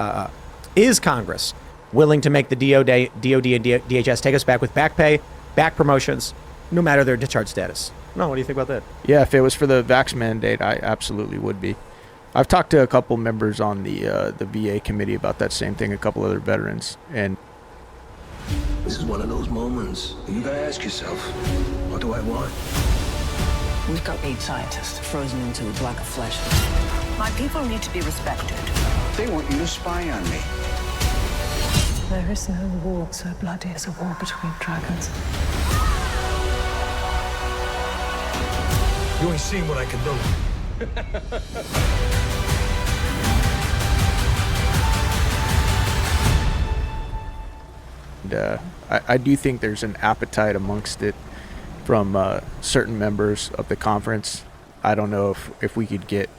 is Congress willing to make the DOD and DHS take us back with back pay, back promotions, no matter their discharge status? No, what do you think about that? Yeah, if it was for the vax mandate, I absolutely would be. I've talked to a couple members on the VA committee about that same thing, a couple other veterans, and this is one of those moments you gotta ask yourself, what do I want? We've got 8 scientists frozen into a block of flesh. My people need to be respected. They want you to spy on me. There is no war so bloody as a war between dragons. You ain't seen what I can do. And, I do think there's an appetite amongst it from certain members of the conference. I don't know if we could get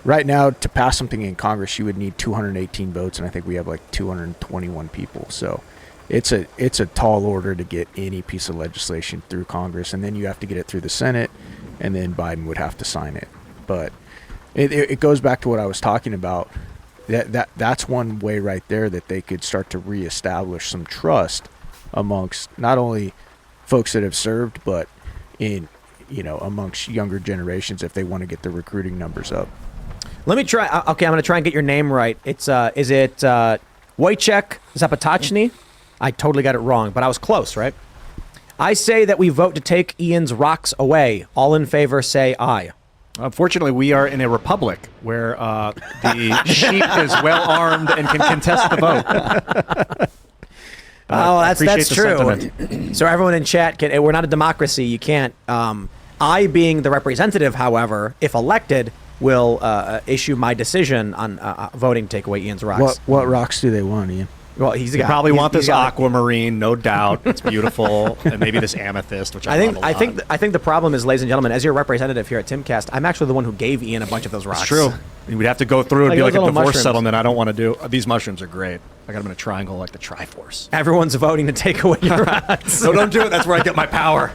right now to pass something in Congress. You would need 218 votes, and I think we have like 221 people. So it's a tall order to get any piece of legislation through Congress, and then you have to get it through the Senate, and then Biden would have to sign it. But it goes back to what I was talking about. That's one way right there that they could start to reestablish some trust amongst not only folks that have served, but amongst younger generations if they want to get the recruiting numbers up. Let me try. Okay, I'm going to try and get your name right. It's is it Wojciech Zapotachny? I totally got it wrong, but I was close, right? I say that we vote to take Ian's rocks away. All in favor, say aye. Unfortunately, we are in a republic where the sheep is well armed and can contest the vote. Oh, that's true. So everyone in chat can. We're not a democracy. You can't. I, being the representative, however, if elected, will issue my decision on voting to take away Ian's rocks. What rocks do they want, Ian? Well, They probably want this aquamarine, no doubt. It's beautiful, and maybe this amethyst, which I love a lot. I think the problem is, ladies and gentlemen, as your representative here at Timcast, I'm actually the one who gave Ian a bunch of those rocks. It's true. We'd have to go through and Like be like a those divorce little mushrooms. settlement. I don't want to do. These mushrooms are great. I got them in a triangle like the Triforce. Everyone's voting to take away your rocks. No, don't do it. That's where I get my power.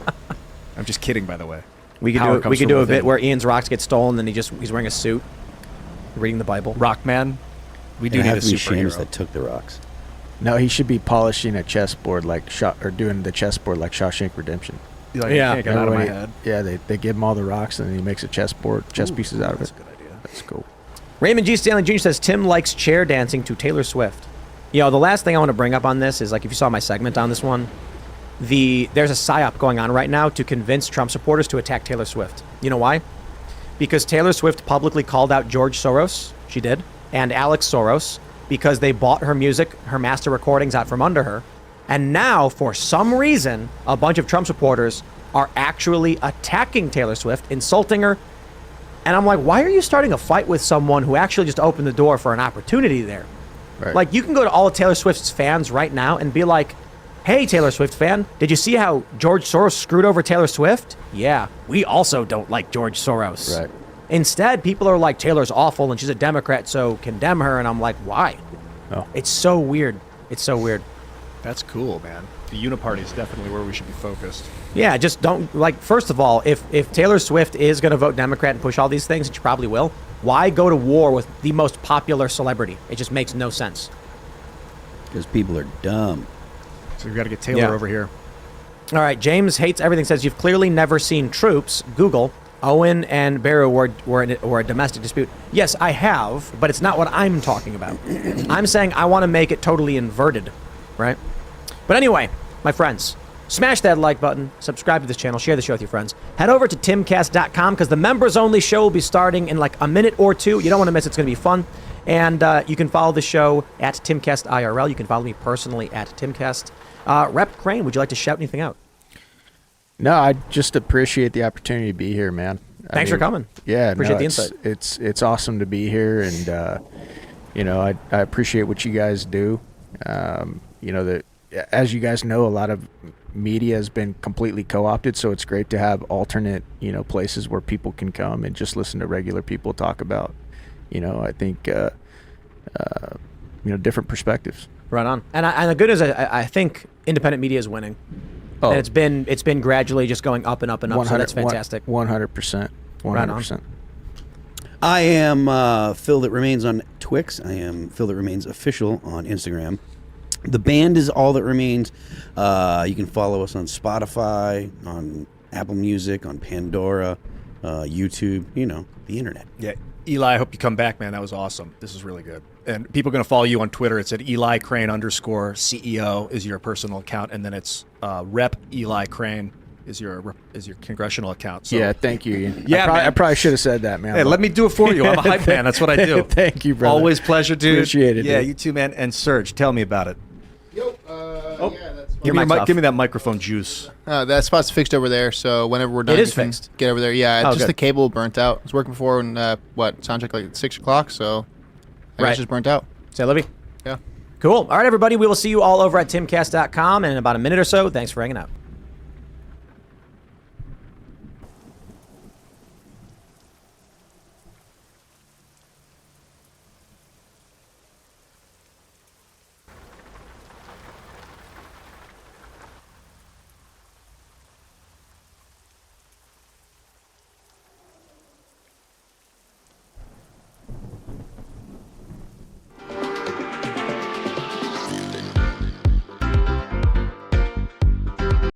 I'm just kidding, by the way. We could do a bit where Ian's rocks get stolen, and he's wearing a suit, reading the Bible. Rockman. We do It need a has to be superhero. Shams that took the rocks. No, he should be polishing a chessboard or doing the chessboard like Shawshank Redemption. Like, I can't get out of my head. Yeah, they give him all the rocks, and then he makes a chess pieces out of it. That's a good idea. That's cool. Raymond G. Stanley Jr. says Tim likes chair dancing to Taylor Swift. The last thing I want to bring up on this is, like, if you saw my segment on this one, there's a psyop going on right now to convince Trump supporters to attack Taylor Swift. You know why? Because Taylor Swift publicly called out George Soros, she did, and Alex Soros, because they bought her music, her master recordings out from under her. And now, for some reason, a bunch of Trump supporters are actually attacking Taylor Swift, insulting her. And I'm like, why are you starting a fight with someone who actually just opened the door for an opportunity there? Right. Like, you can go to all of Taylor Swift's fans right now and be like, hey, Taylor Swift fan, did you see how George Soros screwed over Taylor Swift? Yeah, we also don't like George Soros. Right. Instead, people are like, Taylor's awful and she's a Democrat, so condemn her. And I'm like, why? Oh. It's so weird. It's so weird. That's cool, man. The uniparty is definitely where we should be focused. Yeah, just don't, like, first of all, if Taylor Swift is going to vote Democrat and push all these things, and she probably will, why go to war with the most popular celebrity? It just makes no sense. Because people are dumb. So we've got to get Taylor over here. All right, James Hates Everything says, you've clearly never seen Troops. Google. Owen and Beru were a domestic dispute. Yes, I have, but it's not what I'm talking about. I'm saying I want to make it totally inverted, right? But anyway, my friends, smash that like button, subscribe to this channel, share the show with your friends. Head over to timcast.com because the members-only show will be starting in like a minute or two. You don't want to miss it. It's going to be fun. And you can follow the show at Timcast IRL. You can follow me personally at Timcast. Rep Crane, would you like to shout anything out? No, I just appreciate the opportunity to be here, man. Thanks for coming. Yeah, Appreciate the it's- insight. It's awesome to be here, and I appreciate what you guys do. That as you guys know, a lot of media has been completely co-opted, so it's great to have alternate places where people can come and just listen to regular people talk about I think different perspectives. Right on. And the good news, I think independent media is winning. Oh. And it's been gradually just going up and up and up. So that's fantastic. 100%. 100%. I am Phil That Remains on Twix. I am Phil That Remains Official on Instagram. The band is All That Remains. You can follow us on Spotify, on Apple Music, on Pandora, YouTube, the internet. Yeah. Eli, I hope you come back, man. That was awesome. This is really good. And people are going to follow you on Twitter. It's at Eli Crane _CEO is your personal account. And then it's Rep Eli Crane is your congressional account. So, yeah, thank you, Ian. Yeah, I probably should have said that, man. Hey, let me do it for you. I'm a hype man. That's what I do. Thank you, brother. Always pleasure, dude. Appreciate it. Yeah, dude. you too, man. And Serge, tell me about it. Yeah, that's Give me that microphone juice. that spot's fixed over there, so whenever we're done, It is you can fixed. Get over there. Yeah, it's Oh, just good. the cable burnt out. It was working before, and sound check like at 6 o'clock, so I guess Right. it's just burnt out. Say, Libby. Yeah. Cool. All right, everybody. We will see you all over at timcast.com in about a minute or so. Thanks for hanging out.